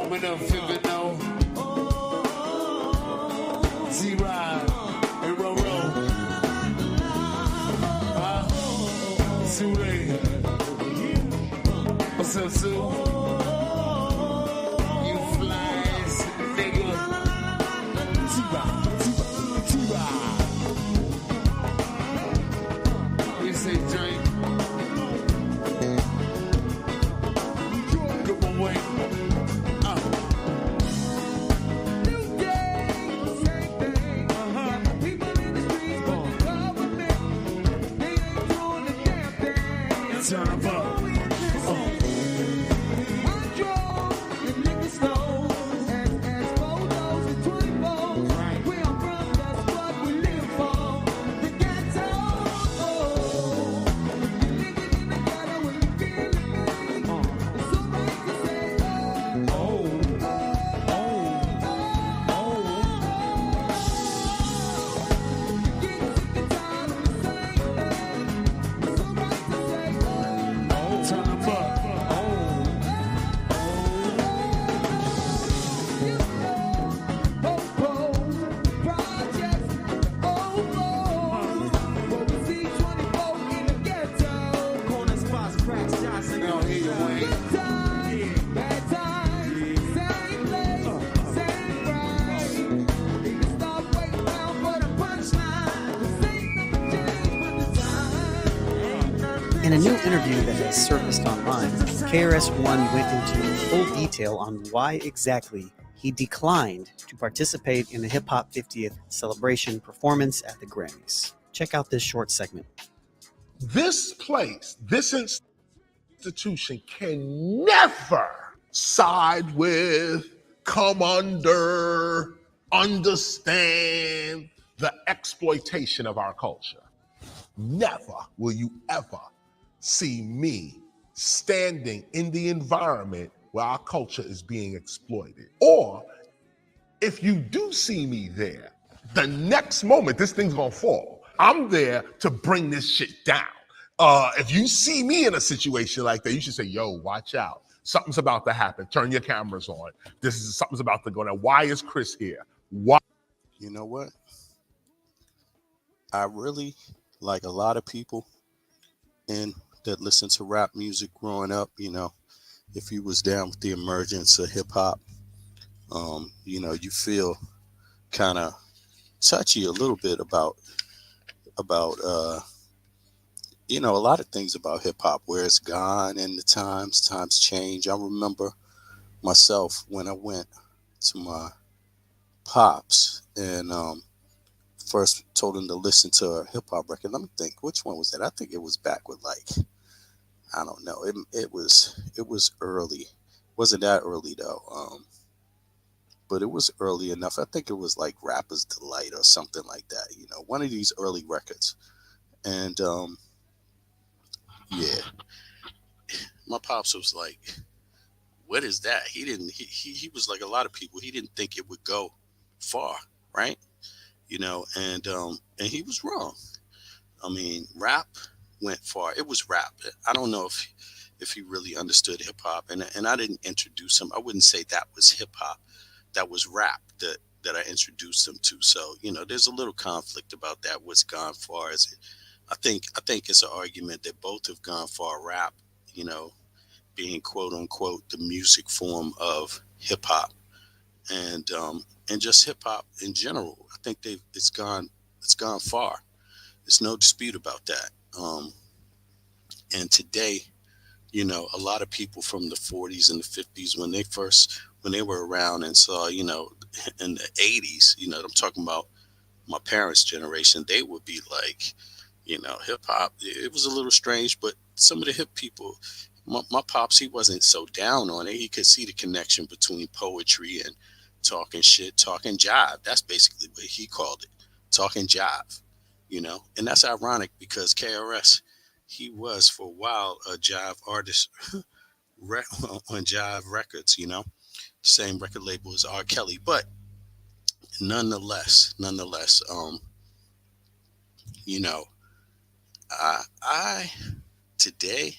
When I'm feeling no Z-Ride and Roro. Sue. What's up, Sue? You flying nigga. T-Ride. You say drink. Good one way. Turn up. In a new interview that has surfaced online, KRS-One went into full detail on why exactly he declined to participate in the Hip Hop 50th celebration performance at the Grammys. Check out this short segment. This place, this institution can never side with, come under, understand the exploitation of our culture. Never will you ever see me standing in the environment where our culture is being exploited. Or if you do see me there, the next moment this thing's gonna fall. I'm there to bring this shit down. If you see me in a situation like that, you should say, yo, watch out. Something's about to happen. Turn your cameras on. Something's about to go down. Why is Chris here? Why? You know what? I really, like a lot of people that listen to rap music growing up, you know, if you was down with the emergence of hip hop, you know, you feel kind of touchy a little bit about you know, a lot of things about hip hop, where it's gone and the times change. I remember myself when I went to my pops and first told him to listen to a hip hop record. Let me think, which one was that? I think it was back with, like, I don't know. It was early. Wasn't that early though. But it was early enough. I think it was like Rapper's Delight or something like that. You know, one of these early records. And yeah, my pops was like, "What is that?" He was like a lot of people. He didn't think it would go far, right? You know, and he was wrong. I mean, rap went far. It was rap. I don't know if he really understood hip hop, and I didn't introduce him. I wouldn't say that was hip hop. That was rap that I introduced him to. So, you know, there's a little conflict about that. What's gone far? Is it? I think it's an argument that both have gone far. Rap, you know, being quote unquote the music form of hip hop, and just hip hop in general. I think it's gone far. There's no dispute about that. And today, you know, a lot of people from the 40s and the 50s, when they were around and saw, you know, in the 80s, you know, I'm talking about my parents' generation, they would be like, you know, hip hop, it was a little strange, but some of the hip people, my pops, he wasn't so down on it. He could see the connection between poetry and talking shit, talking jive. That's basically what he called it, talking jive, you know. And that's ironic because KRS, he was for a while a jive artist on Jive Records, you know, same record label as R. Kelly. But nonetheless, you know, I today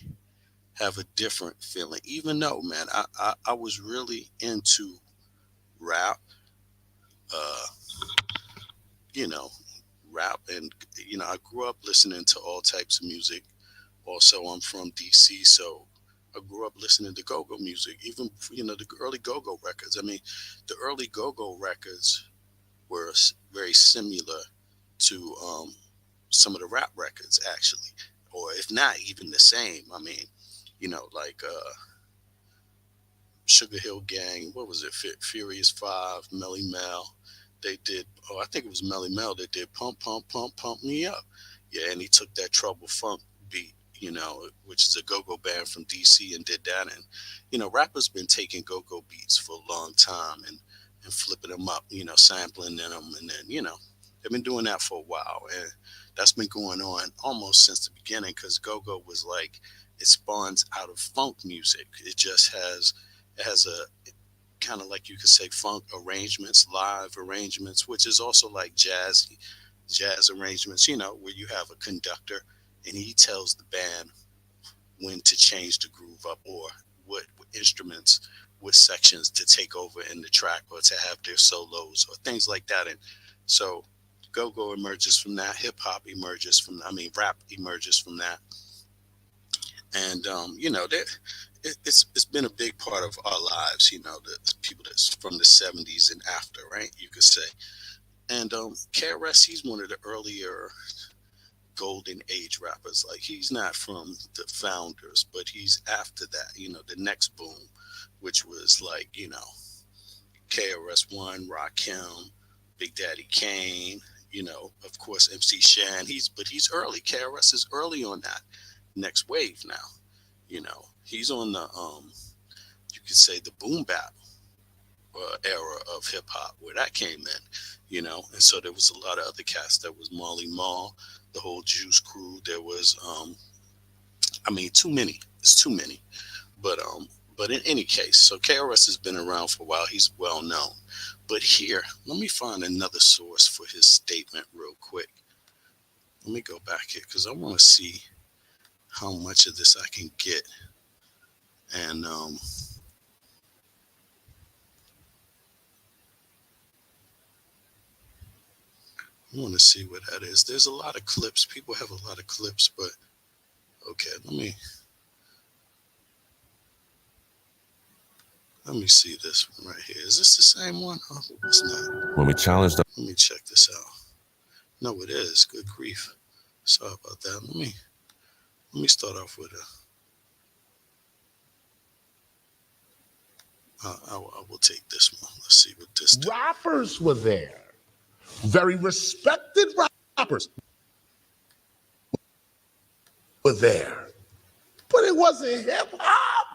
have a different feeling. Even though, man, I was really into rap, uh, you know, rap, and I grew up listening to all types of music. Also, I'm from DC, so I grew up listening to go-go music. Even the early go-go records. I mean, the early go-go records were very similar to some of the rap records, actually, or if not even the same. I mean, like Sugar Hill Gang. What was it? Furious Five, Melly Mel. They did. Oh, I think it was Melly Mel that did "Pump, Pump, Pump, Pump Me Up." Yeah, and he took that Trouble Funk beat, which is a go-go band from DC, and did that. And rappers been taking go-go beats for a long time and flipping them up, sampling them, and then they've been doing that for a while, and that's been going on almost since the beginning, because go-go was like, it spawns out of funk music. It has a kind of, like you could say, funk arrangements, live arrangements, which is also like jazz arrangements, where you have a conductor and he tells the band when to change the groove up, or what instruments, what sections to take over in the track, or to have their solos or things like that. And so go-go emerges from that, hip-hop emerges from, rap emerges from that. And, it's been a big part of our lives, the people that's from the 70s and after, right, you could say. And KRS, he's one of the earlier golden age rappers. Like, he's not from the founders, but he's after that, the next boom, which was like, KRS-One, Rakim, Big Daddy Kane, of course, MC Shan. He's early. KRS is early on that next wave now. He's on the, you could say, the boom bap era of hip hop, where that came in, and so there was a lot of other cats. There was Marley Marl, the whole Juice Crew. There was, too many. It's too many. But in any case, so KRS has been around for a while. He's well known. But here, let me find another source for his statement real quick. Let me go back here, because I want to see how much of this I can get. And I want to see what that is. There's a lot of clips. People have a lot of clips, but okay, let me see this one right here. Is this the same one? Oh, it's not. When we challenged them. Let me check this out. No, it is. Good grief. Sorry about that. Let me start off with I will take this one. Let's see what this does. Rappers were there. Very respected rappers were there. But it wasn't hip-hop.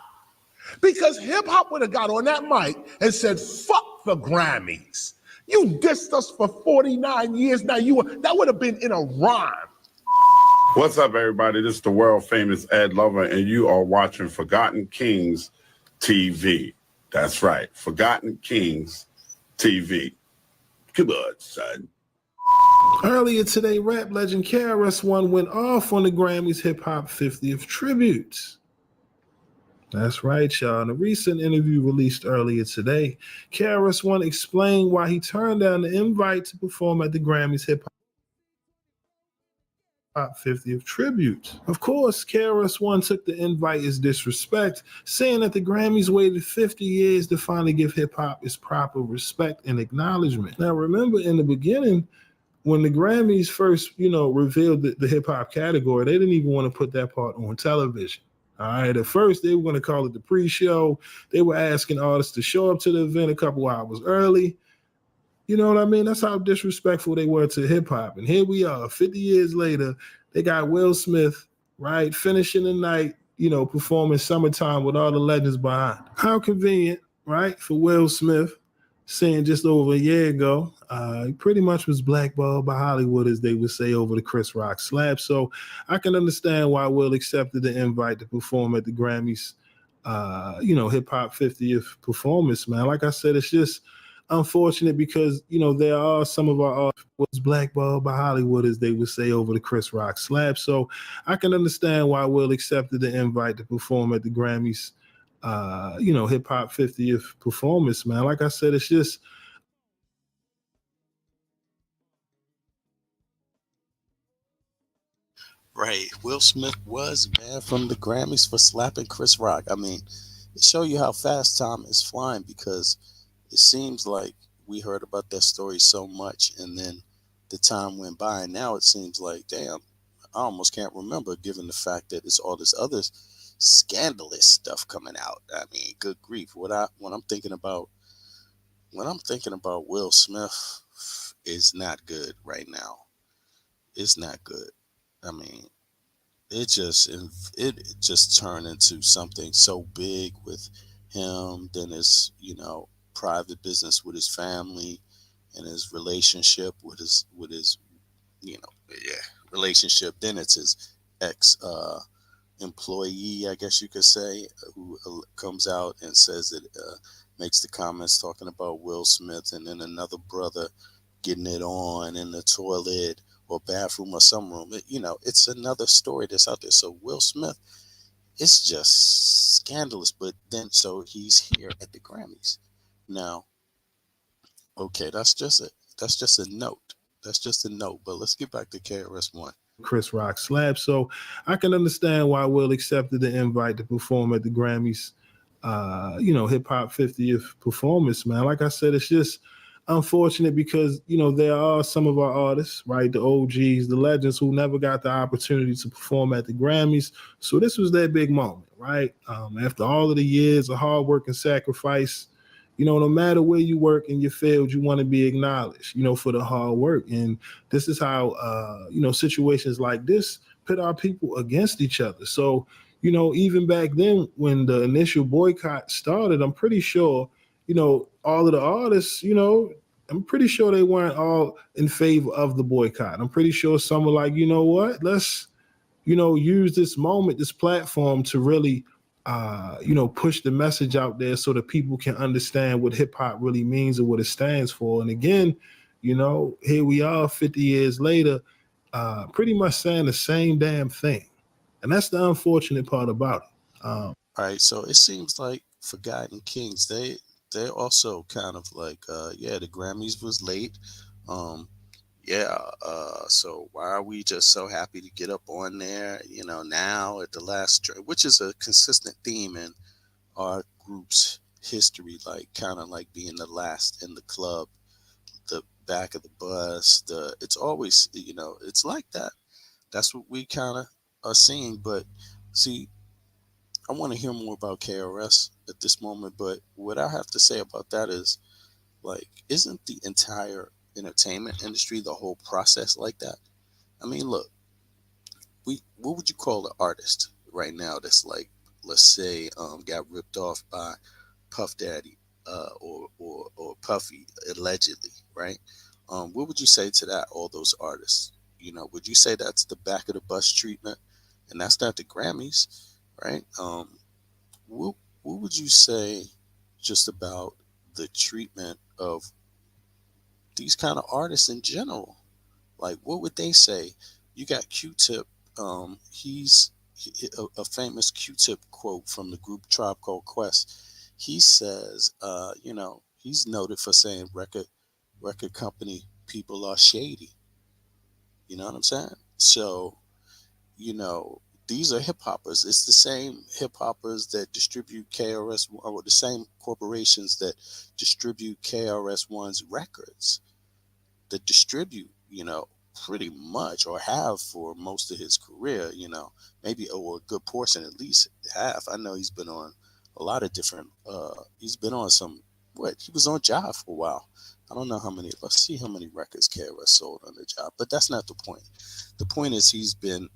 Because hip-hop would have got on that mic and said, fuck the Grammys. You dissed us for 49 years. Now that would have been in a rhyme. What's up, everybody? This is the world famous Ed Lover, and you are watching Forgotten Kings TV. That's right, Forgotten Kings TV. Come on, son. Earlier today, rap legend KRS-One went off on the Grammys Hip Hop 50th tributes. That's right, y'all. In a recent interview released earlier today, KRS-One explained why he turned down the invite to perform at the Grammys Hip Hop 50th tribute. Of course, KRS-One took the invite as disrespect, saying that the Grammys waited 50 years to finally give hip-hop its proper respect and acknowledgement. Now, remember in the beginning, when the Grammys first, revealed the hip-hop category, they didn't even want to put that part on television. All right, at first, they were going to call it the pre-show. They were asking artists to show up to the event a couple hours early. You know what I mean? That's how disrespectful they were to hip-hop. And here we are, 50 years later, they got Will Smith, right, finishing the night, performing Summertime with all the legends behind. How convenient, right, for Will Smith, saying just over a year ago, he pretty much was blackballed by Hollywood, as they would say, over the Chris Rock slap. So I can understand why Will accepted the invite to perform at the Grammys, hip-hop 50th performance, man. Like I said, it's just unfortunate because, there are some of our art was blackballed by Hollywood, as they would say, over the Chris Rock slap. So I can understand why Will accepted the invite to perform at the Grammys, hip hop 50th performance, man. Like I said, it's just, Right. Will Smith was banned from the Grammys for slapping Chris Rock. I mean, it shows you how fast time is flying, because it seems like we heard about that story so much and then the time went by, and now it seems like, damn, I almost can't remember, given the fact that it's all this other scandalous stuff coming out. I mean, good grief. When I'm thinking about Will Smith is not good right now. It's not good. I mean, it just turned into something so big with him. Then his private business with his family and his relationship with his relationship. Then it's his ex employee, I guess you could say, who comes out and says it, makes the comments talking about Will Smith, and then another brother getting it on in the toilet or bathroom or some room. It's another story that's out there. So Will Smith, it's just scandalous. But then, so he's here at the Grammys now. Okay, that's just a note. That's just a note. But let's get back to KRS-One. Chris Rock slap. So I can understand why Will accepted the invite to perform at the Grammys, hip hop 50th performance, man. Like I said, it's just unfortunate because, there are some of our artists, right? The OGs, the legends who never got the opportunity to perform at the Grammys. So this was their big moment, right? After all of the years of hard work and sacrifice, no matter where you work in your field, you want to be acknowledged, for the hard work. And this is how, situations like this pit our people against each other. So, even back then when the initial boycott started, I'm pretty sure, all of the artists, I'm pretty sure they weren't all in favor of the boycott. I'm pretty sure some were like, you know what, let's, use this moment, this platform to really push the message out there so that people can understand what hip hop really means and what it stands for. And again, here we are 50 years later, pretty much saying the same damn thing. And that's the unfortunate part about it. All right. So it seems like Forgotten Kings, they're also kind of like, the Grammys was late. So why are we just so happy to get up on there, now at the last, which is a consistent theme in our group's history, like kind of like being the last in the club, the back of the bus, it's always, it's like that. That's what we kind of are seeing. But see, I want to hear more about KRS at this moment, but what I have to say about that is, like, isn't the entire entertainment industry, the whole process like that? I mean, look, what would you call an artist right now that's like, let's say, got ripped off by Puff Daddy or Puffy allegedly, right? What would you say to that? All those artists, would you say that's the back of the bus treatment, and that's not the Grammys, right? What would you say just about the treatment of these kind of artists in general? Like, what would they say? You got Q-Tip. He's a famous Q-Tip quote from the group Tribe Called Quest. He says, he's noted for saying record company people are shady. You know what I'm saying? So, these are hip hoppers. It's the same hip hoppers that distribute KRS, or the same corporations that distribute KRS-One's records, that distribute, pretty much, or have for most of his career, maybe, or a good portion, at least half. I know he's been on a lot of different, he's been on he was on Jive for a while. I don't know how many, let's see how many records KRS sold on the Jive, but that's not the point. The point is he's been,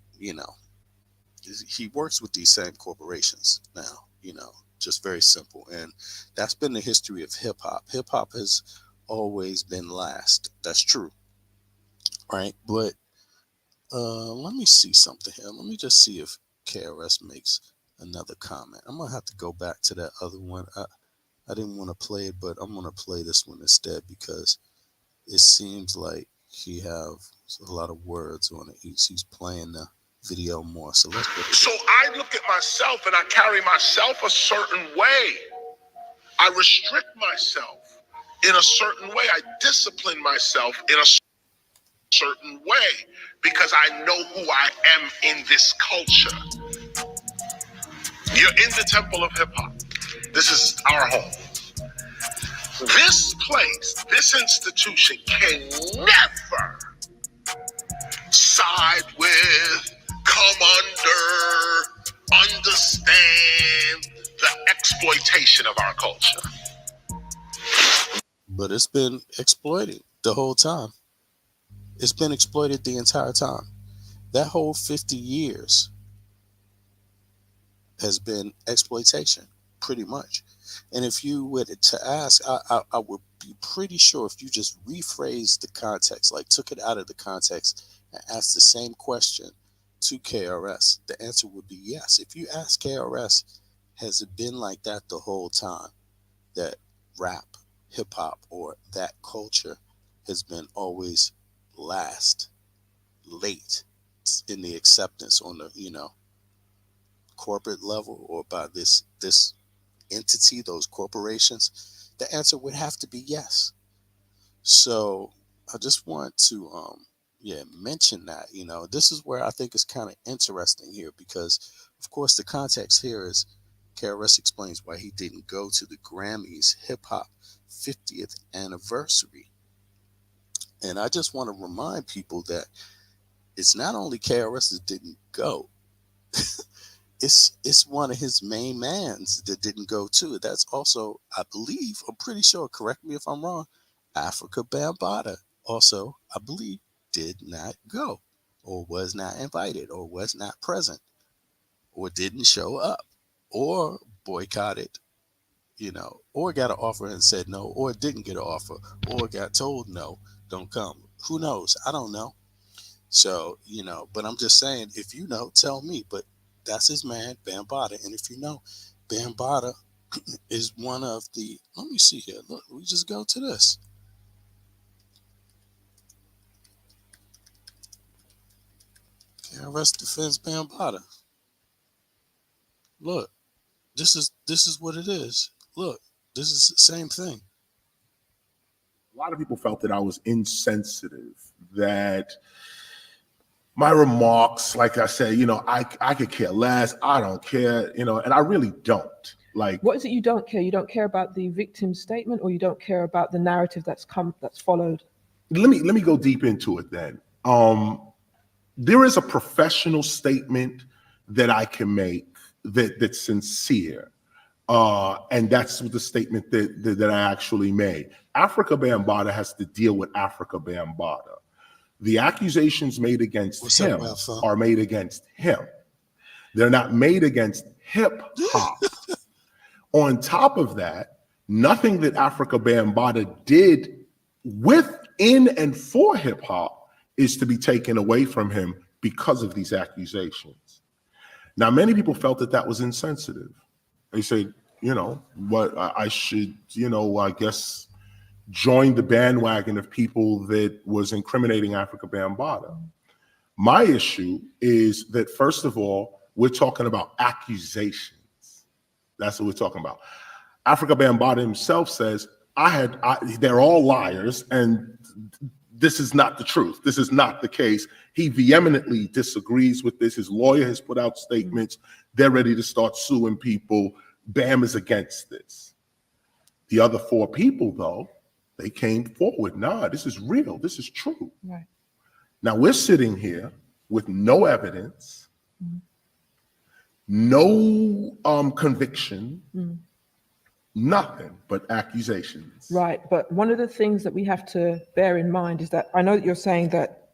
he works with these same corporations now, just very simple. And that's been the history of hip hop. Hip hop has always been last. That's true. Right. But let me see something here. Let me just see if KRS makes another comment. I'm going to have to go back to that other one. I didn't want to play it, but I'm gonna play this one instead because it seems like he have a lot of words on it. He's playing the video more. So let's go. So I look at myself and I carry myself a certain way. I restrict myself in a certain way. I discipline myself in a certain way because I know who I am in this culture. You're in the temple of hip hop. This is our home. This place, this institution can never side with, come under, understand the exploitation of our culture. But it's been exploited the whole time. It's been exploited the entire time. That whole 50 years has been exploitation, pretty much. And if you were to ask, I would be pretty sure if you just rephrased the context, like took it out of the context and asked the same question to KRS, the answer would be yes. If you ask KRS, has it been like that the whole time? That rap, hip hop, or that culture has been always last, late in the acceptance on the, corporate level or by this entity, those corporations? The answer would have to be yes. So I just want to mention that, this is where I think it's kind of interesting here because, of course, the context here is KRS explains why he didn't go to the Grammys hip hop 50th anniversary. And I just want to remind people that it's not only KRS that didn't go. It's one of his main mans that didn't go to it. That's also, I believe, I'm pretty sure, correct me if I'm wrong, Afrika Bambatta also, I believe, did not go or was not invited or was not present or didn't show up or boycotted, or got an offer and said no, or didn't get an offer, or got told no, don't come. Who knows? I don't know. So, but I'm just saying, if you know, tell me. But that's his man, Bambatta. And if you know, Bambatta is one of the, let me see here. Look, we just go to this. KRS defends Bambatta. Look, this is what it is. Look, this is the same thing. A lot of people felt that I was insensitive, that my remarks, like I said, I could care less. I don't care, and I really don't. Like, what is it you don't care? You don't care about the victim's statement, or you don't care about the narrative that's followed? Let me go deep into it then. There is a professional statement that I can make that's sincere. And that's the statement that I actually made. Afrika Bambatta has to deal with Afrika Bambatta. The accusations made against him are made against him. They're not made against hip hop. On top of that, nothing that Afrika Bambatta did within and for hip hop is to be taken away from him because of these accusations. Now, many people felt that was insensitive. They said, what I should, I guess, join the bandwagon of people that was incriminating Afrika Bambatta. My issue is that, first of all, we're talking about accusations. That's what we're talking about. Afrika Bambatta himself says, they're all liars, and this is not the truth. This is not the case. He vehemently disagrees with this. His lawyer has put out statements. They're ready to start suing people. Bam is against this. The other four people, though, they came forward. Nah, this is real. This is true. Right. Now we're sitting here with no evidence, no conviction, nothing but accusations. Right. But one of the things that we have to bear in mind is that I know that you're saying that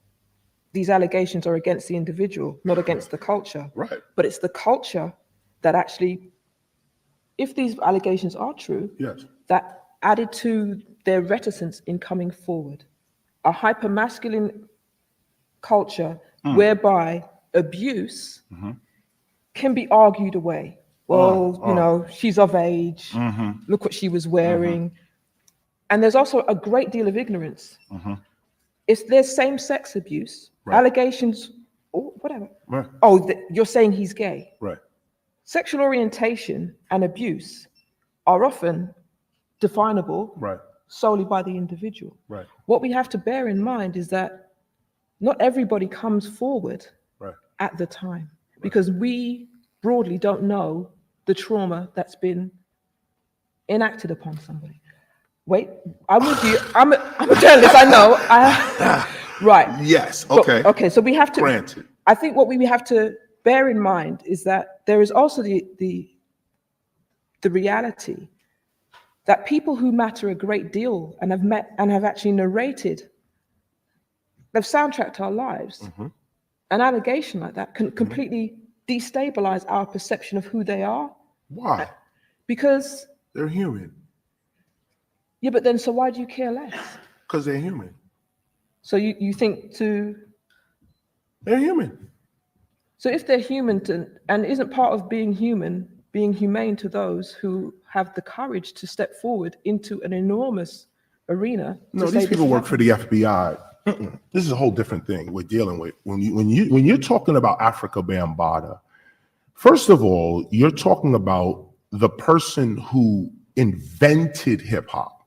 these allegations are against the individual, not against the culture. Right. But it's the culture that actually, if these allegations are true, yes, that added to their reticence in coming forward. A hypermasculine culture whereby abuse can be argued away. well, you know, she's of age. Look what she was wearing. And there's also a great deal of ignorance. If there's same-sex abuse, allegations, or whatever. Oh, you're saying he's gay. Right. Sexual orientation and abuse are often definable solely by the individual. Right. What we have to bear in mind is that not everybody comes forward at the time, because we broadly don't know the trauma that's been enacted upon somebody. Wait, I'm with you. I'm a journalist. I know. Right. Yes. Okay. But, okay. So we have to. Granted. I think what we have to bear in mind is that there is also the reality that people who matter a great deal and have met and have actually narrated, they've soundtracked our lives. An allegation like that can completely destabilize our perception of who they are. Why? Because they're human. Yeah, but then so why do you care less? Because they're human. So you think they're human. So if they're human, and isn't part of being human, being humane to those who have the courage to step forward into an enormous arena? No, these people work for the FBI. This is a whole different thing we're dealing with. When you're talking about Afrika Bambatta, first of all, you're talking about the person who invented hip hop,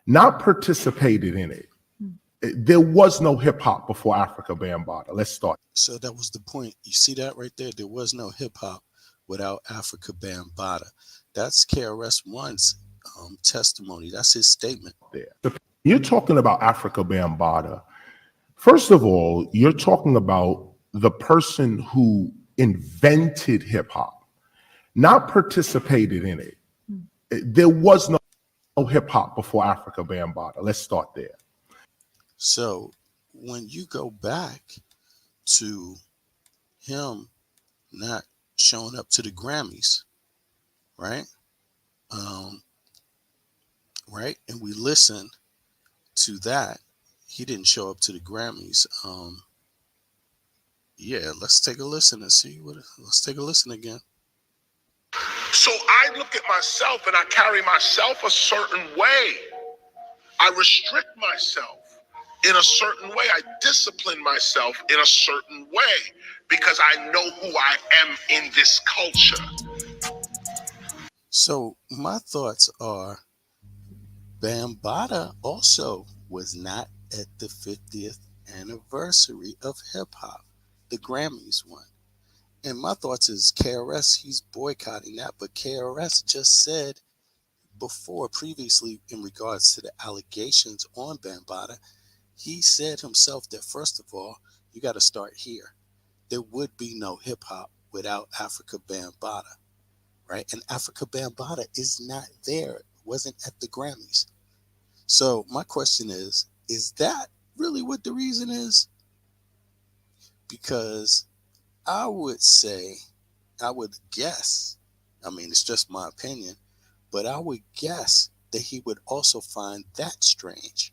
not participated in it. There was no hip hop before Afrika Bambatta. Let's start. So that was the point. You see that right there? There was no hip hop without Afrika Bambatta. That's KRS-One's testimony. That's his statement. There. You're talking about Afrika Bambatta. First of all, you're talking about the person who invented hip hop, not participated in it. There was no hip hop before Afrika Bambatta. Let's start there. So when you go back to him not showing up to the Grammys, right? Right? And we listen to that. He didn't show up to the Grammys. Yeah, let's take a listen and see let's take a listen again. So I look at myself and I carry myself a certain way. I restrict myself in a certain way. I discipline myself in a certain way because I know who I am in this culture. So my thoughts are, Bambatta also was not at the 50th anniversary of hip hop, the Grammys one. And my thoughts is KRS, he's boycotting that, but KRS just said previously in regards to the allegations on Bambatta, he said himself that first of all, you got to start here. There would be no hip hop without Afrika Bambatta, right? And Afrika Bambatta is not there, wasn't at the Grammys. So my question is that really what the reason is? Because I would guess, I mean, it's just my opinion, but I would guess that he would also find that strange,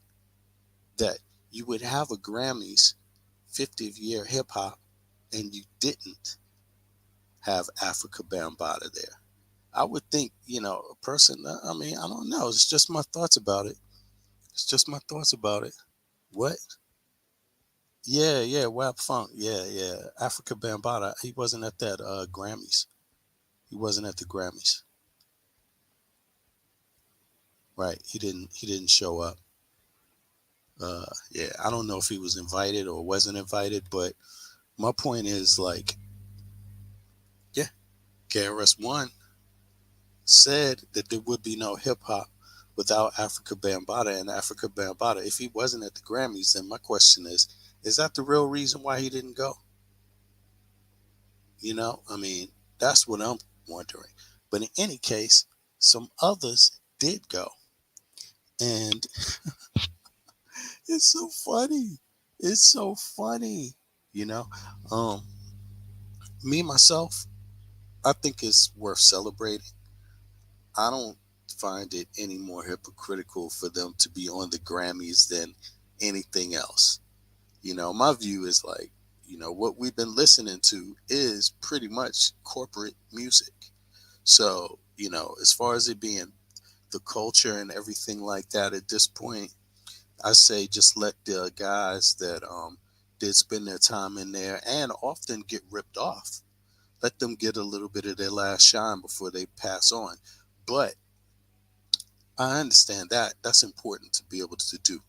that you would have a Grammys 50th year hip hop and you didn't have Afrika Bambatta there. I would think, a person, I mean, I don't know. It's just my thoughts about it. What? Yeah, Wap Funk. Yeah. Afrika Bambatta. He wasn't at that Grammys. He wasn't at the Grammys. Right. He didn't show up. Yeah, I don't know if he was invited or wasn't invited, but my point is KRS-One said that there would be no hip hop without Afrika Bambatta, and Afrika Bambatta, if he wasn't at the Grammys, then my question is that the real reason why he didn't go? I mean, that's what I'm wondering. But in any case, some others did go. And it's so funny. Me, myself, I think it's worth celebrating. I don't find it any more hypocritical for them to be on the Grammys than anything else. My view is what we've been listening to is pretty much corporate music. So, you know, as far as it being the culture and everything like that, at this point, I say just let the guys that did spend their time in there and often get ripped off, let them get a little bit of their last shine before they pass on. But I understand that that's important to be able to do,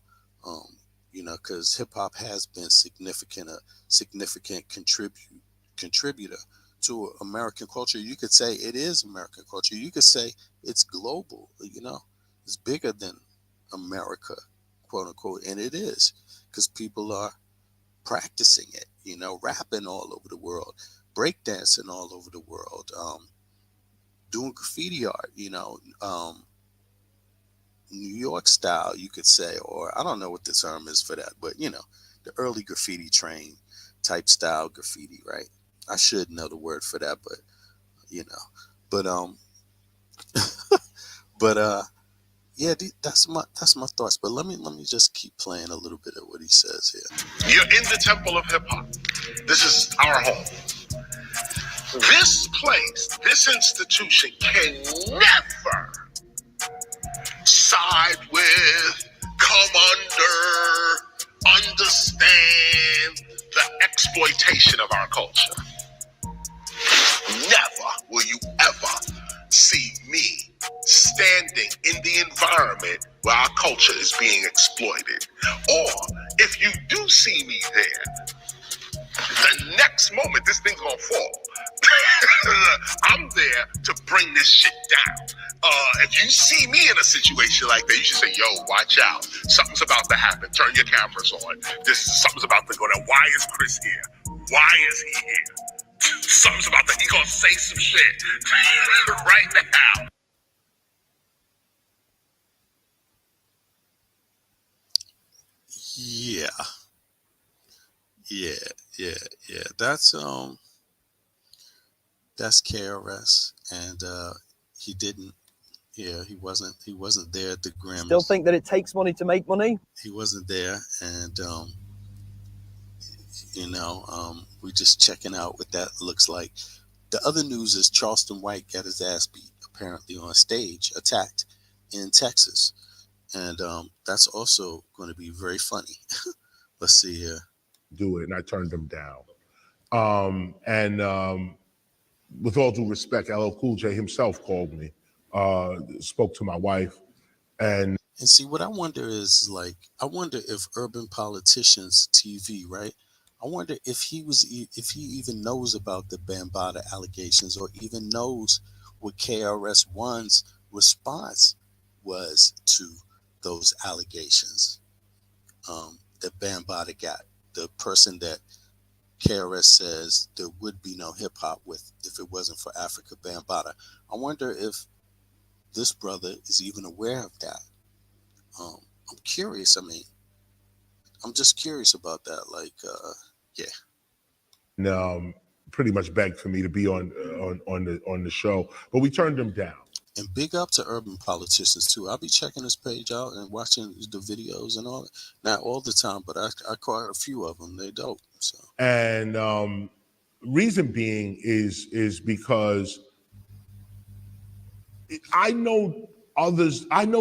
you know, because hip hop has been a significant contributor to American culture. You could say it is American culture. You could say it's global. You know, it's bigger than America, quote unquote, and it is because people are practicing it. You know, rapping all over the world, breakdancing all over the world, doing graffiti art. You know. New York style, you could say, or I don't know what the term is for that, but you know, the early graffiti train type style graffiti, right? I should know the word for that, but you know, but yeah, that's my thoughts. But let me just keep playing a little bit of what he says here. You're in the temple of hip hop. This is our home. This place, this institution can never side with, come under, understand the exploitation of our culture. Never will you ever see me standing in the environment where our culture is being exploited. Or if you do see me there, the next moment this thing's gonna fall. I'm there to bring this shit down. If you see me in a situation like that, you should say, yo, watch out. Something's about to happen. Turn your cameras on. Something's about to go down. Why is Chris here? Why is he here? Something's about to, he gonna say some shit right now. Yeah. That's KRS, and he didn't. Yeah, he wasn't there at the Grammys. Still think that it takes money to make money? He wasn't there, and you know, we're just checking out what that looks like. The other news is Charleston White got his ass beat apparently on stage, attacked in Texas, and that's also going to be very funny. Let's see here. Do it, and I turned them down. With all due respect, LL Cool J himself called me, spoke to my wife, and see what I wonder is like, I wonder if Urban Politicians TV, right? I wonder if he even knows about the Bambatta allegations, or even knows what KRS-One's response was to those allegations that Bambatta got. The person that KRS says there would be no hip hop with if it wasn't for Afrika Bambatta. I wonder if this brother is even aware of that. I'm curious. I mean, I'm just curious about that. Like, yeah. Pretty much begged for me to be on the show, but we turned him down. And big up to Urban Politicians too. I'll be checking this page out and watching the videos and all that. Not all the time, but I caught a few of them. They dope. So. And reason being is because I know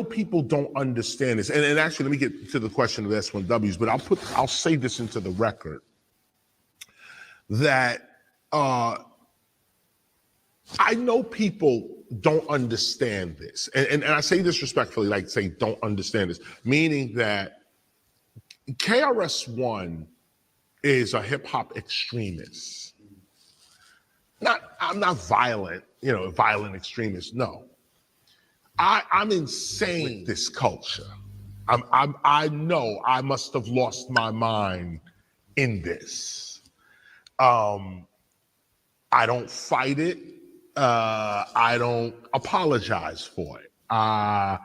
people don't understand this. And actually, let me get to the question of S1Ws, but I'll say this into the record that I know people don't understand this. And I say this respectfully, like say don't understand this, meaning that KRS-One is a hip hop extremist. I'm not violent, violent extremist. No, I'm insane with this culture. I know I must have lost my mind in this. I don't fight it. I don't apologize for it. I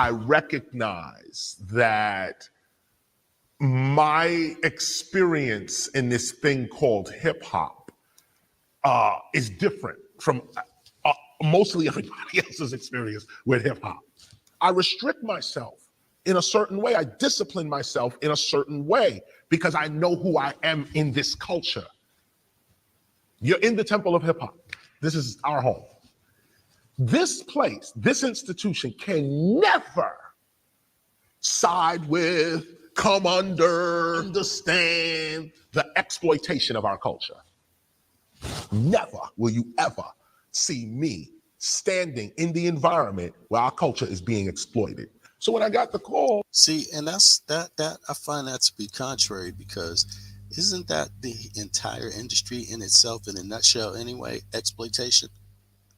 recognize that my experience in this thing called hip hop is different from mostly everybody else's experience with hip hop. I restrict myself in a certain way. I discipline myself in a certain way because I know who I am in this culture. You're in the temple of hip hop. This is our home. This place, this institution can never side with, come under, understand the exploitation of our culture. Never will you ever see me standing in the environment where our culture is being exploited. So when I got the call. See, and that's that I find that to be contrary, because isn't that the entire industry in itself in a nutshell anyway, exploitation?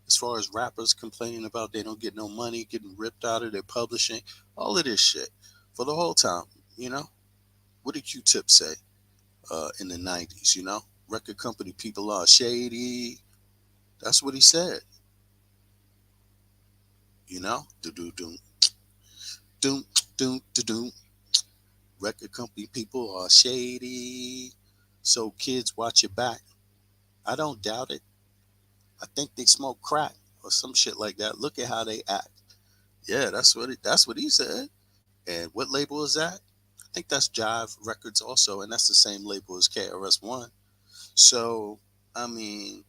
As far as rappers complaining about they don't get no money, getting ripped out of their publishing, all of this shit for the whole time, you know? What did Q-Tip say in the 90s, you know? Record company people are shady. That's what he said. You know? Do-do-doom. Doom, doom, do-doom. Record company people are shady. So kids, watch your back. I don't doubt it. I think they smoke crack or some shit like that. Look at how they act. Yeah, that's what he said. And what label is that? I think that's Jive Records also, and that's the same label as KRS-One. So, I mean,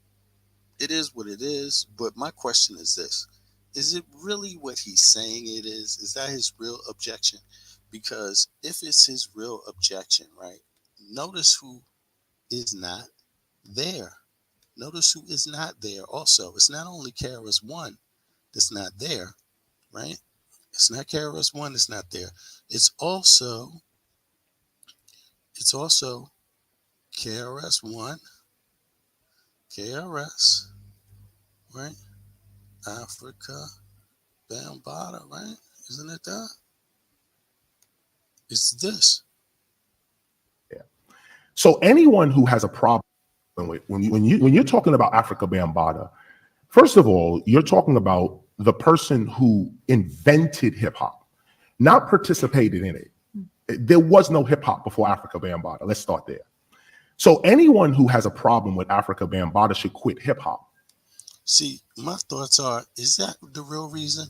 it is what it is. But my question is this: is it really what he's saying it is? Is that his real objection? Because if it's his real objection, right? Notice who is not there. Notice who is not there also. It's not only KRS-One that's not there, right? It's not KRS-One that's not there. It's also KRS-One, KRS, right? Afrika Bambatta, right? Isn't it that? It's this. Yeah. So anyone who has a problem with when you're talking about Afrika Bambatta, first of all, you're talking about the person who invented hip hop, not participated in it. There was no hip hop before Afrika Bambatta. Let's start there. So anyone who has a problem with Afrika Bambatta should quit hip hop. See, my thoughts are, is that the real reason?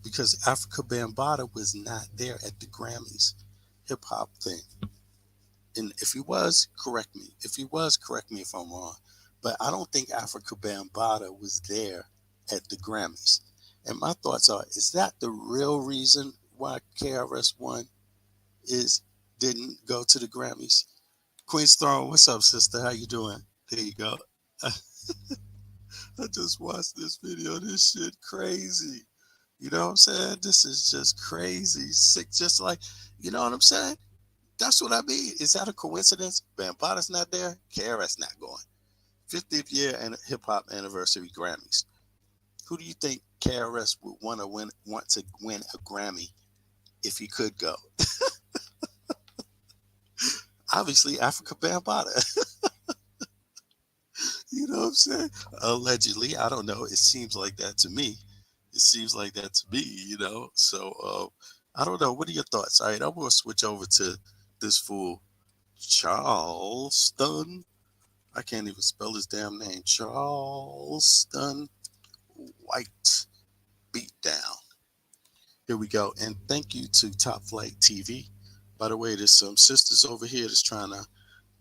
Because Afrika Bambatta was not there at the Grammys hip hop thing. And if he was, correct me. If he was, correct me if I'm wrong. But I don't think Afrika Bambatta was there at the Grammys. And my thoughts are, is that the real reason why KRS-One didn't go to the Grammys? Queen's Throne, what's up, sister? How you doing? There you go. I just watched this video. This shit crazy. You know what I'm saying? This is just crazy. Sick, just like, you know what I'm saying? That's what I mean. Is that a coincidence? Bambatta's not there. KRS not going. 50th year and hip hop anniversary Grammys. Who do you think KRS would want to win a Grammy if he could go? Obviously, Afrika Bambatta. You know what I'm saying? Allegedly, I don't know. It seems like that to me. You know. So I don't know. What are your thoughts? All right, I'm gonna switch over to this fool, Charleston. I can't even spell his damn name. Charleston White Beatdown. Here we go. And thank you to Top Flight TV. By the way, there's some sisters over here that's trying to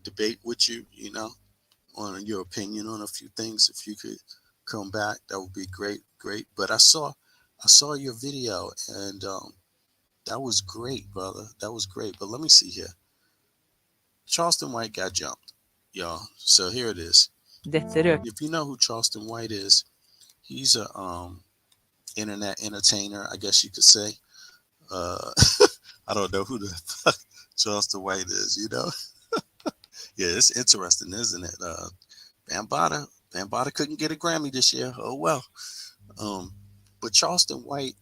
debate with you, you know, on your opinion on a few things. If you could come back, that would be great. But I saw your video, and that was great, brother. That was great. But let me see here. Charleston White got jumped, y'all. So here it is. If you know who Charleston White is, he's a internet entertainer, I guess you could say. I don't know who the fuck Charleston White is, you know? Yeah, it's interesting, isn't it? Bambatta couldn't get a Grammy this year. Oh, well. But Charleston White,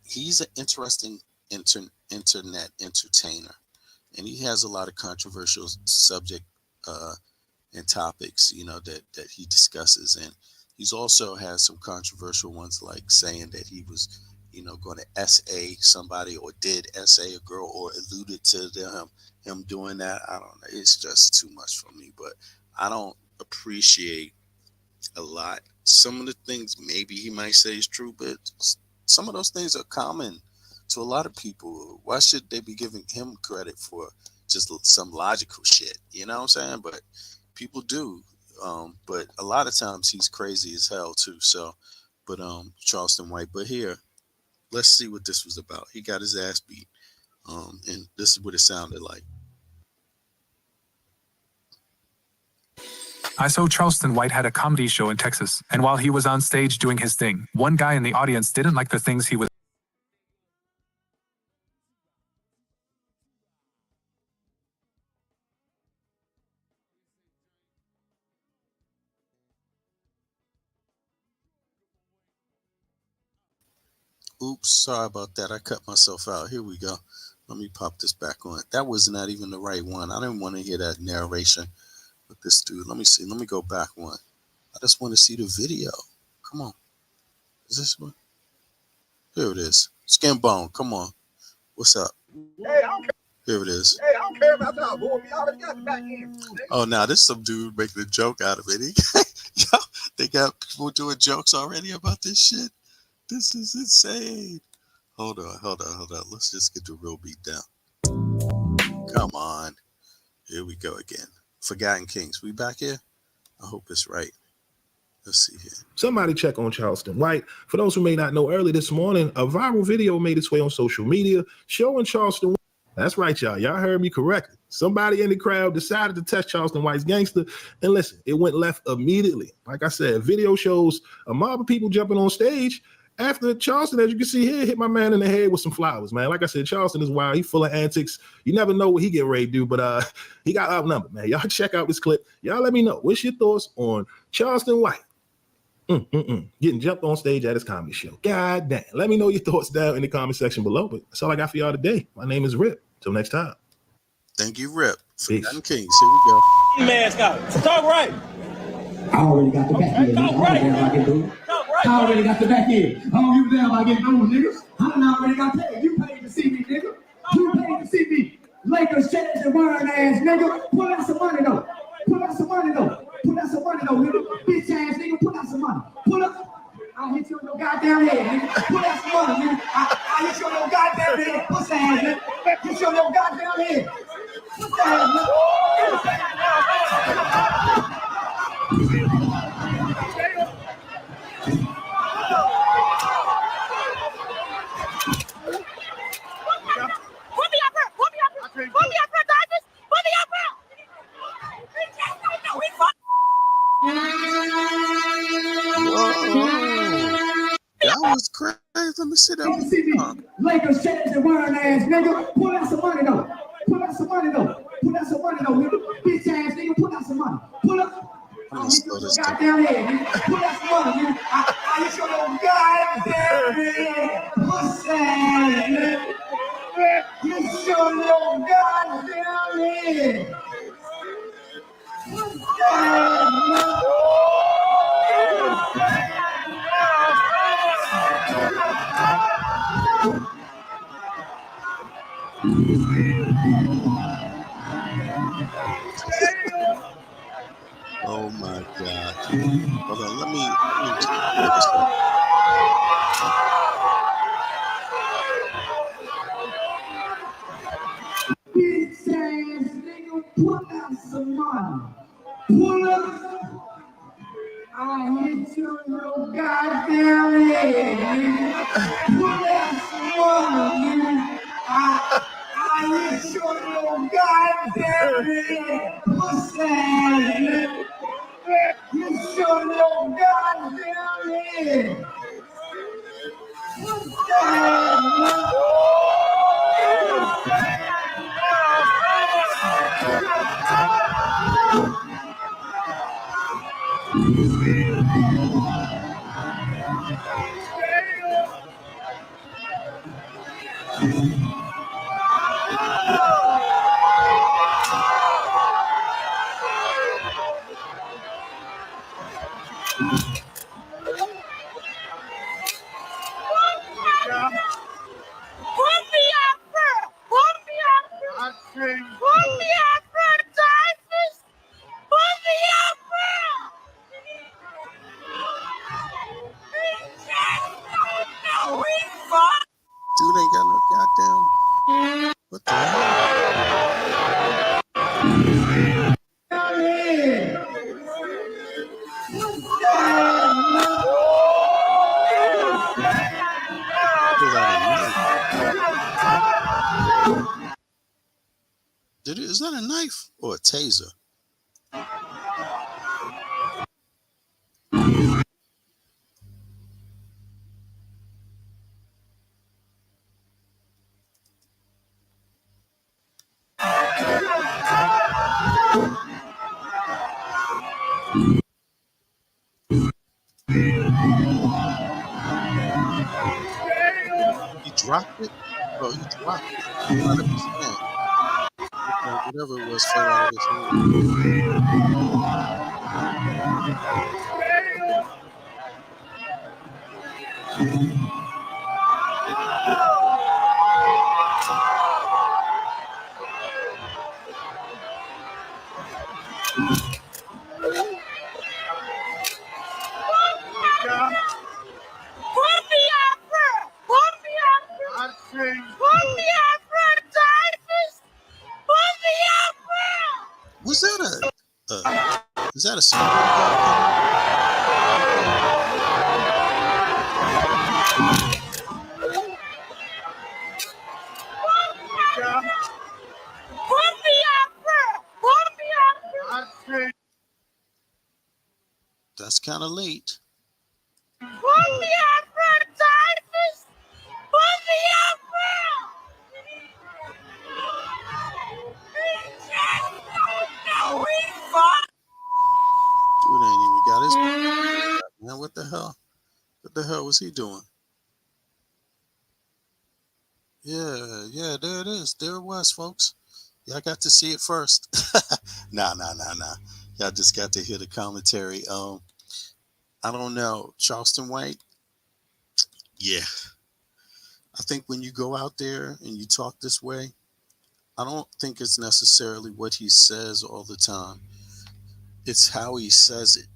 he's an interesting internet entertainer. And he has a lot of controversial subject and topics, you know, that he discusses. And he's also has some controversial ones, like saying that he was, you know, going to SA somebody, or did SA a girl, or alluded to him doing that. I don't know. It's just too much for me, but I don't appreciate a lot. Some of the things maybe he might say is true, but some of those things are common to a lot of people. Why should they be giving him credit for just some logical shit? You know what I'm saying? But people do. But a lot of times he's crazy as hell too. So, Charleston White. But here, let's see what this was about. He got his ass beat. And this is what it sounded like. I saw Charleston White had a comedy show in Texas, and while he was on stage doing his thing, one guy in the audience didn't like the things he was. Oops, sorry about that. I cut myself out. Here we go. Let me pop this back on. That was not even the right one. I didn't want to hear that narration with this dude. Let me see. Let me go back one. I just want to see the video. Come on. Is this one? Here it is. Skin Bone. Come on. What's up? Hey, I don't care. Here it is. Hey, I don't care about y'all, boy. We already got the back end. Oh, now this is some dude making a joke out of it. Yo, they got people doing jokes already about this shit. This is insane. Hold on. Let's just get the real beat down. Come on. Here we go again. Forgotten Kings. We back here? I hope it's right. Let's see here. Somebody check on Charleston White. For those who may not know, early this morning, a viral video made its way on social media showing Charleston White. That's right, y'all. Y'all heard me correctly. Somebody in the crowd decided to test Charleston White's gangster. And listen, it went left immediately. Like I said, video shows a mob of people jumping on stage after Charleston, as you can see here, hit my man in the head with some flowers, man. Like I said, Charleston is wild. He's full of antics. You never know what he get ready to do, but he got outnumbered, man. Y'all check out this clip. Y'all let me know. What's your thoughts on Charleston White getting jumped on stage at his comedy show? God damn. Let me know your thoughts down in the comment section below. But that's all I got for y'all today. My name is Rip. Till next time. Thank you, Rip. Peace. Forgotten Kings. Here we go. Mask out. Talk right. I already got the back end. Talk right. I already got the back end. I don't give a damn about getting those niggas. I already got paid. You paid to see me, nigga. You paid to see me. Lakers, Jets, and wearing ass, nigga. Pull out some money, though. Pull out some money, though. Pull out some money, though, nigga. Bitch ass, nigga. Pull out some money. Pull up. I'll hit you on your goddamn head, nigga. Pull out some money, nigga. I'll hit you on your goddamn head. Pussy ass, nigga. Hit you on your goddamn head. Pussy ass, nigga. That was crazy. Let me sit down. Lakers, Jets, and wearing ass, nigga. Pull out some money, though. Pull out some money, though. Pull out some money, though, nigga. Bitch ass, nigga. Pull out some money. Pull up. I'll hit you on your goddamn head, nigga. Pull out some money, nigga. I'll hit you on your goddamn head. Pussy ass, nigga. Hit you on your goddamn head. Pussy ass, nigga. Oh my God. Hold on, let me hear this one. Bitch ass nigga, pull out some money. Pull up. I hit you on your goddamn head, nigga. Pull out some money, nigga. I hit you on your goddamn head. Pussy ass nigga. Hit you on your goddamn head. Pussy ass nigga. Dude ain't got no goddamn pulled out a knife. Is that a knife or a taser? He dropped it? Oh, he dropped it. It fell out of his hand. Whatever it was fell out of his hand. Was that is that a security guard? That's kind of late. Dude ain't even got his man. What the hell? What the hell was he doing? Yeah, there it is. There it was, folks. Y'all got to see it first. Nah. Y'all just got to hear the commentary. I don't know. Charleston White? Yeah. I think when you go out there and you talk this way, I don't think it's necessarily what he says all the time. It's how he says it.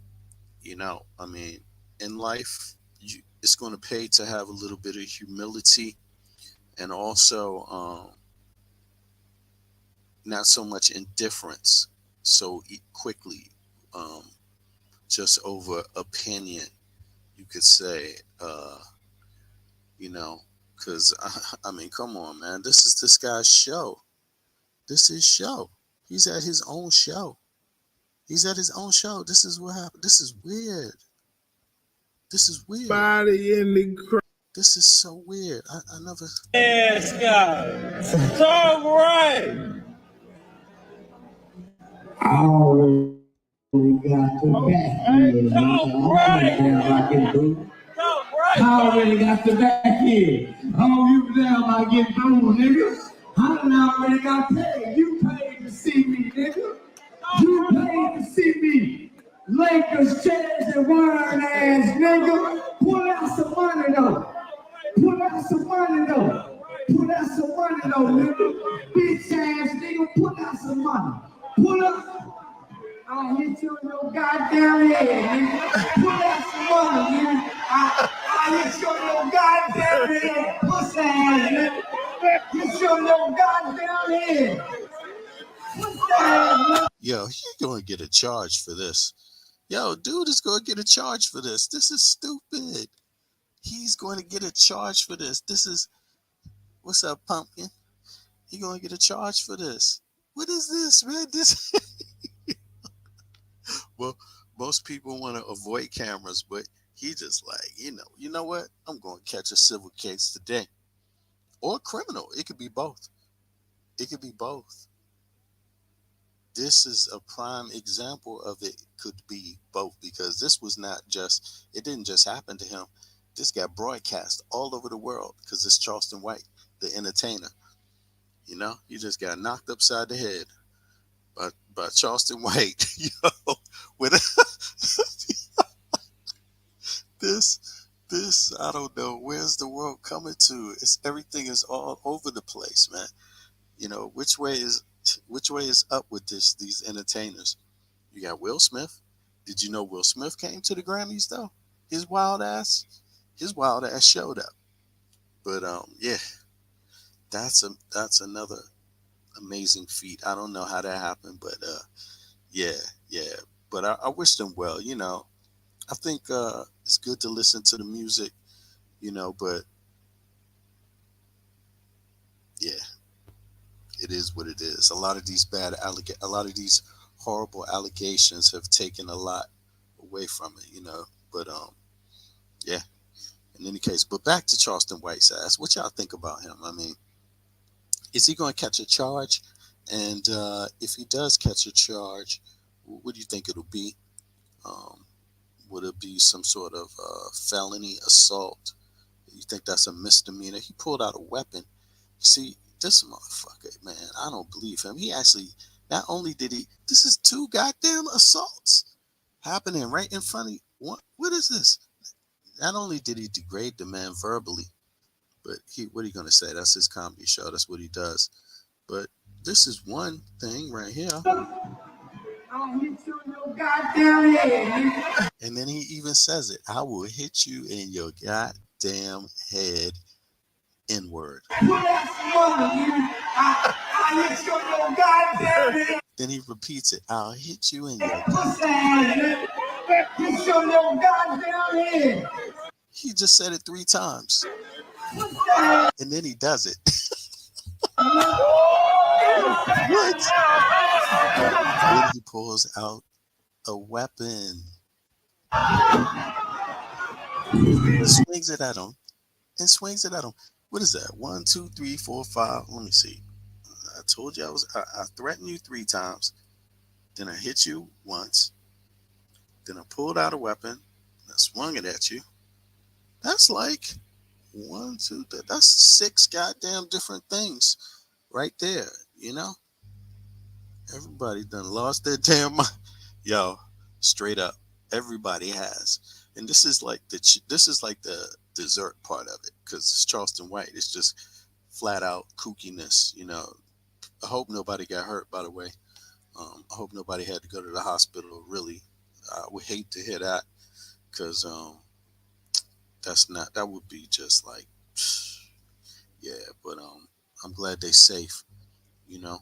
I mean, in life, it's going to pay to have a little bit of humility and also not so much indifference so quickly, just over opinion, you could say, because, I mean, come on, man. This is this guy's show. This is show. He's at his own show. This is what happened. This is weird. Body in the crowd. This is so weird. I never. Yes, God. Talk right. Oh, we got the back here. I already got the back here. Oh, you damn, I get through, nigga. I done already got paid. You paid to see me, nigga. You paid to see me. Lakers, chairs, and wine ass, nigga. Pull out some money, though. Nigga. Bitch ass nigga, pull out some money. Pull up. I'll hit you in your goddamn head, nigga. Pull out some money, nigga. I'll hit you in your goddamn head. Pussy ass, nigga. Hit you in your goddamn head. Pussy ass, nigga. Yo, he's going to get a charge for this. Yo, dude is going to get a charge for this. This is stupid. He's going to get a charge for this. This is, what's up, pumpkin? He's going to get a charge for this. What is this, man? This. Well, most people want to avoid cameras, but he just like, you know what? I'm going to catch a civil case today. Or criminal. It could be both. This is a prime example of it could be both, because this was not just, it didn't just happen to him. This got broadcast all over the world because it's Charleston White, the entertainer. He just got knocked upside the head by Charleston White. With this, I don't know, where's the world coming to? Everything is all over the place, man. Which way is up with these entertainers? You got Will Smith. Did you know Will Smith came to the Grammys though? His wild ass showed up. But yeah, that's another amazing feat. I don't know how that happened, but yeah. But I wish them well. I think it's good to listen to the music, but is what it is. A lot of these a lot of these horrible allegations have taken a lot away from it, you know. But yeah. In any case, but back to Charleston White's ass. What y'all think about him? I mean, is he going to catch a charge? And if he does catch a charge, what do you think it'll be? Would it be some sort of felony assault? You think that's a misdemeanor? He pulled out a weapon. See, this motherfucker, man, I don't believe him. He actually, not only did he, this is 2 goddamn assaults happening right in front of you. What is this? Not only did he degrade the man verbally, but what are you going to say? That's his comedy show. That's what he does. But this is one thing right here. I'll hit you in your goddamn head. And then he even says it. I will hit you in your goddamn head. N-word. I'll hit you in your goddamn head. Then he repeats it. I'll hit you in your goddamn head. He just said it 3 times. And then he does it. What? Then he pulls out a weapon. Swings it at him. And swings it at him. What is that? 1, 2, 3, 4, 5. Let me see. I told you I threatened you 3 times. Then I hit you once. Then I pulled out a weapon. I swung it at you. That's like 1, 2, 3. That's 6 goddamn different things right there, you know? Everybody done lost their damn mind. Yo, straight up. Everybody has. And this is like the dessert part of it, because it's Charleston White. It's just flat out kookiness, you know. I hope nobody got hurt, by the way. I hope nobody had to go to the hospital, really. I would hate to hear that, because that would be just like, yeah, but I'm glad they safe, you know.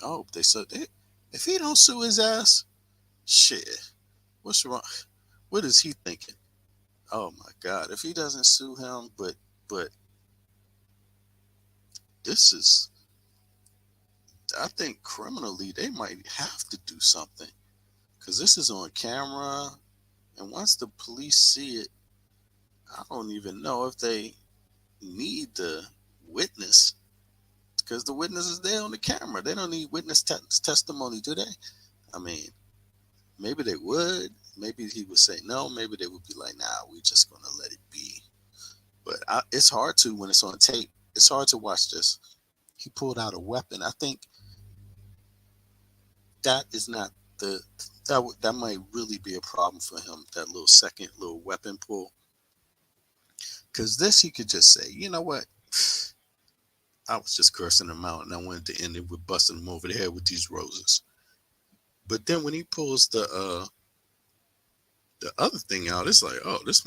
I hope they if he don't sue his ass, shit, what's wrong? What is he thinking? Oh my God, if he doesn't sue him, but this is, I think criminally they might have to do something, because this is on camera, and once the police see it, I don't even know if they need the witness, because the witness is there on the camera. They don't need witness testimony, do they? I mean, maybe they would. Maybe he would say no. Maybe they would be like, nah, we're just going to let it be. But it's hard to, when it's on tape, it's hard to watch this. He pulled out a weapon. I think that is not that might really be a problem for him, that little second little weapon pull. Because this, he could just say, you know what? I was just cursing him out, and I wanted to end it with busting him over the head with these roses. But then when he pulls the other thing out, it's like, oh, this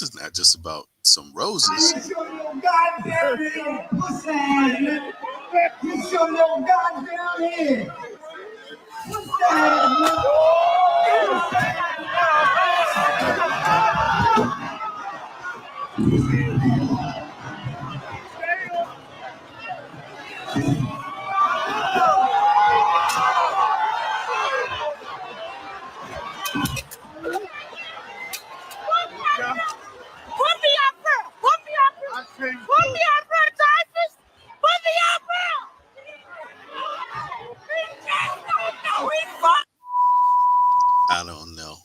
is not just about some roses. You show your goddamn pussy. You show your goddamn head. I don't know.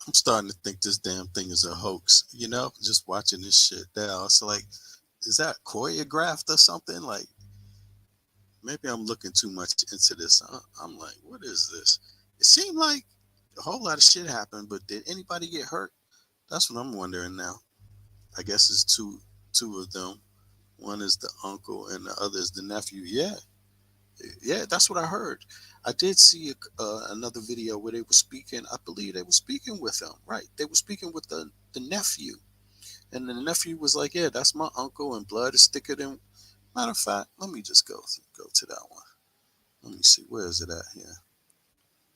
I'm starting to think this damn thing is a hoax, you know, just watching this shit now. It's like, is that choreographed or something? Like, maybe I'm looking too much into this. I'm like, what is this? It seemed like a whole lot of shit happened, but did anybody get hurt? That's what I'm wondering now. I guess it's two of them. One is the uncle and the other is the nephew. Yeah, that's what I heard. I did see another video where they were speaking. I believe they were speaking with him, right? They were speaking with the nephew. And the nephew was like, yeah, that's my uncle, and blood is thicker than... Matter of fact, let me just go to that one. Let me see. Where is it at here?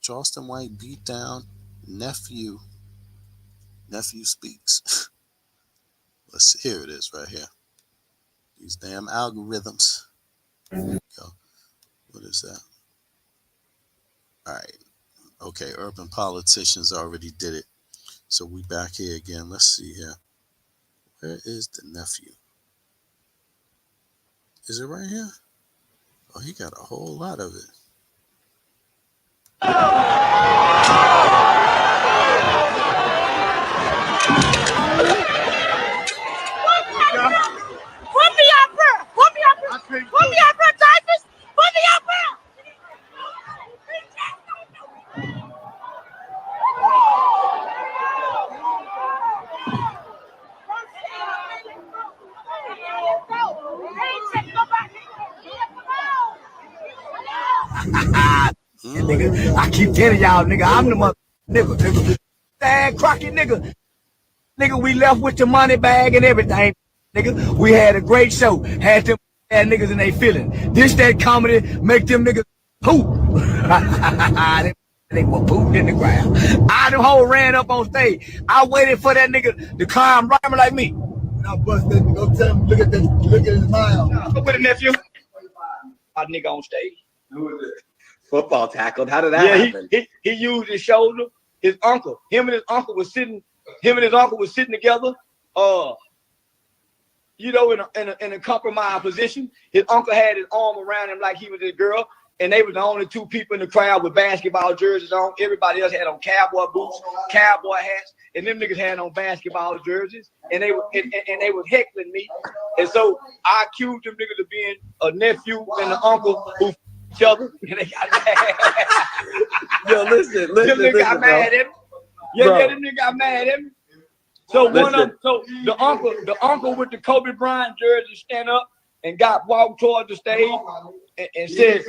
Charleston White beat down nephew. Nephew speaks. Let's see. Here it is right here. These damn algorithms. Go. What is that? All right. Okay, urban politicians already did it. So we back here again. Let's see here. Where is the nephew? Is it right here? Oh, he got a whole lot of it. Put me up here! Put me up here! Put me up here, Typhus! Put me up here! Nigga, I keep telling y'all, nigga, I'm the mother nigga. Dad, Crockett, nigga. Nigga, we left with the money bag and everything. Nigga, we had a great show. Had them bad niggas in they feeling. This, that comedy, make them niggas poop. They were pooped in the ground. I the whole ran up on stage. I waited for that nigga to climb rhyming like me. I bust that nigga. Go tell him, look at his smile. Go with the nephew. Our nigga on stage. Who is it? Football tackled. How did that happen? He used his shoulder. His uncle. Him and his uncle was sitting together. You know, in a compromised position. His uncle had his arm around him like he was his girl. And they were the only two people in the crowd with basketball jerseys on. Everybody else had on cowboy boots, cowboy hats, and them niggas had on basketball jerseys. And they was heckling me. And so I accused them niggas of being a nephew and an uncle who each other. And they got mad. Yo, listen, them niggas got mad at me. Yeah, them niggas got mad at me. So the uncle with the Kobe Bryant jersey stand up and walked towards the stage and said,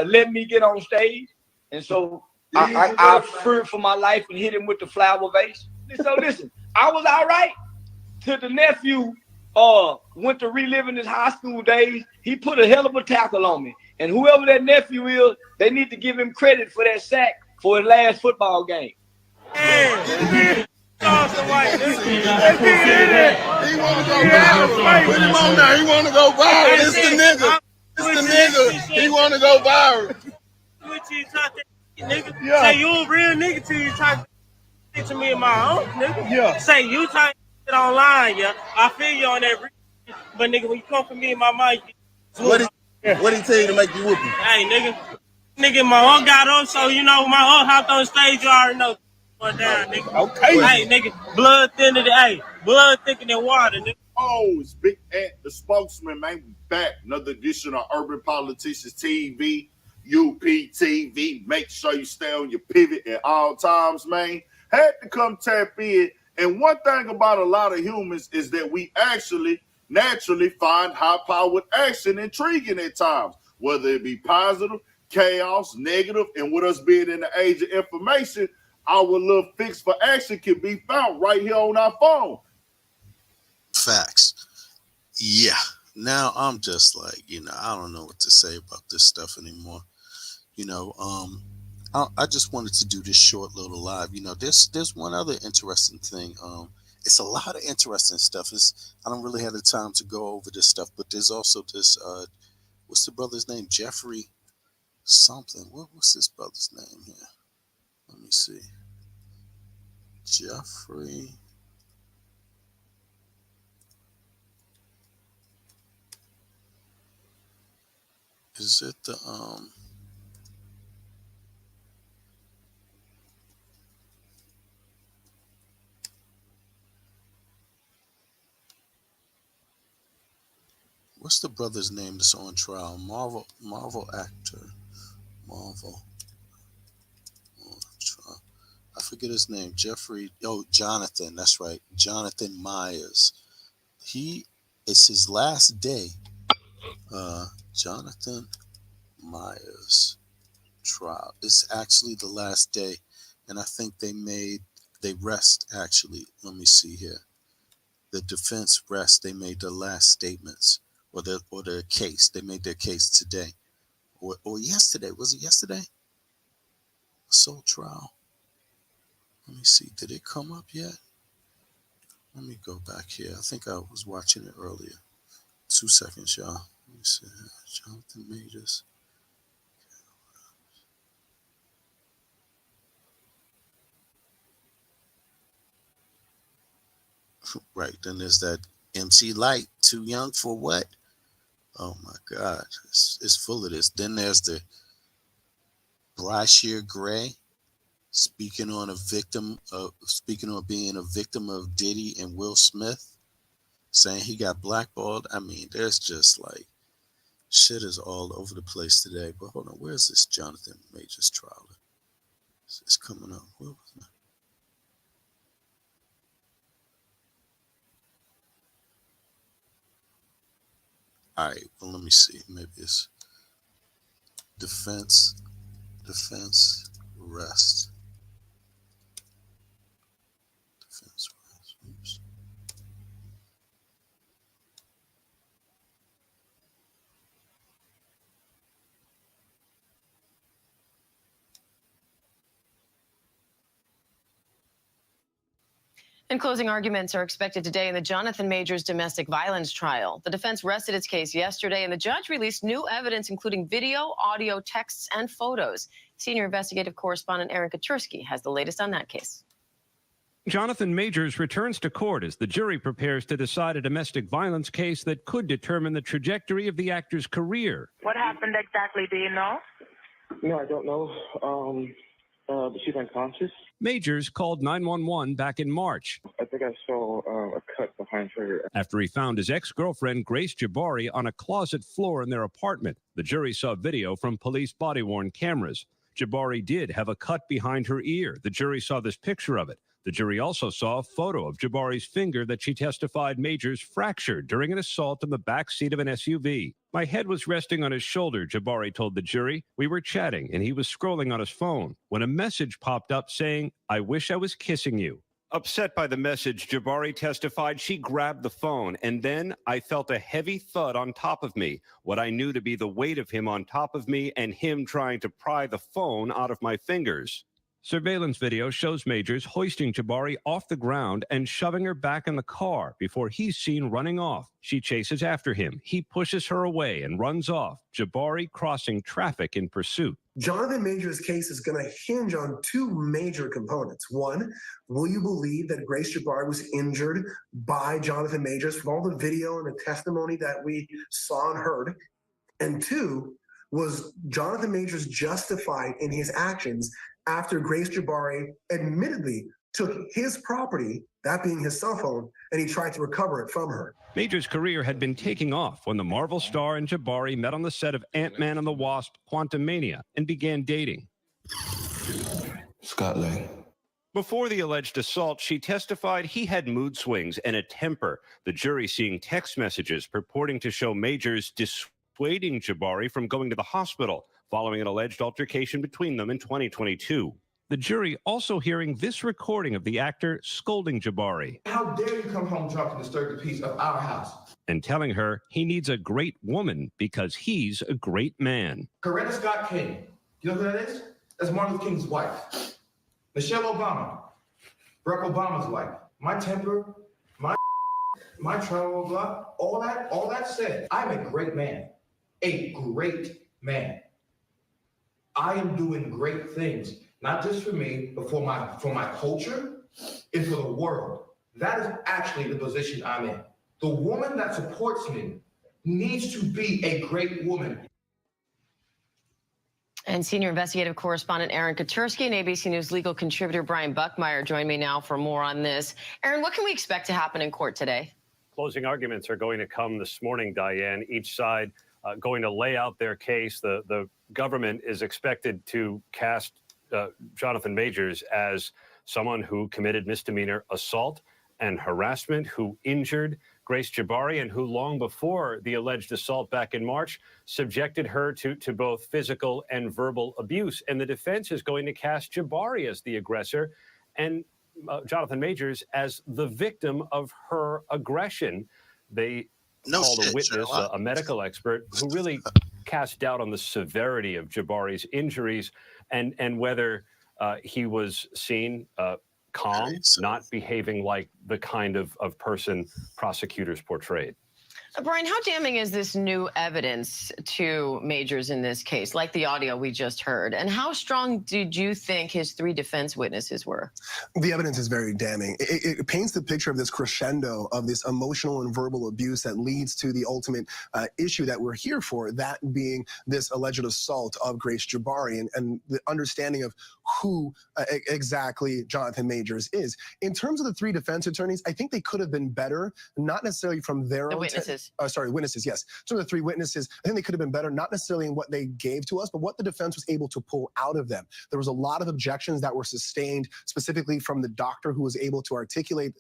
let me get on stage. And so I feared for my life and hit him with the flower vase. So listen, I was all right till the nephew went to reliving his high school days. He put a hell of a tackle on me. And whoever that nephew is, they need to give him credit for that sack for his last football game. Hey. Charleston White. He want to go viral. Put him on there. He want to go viral. It's the nigga. It's the nigga. He want to go viral. What you talk to nigga? Yeah. Say you a real nigga till you talk to me and my own nigga. Yeah. Say you talk it online, yeah. I feel you on that, but nigga, when you come for me and my mind, what he tell you to make you whoop him? Hey, nigga, my aunt got up, so you know my aunt hopped on stage. You already know. Down, nigga. Okay. Hey, nigga, blood thicker than water, nigga. Oh, it's Big Ant, the spokesman, man. We back. Another edition of Urban Politicians TV, UPTV. Make sure you stay on your pivot at all times, man. Had to come tap in. And one thing about a lot of humans is that we actually naturally find high-powered action intriguing at times, whether it be positive, chaos, negative, and with us being in the age of information, our little fix for action can be found right here on our phone. Facts. Yeah. Now I'm just like, I don't know what to say about this stuff anymore. I just wanted to do this short little live. There's one other interesting thing. It's a lot of interesting stuff. I don't really have the time to go over this stuff, but there's also this, what's the brother's name? Jeffrey something. What's this brother's name here? Let me see. Jeffrey. Is it the what's the brother's name that's on trial? Marvel actor. Marvel. I forget his name. Jonathan. That's right. Jonathan Myers. It's his last day. Jonathan Myers trial. It's actually the last day. And I think they rest actually. Let me see here. The defense rest. They made their last statements or their case. They made their case today. Or yesterday. Was it yesterday? Assault trial. Let me see. Did it come up yet? Let me go back here. I think I was watching it earlier. 2 seconds, y'all. Let me see. Jonathan Majors. Right, then there's that MC Light, Too Young for What? Oh my God, it's full of this. Then there's the Brashear Gray, speaking on being a victim of Diddy and Will Smith, saying he got blackballed. I mean, there's just like shit is all over the place today. But hold on, where's this Jonathan Majors trial? It's coming up. Where was it? All right, well, let me see. Maybe it's defense, rest. Defense, rest. Oops. And closing arguments are expected today in the Jonathan Majors domestic violence trial. The defense rested its case yesterday, and the judge released new evidence, including video, audio, texts, and photos. Senior investigative correspondent Aaron Katursky has the latest on that case. Jonathan Majors returns to court as the jury prepares to decide a domestic violence case that could determine the trajectory of the actor's career. What happened exactly? Do you know? No, I don't know. But she's unconscious. Majors called 911 back in March. I think I saw a cut behind her. After he found his ex-girlfriend, Grace Jabari, on a closet floor in their apartment. The jury saw video from police body-worn cameras. Jabari did have a cut behind her ear. The jury saw this picture of it. The jury also saw a photo of Jabari's finger that she testified Majors fractured during an assault in the back seat of an SUV. My head was resting on his shoulder, Jabari told the jury. We were chatting, and he was scrolling on his phone when a message popped up saying, "I wish I was kissing you." Upset by the message, Jabari testified she grabbed the phone, and then I felt a heavy thud on top of me, what I knew to be the weight of him on top of me and him trying to pry the phone out of my fingers. Surveillance video shows Majors hoisting Jabari off the ground and shoving her back in the car before he's seen running off. She chases after him. He pushes her away and runs off. Jabari crossing traffic in pursuit. Jonathan Majors' case is going to hinge on two major components. One, will you believe that Grace Jabari was injured by Jonathan Majors from all the video and the testimony that we saw and heard? And two, was Jonathan Majors justified in his actions after Grace Jabari admittedly took his property, that being his cell phone, and he tried to recover it from her? Majors' career had been taking off when the Marvel star and Jabari met on the set of Ant-Man and the Wasp: Quantumania and began dating. Scott Lang. Before the alleged assault, she testified he had mood swings and a temper. The jury seeing text messages purporting to show Majors dissuading Jabari from going to the hospital following an alleged altercation between them in 2022. The jury also hearing this recording of the actor scolding Jabari. How dare you come home drunk and disturb the peace of our house? And telling her he needs a great woman because he's a great man. Coretta Scott King. You know who that is? That's Martin Luther King's wife. Michelle Obama. Barack Obama's wife. My temper, my travel, blah, all that said, I'm a great man. A great man. I am doing great things, not just for me, but for my culture and for the world. That is actually the position I'm in. The woman that supports me needs to be a great woman. And senior investigative correspondent Aaron Katursky and ABC News legal contributor Brian Buckmeyer join me now for more on this. Aaron, what can we expect to happen in court today? Closing arguments are going to come this morning, Diane. Each side going to lay out their case. The government is expected to cast Jonathan Majors as someone who committed misdemeanor assault and harassment, who injured Grace Jabari, and who long before the alleged assault back in March subjected her to both physical and verbal abuse. And the defense is going to cast Jabari as the aggressor and Jonathan Majors as the victim of her aggression. They called a witness, a medical expert, who really cast doubt on the severity of Jabari's injuries and whether he was seen calm, not behaving like the kind of person prosecutors portrayed. Brian, how damning is this new evidence to Majors in this case, like the audio we just heard? And how strong did you think his 3 defense witnesses were? The evidence is very damning. It paints the picture of this crescendo of this emotional and verbal abuse that leads to the ultimate issue that we're here for, that being this alleged assault of Grace Jabari and the understanding of who exactly Jonathan Majors is. In terms of the 3 defense attorneys, I think they could have been better, not necessarily from their own witnesses. Witnesses, yes. Some of the 3 witnesses, I think they could have been better, not necessarily in what they gave to us, but what the defense was able to pull out of them. There was a lot of objections that were sustained, specifically from the doctor who was able to articulate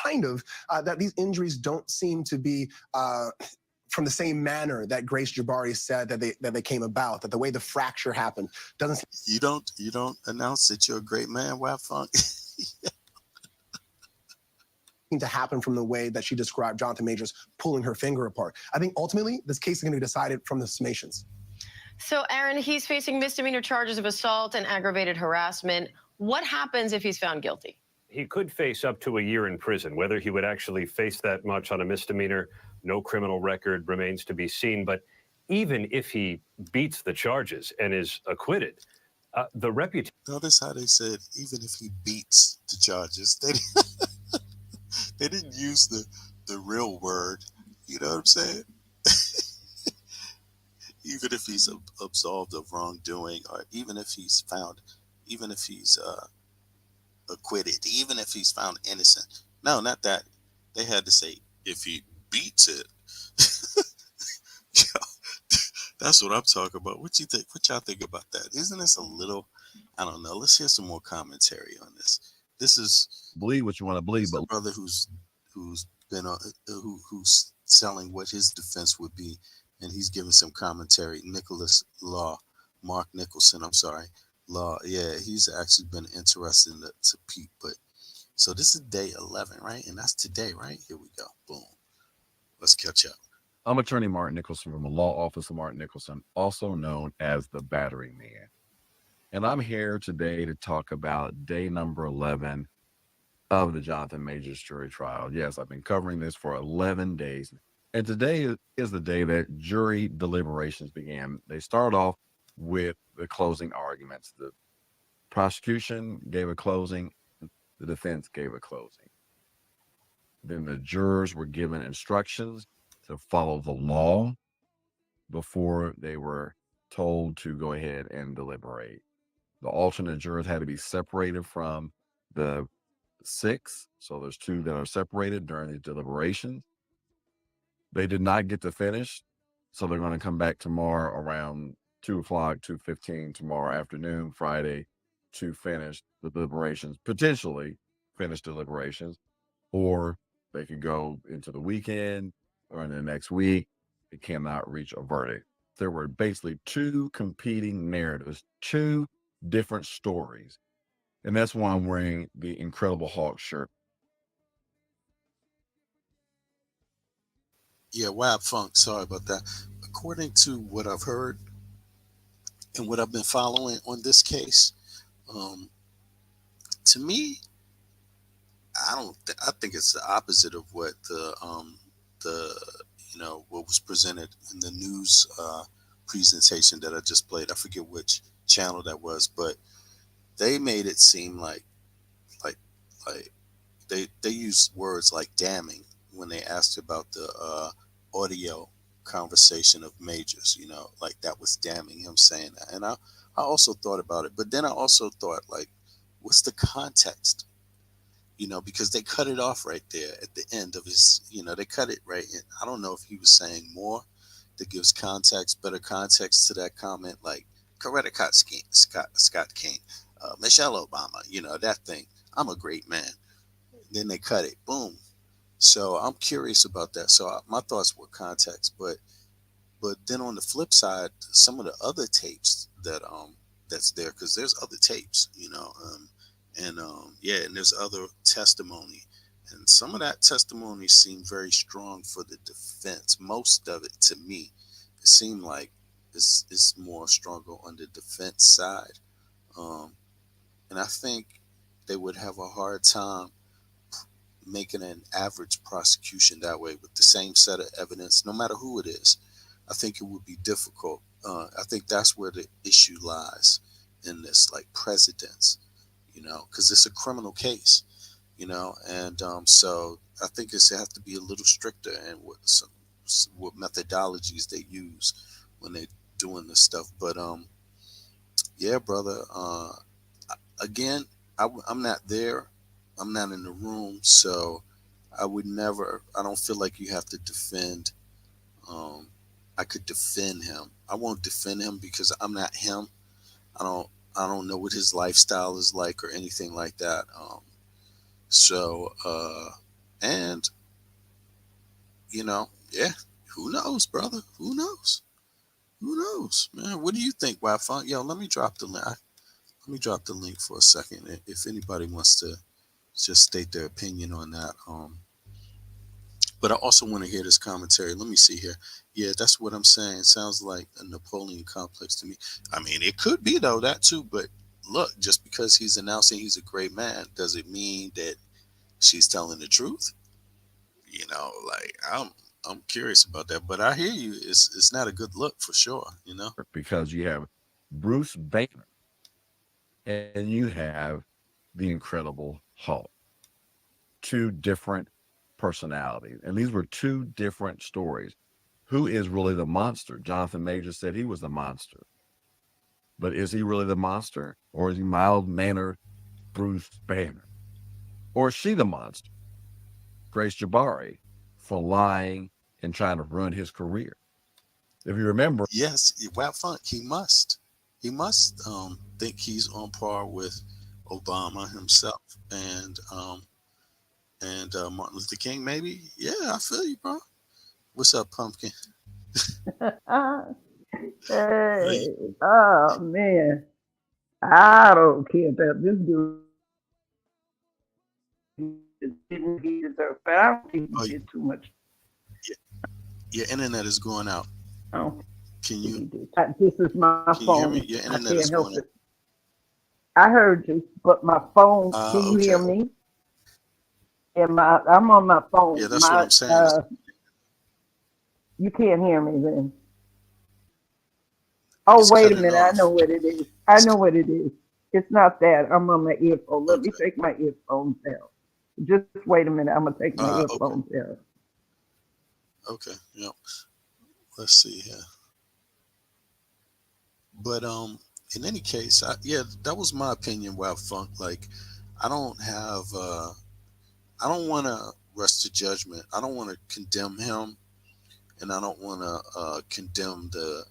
that these injuries don't seem to be from the same manner that Grace Jabari said that they came about, that the way the fracture happened doesn't. You don't announce that you're a great man, Wap Funk. To happen from the way that she described Jonathan Majors pulling her finger apart. I think ultimately this case is going to be decided from the summations. So, Aaron, he's facing misdemeanor charges of assault and aggravated harassment. What happens if he's found guilty? He could face up to a year in prison. Whether he would actually face that much on a misdemeanor, no criminal record, remains to be seen. But even if he beats the charges and is acquitted, the reputation. Notice how they said even if he beats the charges. They didn't use the real word. You know what I'm saying? Even if he's absolved of wrongdoing, or even if he's acquitted, even if he's found innocent. No, not that. They had to say if he beats it. That's what I'm talking about. What you think? What y'all think about that? Isn't this a little? I don't know. Let's hear some more commentary on this. This is believe what you want to believe, but brother who's been who's telling what his defense would be, and he's giving some commentary. Mark Nicholson. I'm sorry, Law. Yeah, he's actually been interested to peep. But so this is day 11, right? And that's today, right? Here we go. Boom. Let's catch up. I'm attorney Martin Nicholson from the law office of Martin Nicholson, also known as the Battery Man. And I'm here today to talk about day number 11 of the Jonathan Majors jury trial. Yes, I've been covering this for 11 days. And today is the day that jury deliberations began. They start off with the closing arguments. The prosecution gave a closing, the defense gave a closing. Then the jurors were given instructions to follow the law before they were told to go ahead and deliberate. The alternate jurors had to be separated from the 6. So there's 2 that are separated during the deliberations. They did not get to finish. So they're going to come back tomorrow around 2 o'clock, 2:15 tomorrow afternoon, Friday, to finish the deliberations, potentially finish deliberations, or they could go into the weekend or in the next week. They cannot reach a verdict. There were basically 2 competing narratives, 2 different stories. And that's why I'm wearing the Incredible Hulk shirt. Yeah, Wab Funk, sorry about that. According to what I've heard and what I've been following on this case, to me, I think it's the opposite of what what was presented in the news presentation that I just played. I forget which channel that was, but they made it seem like they used words like damning when they asked about the audio conversation of Majors, like that was damning, him saying that. And I also thought about it, but then I also thought, like, what's the context? Because they cut it off right there at the end of his, they cut it right in. I don't know if he was saying more that gives better context to that comment, like Coretta Scott King, Michelle Obama, that thing. I'm a great man. Then they cut it. Boom. So I'm curious about that. So my thoughts were context, but then on the flip side, some of the other tapes that's there, because there's other tapes, and there's other testimony, and some of that testimony seemed very strong for the defense. Most of it, to me, it seemed like it's more stronger on the defense side, and I think they would have a hard time making an average prosecution that way with the same set of evidence, no matter who it is, I think it would be difficult. I think that's where the issue lies in this, like precedence, because it's a criminal case, and so I think they have to be a little stricter in what methodologies they use when they're doing this stuff. But yeah, brother. Again, I'm not there. I'm not in the room, so I would never. I don't feel like you have to defend. I could defend him. I won't defend him because I'm not him. I don't know what his lifestyle is like or anything like that. And yeah, who knows, brother? Who knows? Who knows, man? What do you think, Wi-Fi? Yo, let me drop the link. Let me drop the link for a second. If anybody wants to just state their opinion on that. But I also want to hear this commentary. Let me see here. Yeah, that's what I'm saying. It sounds like a Napoleon complex to me. I mean, it could be, though, that too. But look, just because he's announcing he's a great man, does it mean that she's telling the truth? Like I'm curious about that. But I hear you. It's not a good look for sure, Because you have Bruce Banner and you have the Incredible Hulk. Two different personalities. And these were two different stories. Who is really the monster? Jonathan Majors said he was the monster. But is he really the monster? Or is he mild-mannered Bruce Banner? Or is she the monster? Grace Jabari, for lying and trying to ruin his career. If you remember. Yes, Wap Funk, he must think he's on par with Obama himself and Martin Luther King, maybe. Yeah, I feel you, bro. What's up, Pumpkin? Hey, oh man, I don't care about this dude. He deserves, but I don't think he did too much. Your internet is going out. Oh, can you? This is my can phone. You hear me? Your internet I can't is help going it. I heard you, but my phone. Can you okay. hear me? And I'm on my phone. Yeah, that's what I'm saying. You can't hear me then. Oh, wait a minute. I know what it is. I know what it is. It's not that. I'm on my earphone. Let me take my earphones out. Just wait a minute. I'm going to take my earphones out. Okay. Yep. Let's see here. But in any case, that was my opinion. Wild Funk. Like, I don't want to rush to judgment. I don't want to condemn him, and I don't want to condemn the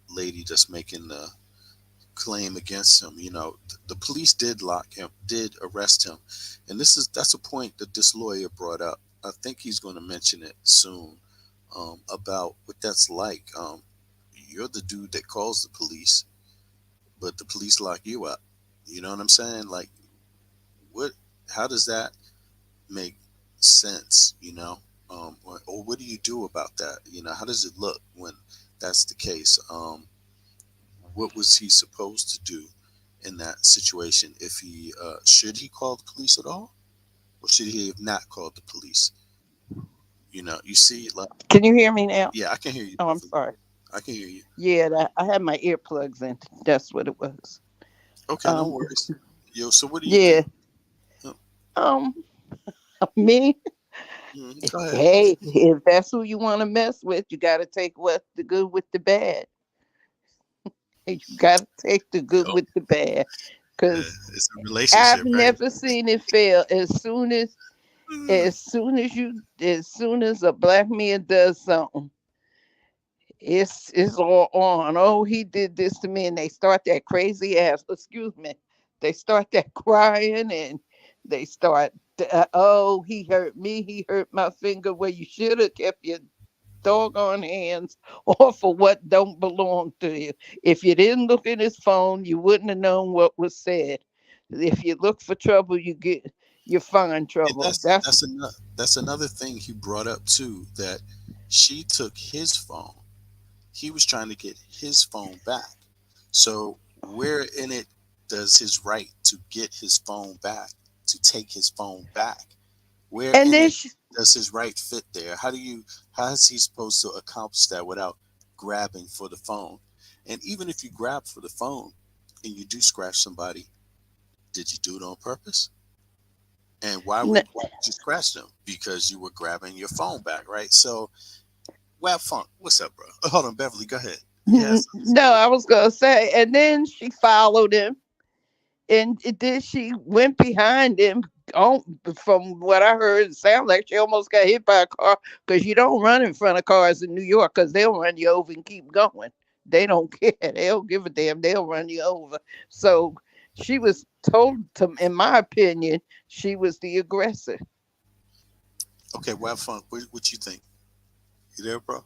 lady that's making the claim against him. The police did arrest him, and that's a point that this lawyer brought up. I think he's going to mention it soon about what that's like. You're the dude that calls the police, but the police lock you up. You know what I'm saying? Like, how does that make sense? Or what do you do about that? How does it look when that's the case? What was he supposed to do in that situation? If he should he call the police at all, or should he have not called the police? You see, like. Can you hear me now? Yeah, I can hear you. Oh, I'm sorry. I can hear you. Yeah, I had my earplugs in. That's what it was. Okay, no worries. Yo, so what do you think? Me? Go ahead. Hey, if that's who you want to mess with, you got to take what the good with the bad. You got to take the good with the bad, because it's a relationship. I've never seen it fail. As soon as a black man does something, it's all on. Oh, he did this to me, and they start that crazy ass. Excuse me. They start that crying, and they start. Oh, he hurt me. He hurt my finger. Well, you should have kept your doggone hands off of what don't belong to you. If you didn't look at his phone, you wouldn't have known what was said. If you look for trouble, you find trouble. That's another thing he brought up too, that she took his phone. He was trying to get his phone back. So where in it does his right to get his phone back to take his phone back. Where And in then it does his right fit there? How is he supposed to accomplish that without grabbing for the phone? And even if you grab for the phone and you do scratch somebody, did you do it on purpose? And why would you scratch them? Because you were grabbing your phone back, right? So, Web Funk, what's up, bro? Hold on, Beverly, go ahead. Yes. No, I was gonna say, and then she followed him, and then she went behind him. From what I heard, it sounds like she almost got hit by a car, because you don't run in front of cars in New York, because they'll run you over and keep going. They don't care. They don't give a damn. They'll run you over. So she was told to, in my opinion, she was the aggressor. Okay, Web Funk, what you think? You there, bro?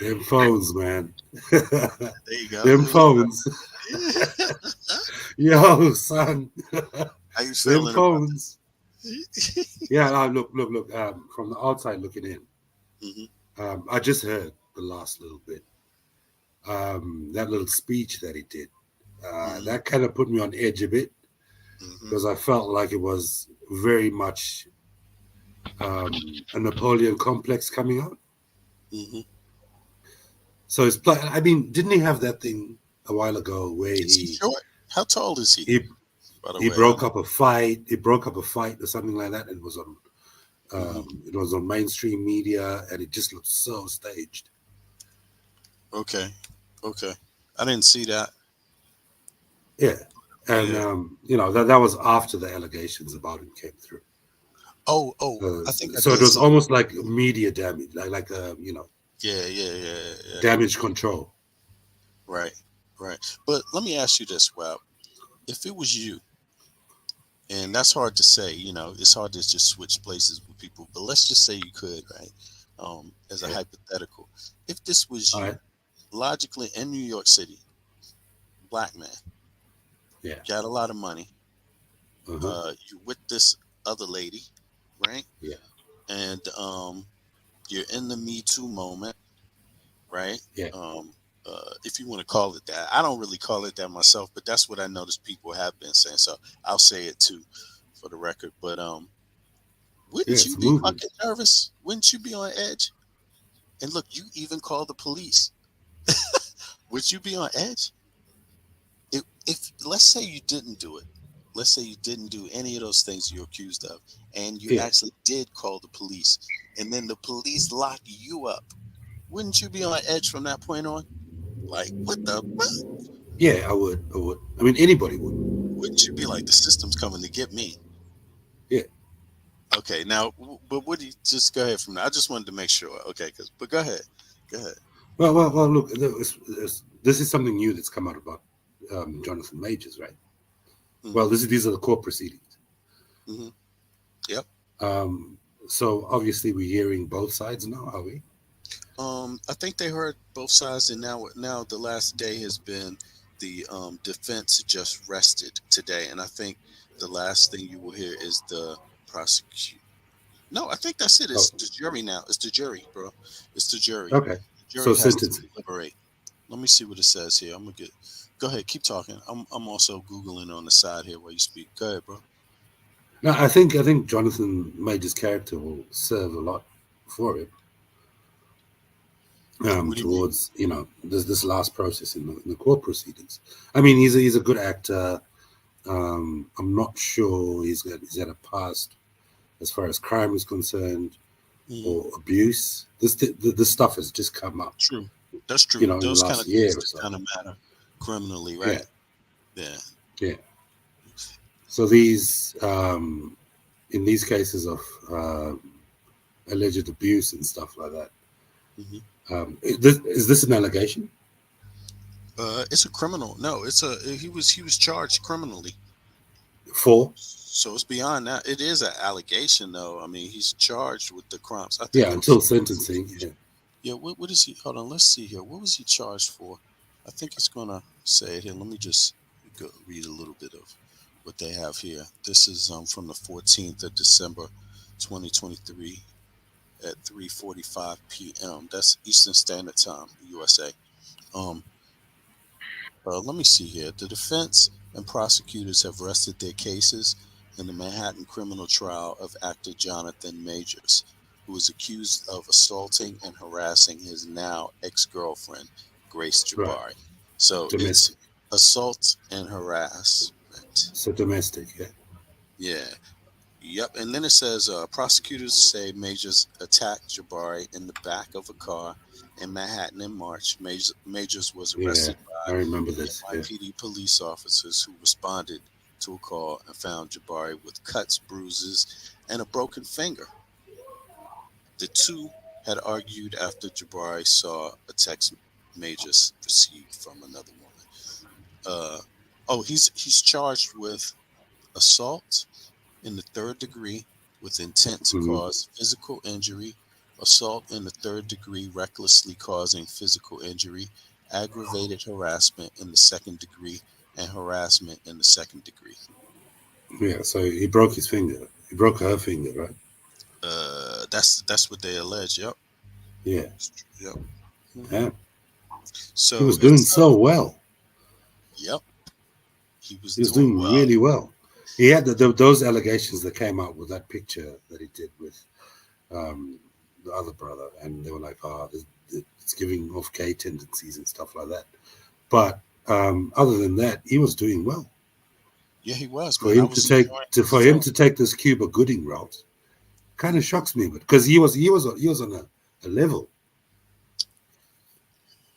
Them phones, man. There you go. Them phones. Yo, son. How you feeling? Them phones. Yeah, look. From the outside looking in, I just heard the last little bit. That little speech that he did. That kind of put me on edge a bit, because I felt like it was very much a Napoleon complex coming out. So it's I mean, didn't he have that thing a while ago where he short? How tall is he? He broke up a fight. He broke up a fight or something like that, and it was on mainstream media, and it just looked so staged. Okay, I didn't see that. Yeah, and you know that was after the allegations about him came through. I think so. It was almost like media damage, like you know. Yeah. Damage control. Right. But let me ask you this, Web. If it was you, and that's hard to say, you know, it's hard to just switch places with people, but let's just say you could, right? As a hypothetical. If this was you, logically in New York City, black man, got a lot of money, you with this other lady, right? Yeah. And you're in the Me Too moment, right? Yeah. If you want to call it that. I don't really call it that myself, but that's what I noticed people have been saying. So I'll say it too, for the record. But wouldn't you be fucking nervous? Wouldn't you be on edge? And look, you even called the police. Would you be on edge? If let's say you didn't do it. Let's say you didn't do any of those things you're accused of, and you actually did call the police, and then the police lock you up. Wouldn't you be on edge from that point on? Like, what the fuck? Yeah, I would. I mean, anybody would. Wouldn't you be like, the system's coming to get me? Yeah. Okay, now, but would you just go ahead from there? I just wanted to make sure. Okay, but go ahead. Well, look, this is something new that's come out about Jonathan Majors, right? Well, these are the court proceedings. Yep. So obviously we're hearing both sides now, are we? I think they heard both sides, and now the last day has been the defense just rested today, and I think the last thing you will hear is the prosecution. No, I think that's it. It's the jury now. It's the jury, bro. It's the jury. Okay. The jury So has sentencing. to deliberate. Let me see what it says here. Go ahead, keep talking. I'm also Googling on the side here while you speak. Go ahead, bro. No, I think Jonathan Major's character will serve a lot for it. Towards you know this last process in the court proceedings. I mean, he's a good actor. I'm not sure he's got a past as far as crime is concerned or abuse. This stuff has just come up. True, that's true. You know, those in the kind last of year things or just so. kind of matter criminally, right? Yeah. So these in these cases of alleged abuse and stuff like that. Is this an allegation? It's a criminal. No, he was charged criminally. For? So it's beyond that. It is an allegation, though. I mean, he's charged with the crimes. I think Until sentencing. Yeah. What is he? Hold on. Let's see here. What was he charged for? I think it's gonna say it here. Let me just go read a little bit of what they have here. This is from the 14th of December, 2023. At 3:45 p.m. That's Eastern Standard Time, USA. let me see here. The defense and prosecutors have rested their cases in the Manhattan criminal trial of actor Jonathan Majors, who is accused of assaulting and harassing his now ex-girlfriend, Grace Jabari. Right. So Domestic. it's assault and harassment. So domestic, yeah. Yeah. Yep. And then it says prosecutors say Majors attacked Jabari in the back of a car in Manhattan in March. Majors was arrested I remember this. Yeah. NYPD police officers who responded to a call and found Jabari with cuts, bruises, and a broken finger. The two had argued after Jabari saw a text Majors received from another woman. He's charged with assault in the third degree with intent to cause physical injury, assault in the third degree recklessly causing physical injury, aggravated harassment in the second degree, and harassment in the second degree. Yeah, so he broke his finger. He broke her finger, right? That's what they allege. Yep. Yeah. Yep. Yeah. So he was doing so well. Yep. He was doing really well. He had those allegations that came out with that picture that he did with the other brother, and they were like, "Oh, it's giving off gay tendencies and stuff like that." But other than that, he was doing well. Yeah, he was. For him to take this Cuba Gooding route, kind of shocks me, because he was on a level.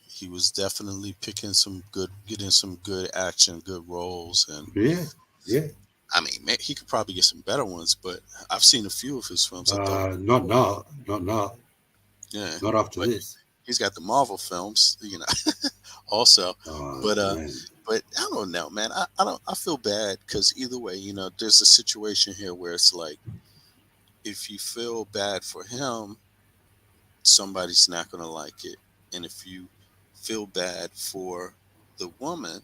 He was definitely getting some good action, good roles, and yeah. I mean, man, he could probably get some better ones, but I've seen a few of his films. Not now. Yeah, not after this. He's got the Marvel films, also. But I don't know, man. I feel bad because either way, there's a situation here where it's like, if you feel bad for him, somebody's not gonna like it, and if you feel bad for the woman,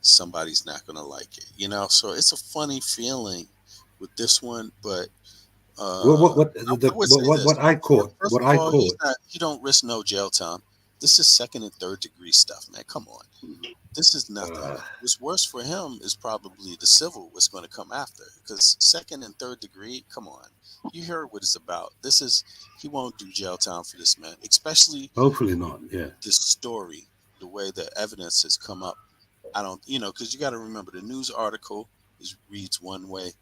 somebody's not gonna like it, So it's a funny feeling with this one, but what I caught. He don't risk no jail time. This is second and third degree stuff, man. Come on, this is nothing. What's worse for him is probably the civil what's going to come after, because second and third degree. Come on, you heard what it's about. He won't do jail time for this, man. Especially hopefully not. Yeah, this story, the way the evidence has come up. I don't, because you got to remember the news article reads one way,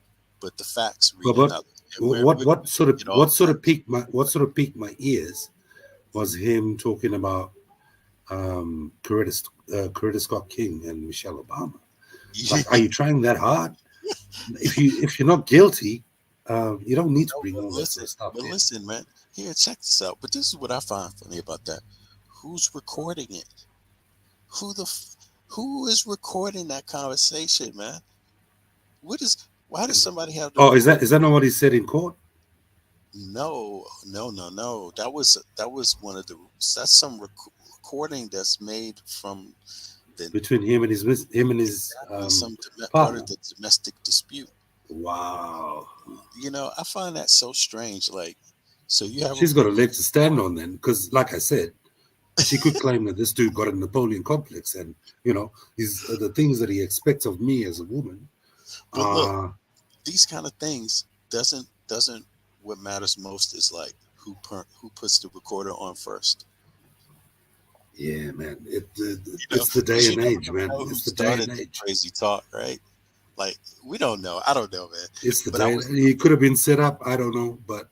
but the facts read another. What sort of piqued my ears was him talking about Coretta Scott King and Michelle Obama. Like, are you trying that hard? If you're not guilty, you don't need to bring all that sort of stuff. But listen, man, here, check this out. But this is what I find funny about that. Who's recording it? Who is recording that conversation, man? Why does somebody have to is that not what he said in court? No. That was one of that's some recording that's made from between him and his part of the domestic dispute. Wow. I find that so strange. Like, so you have she's got a leg to stand on then, because like I said, she could claim that this dude got a Napoleon complex, and these are the things that he expects of me as a woman. But look, these kind of things doesn't. What matters most is like who puts the recorder on first. Yeah, man. It's the day and age, man. It's the day and age. Crazy talk, right? Like, we don't know. I don't know, man. It's the day. He could have been set up. I don't know, but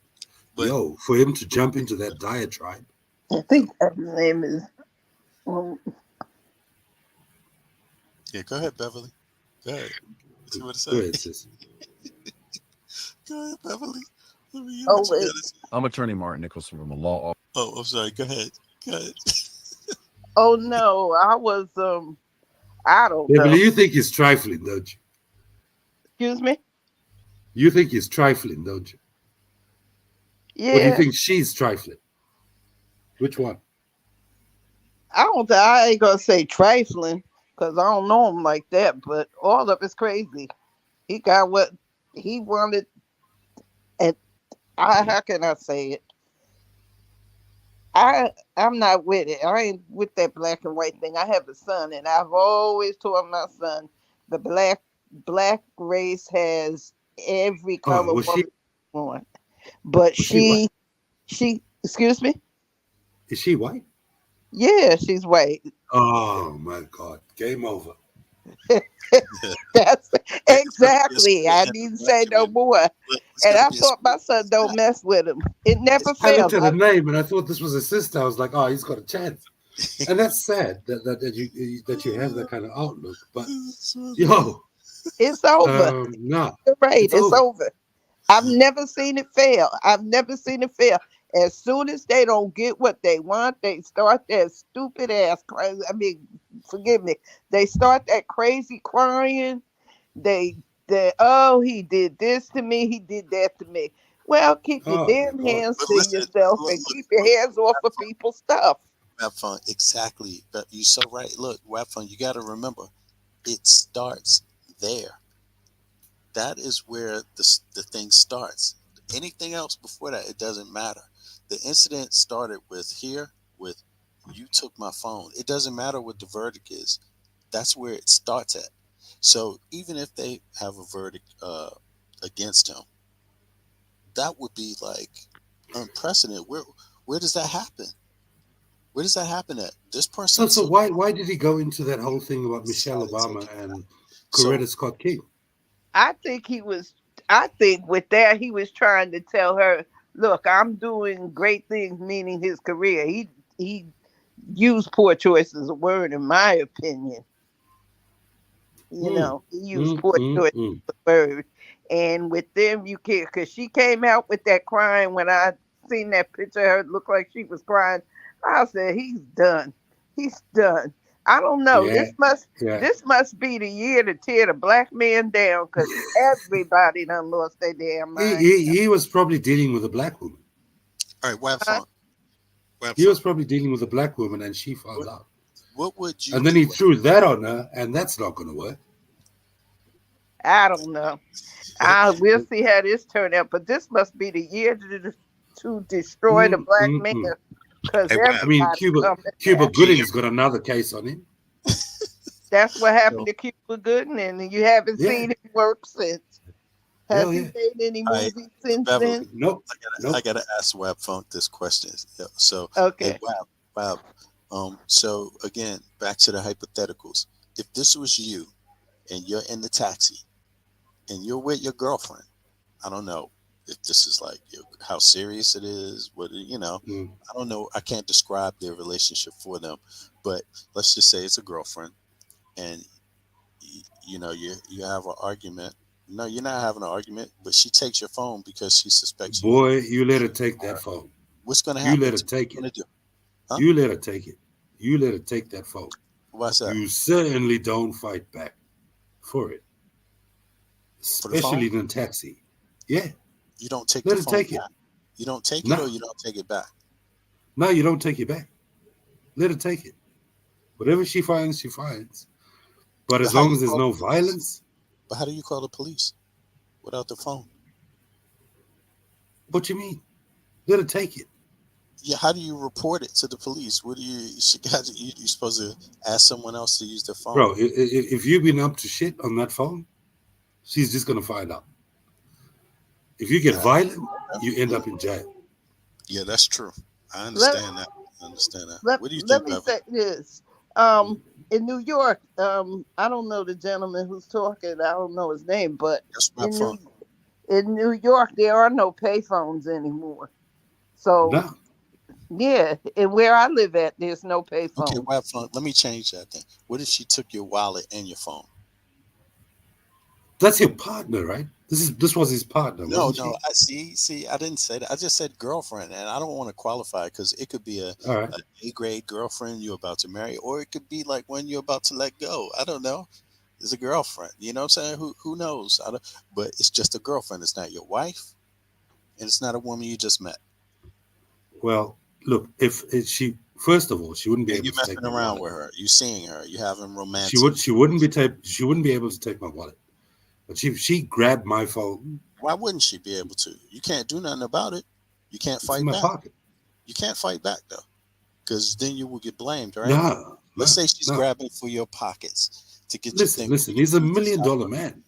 for him to jump into that diatribe. I think that name is. Yeah, go ahead, Beverly. Go ahead. See what it says. Go ahead, sis. Go ahead, Beverly. I'm attorney Martin Nicholson from a law office. Oh, I'm sorry. Go ahead. Oh no, I was I don't know. Beverly, you think he's trifling, don't you? Excuse me? You think he's trifling, don't you? Yeah. Or do you think she's trifling? Which one? I ain't gonna say trifling, because I don't know him like that, but all of it's crazy. He got what he wanted, and how can I say it? I'm not with it. I ain't with that black and white thing. I have a son, and I've always told my son the black race has every color was woman want. But she excuse me? Is she white? Yeah, she's white. Oh my God. Game over. That's exactly. I didn't say no more. And I thought my son don't mess with him. It never I looked failed. at the name and I thought this was a sister. I was like, oh, he's got a chance. And that's sad that you have that kind of outlook. But yo, it's over. Nah, you're right. It's over. I've never seen it fail. I've never seen it fail. As soon as they don't get what they want, they start that stupid ass crying. I mean, forgive me. They start that crazy crying. They oh, he did this to me. He did that to me. Well, keep your damn hands to yourself and keep your hands off of people's stuff. Webphone, exactly. But you're so right. Look, Webphone, you got to remember, it starts there. That is where the thing starts. Anything else before that, it doesn't matter. The incident started with you took my phone. It doesn't matter what the verdict is. That's where it starts at. So even if they have a verdict against him, that would be like unprecedented. Where does that happen? Where does that happen at? This person. So why did he go into that whole thing about Michelle Obama and Coretta Scott King? I think with that he was trying to tell her, look, I'm doing great things, meaning his career. He used poor choice as a word, in my opinion. You know, he used poor choice as a word. And with them, you can't, because she came out with that crying. When I seen that picture of her, it looked like she was crying. I said, he's done. He's done. I don't know. Yeah. This must be the year to tear the black man down, because everybody done lost their damn mind. He was probably dealing with a black woman. All right, Webphone. He was probably dealing with a black woman, and she found out. What would you? And then he threw that on her, and that's not going to work. I don't know. We'll see how this turns out, but this must be the year to destroy the black man. Because I mean, Cuba Gooding's got another case on him. That's what happened to Cuba Gooding, and you haven't seen him work since. Has he made any movies since then? Nope. I gotta ask Webphone this question. So okay, Web. So again, back to the hypotheticals. If this was you, and you're in the taxi, and you're with your girlfriend, I don't know if this is like how serious it is, what I don't know. I can't describe their relationship for them, but let's just say it's a girlfriend, and you have an argument. No, you're not having an argument, but she takes your phone because she suspects you. Boy, you let her take that phone. What's going to happen? You let her take it. Huh? You let her take it. You let her take that phone. What's that? You certainly don't fight back for it, especially in a taxi. Yeah. You don't take let the her phone take back. it. You don't take it, or you don't take it back. No, you don't take it back. Let her take it. Whatever she finds, she finds. But as long as there's no violence. But how do you call the police without the phone? What you mean? Let her take it. Yeah, how do you report it to the police? What do you supposed to ask someone else to use their phone? Bro, if you've been up to shit on that phone, she's just gonna find out. If you get violent, you end up in jail. Yeah, that's true. I understand that. What do you think? Let me say this. In New York, I don't know the gentleman who's talking. I don't know his name, but in New York, there are no payphones anymore. So, yeah, and where I live at, there's no payphone. Okay, Webphone. Let me change that then. What if she took your wallet and your phone? That's your partner, right? This was his partner. No. I see. I didn't say that. I just said girlfriend, and I don't want to qualify because it could be a A-grade girlfriend you're about to marry, or it could be like when you're about to let go. I don't know. It's a girlfriend. You know what I'm saying? Who knows? But it's just a girlfriend. It's not your wife, and it's not a woman you just met. Well, look, if she first of all, she wouldn't be able to take my wallet. You're messing around with her. You seeing her. You having romantic. She wouldn't be able to take my wallet. But she grabbed my phone. Why wouldn't she be able to? You can't do nothing about it. You can't fight in my back. pocket. You can't fight back though, because then you will get blamed, right? No. Let's say she's no. grabbing for your pockets to get Listen, you. listen. He's $1 million man.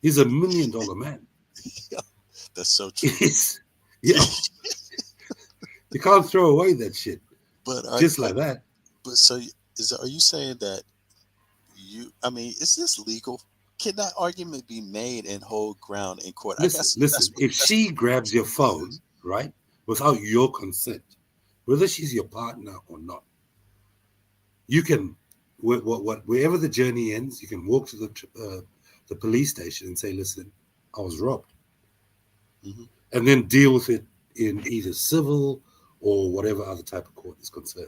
He's $1 million man. That's so true. Yeah. You can't throw away that shit. But like that. But so are you saying that I mean, is this legal? Can that argument be made and hold ground in court? Listen. If she grabs your phone, right, without your consent, whether she's your partner or not, you can, wherever the journey ends, you can walk to the police station and say, "Listen, I was robbed," and then deal with it in either civil or whatever other type of court is concerned.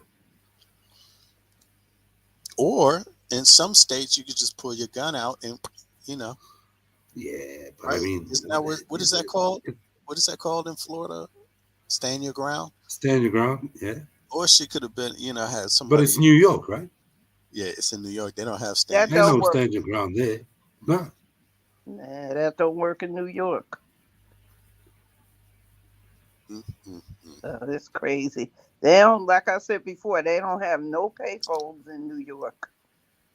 Or in some states, you could just pull your gun out and, Yeah, but right? I mean, Isn't that what is that called? What is that called in Florida? Stand your ground. Stand your ground. Yeah. Or she could have been, had somebody. But it's New York, right? Yeah, it's in New York. They don't have stand. That don't work. Stand your ground there. No. Nah, that don't work in New York. That's crazy. They don't, like I said before, they don't have no payphones in New York.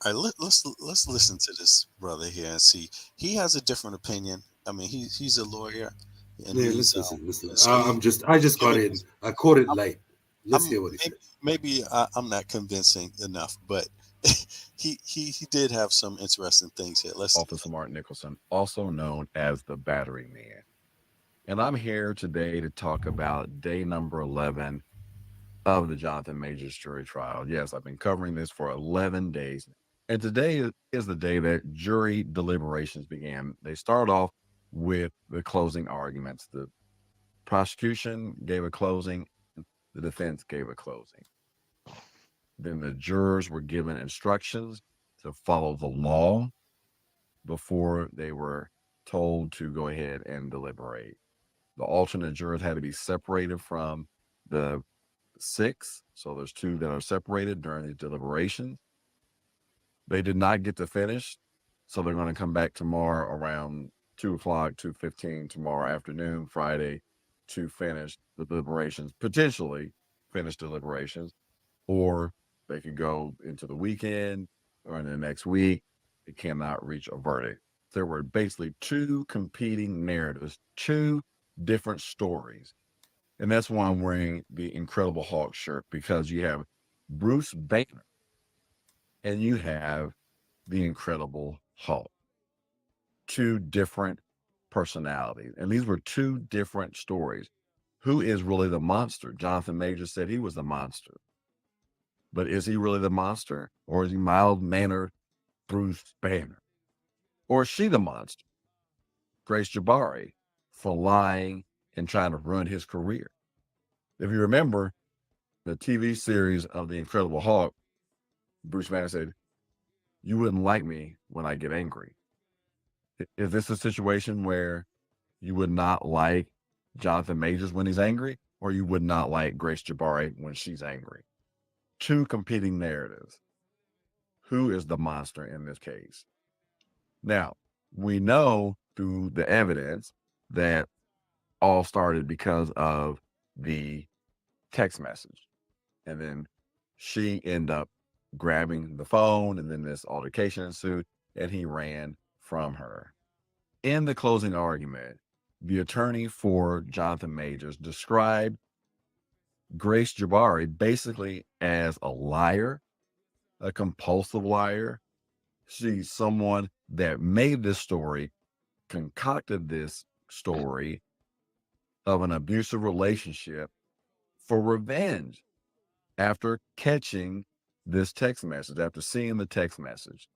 All right, let's listen to this brother here and see. He has a different opinion. I mean, he's a lawyer. And yeah, listen. I just got in. I caught it late. Let's hear what he said. Maybe I'm not convincing enough, but he did have some interesting things here. Officer Martin Nicholson, also known as the Battering Man. And I'm here today to talk about day number 11 of the Jonathan Majors jury trial. Yes, I've been covering this for 11 days. And today is the day that jury deliberations began. They start off with the closing arguments. The prosecution gave a closing, the defense gave a closing. Then the jurors were given instructions to follow the law before they were told to go ahead and deliberate. The alternate jurors had to be separated from the 6. So there's 2 that are separated during the deliberations. They did not get to finish. So they're going to come back tomorrow around 2 o'clock, 2:15 tomorrow afternoon, Friday, to finish the deliberations, potentially finish deliberations, or they could go into the weekend or in the next week. They cannot reach a verdict. There were basically 2 competing narratives, 2 different stories. And that's why I'm wearing the Incredible Hulk shirt, because you have Bruce Banner and you have the Incredible Hulk. 2 different personalities. And these were 2 different stories. Who is really the monster? Jonathan Majors said he was the monster. But is he really the monster? Or is he mild-mannered Bruce Banner? Or is she the monster? Grace Jabari, for lying and trying to ruin his career. If you remember the TV series of The Incredible Hulk, Bruce Banner said, "You wouldn't like me when I get angry." Is this a situation where you would not like Jonathan Majors when he's angry, or you would not like Grace Jabari when she's angry? 2 competing narratives. Who is the monster in this case? Now, we know through the evidence that all started because of the text message. And then she ended up grabbing the phone, and then this altercation ensued, and he ran from her. In the closing argument, the attorney for Jonathan Majors described Grace Jabari basically as a liar, a compulsive liar. She's someone that made this story, concocted this story of an abusive relationship for revenge after catching this text message, after seeing the text message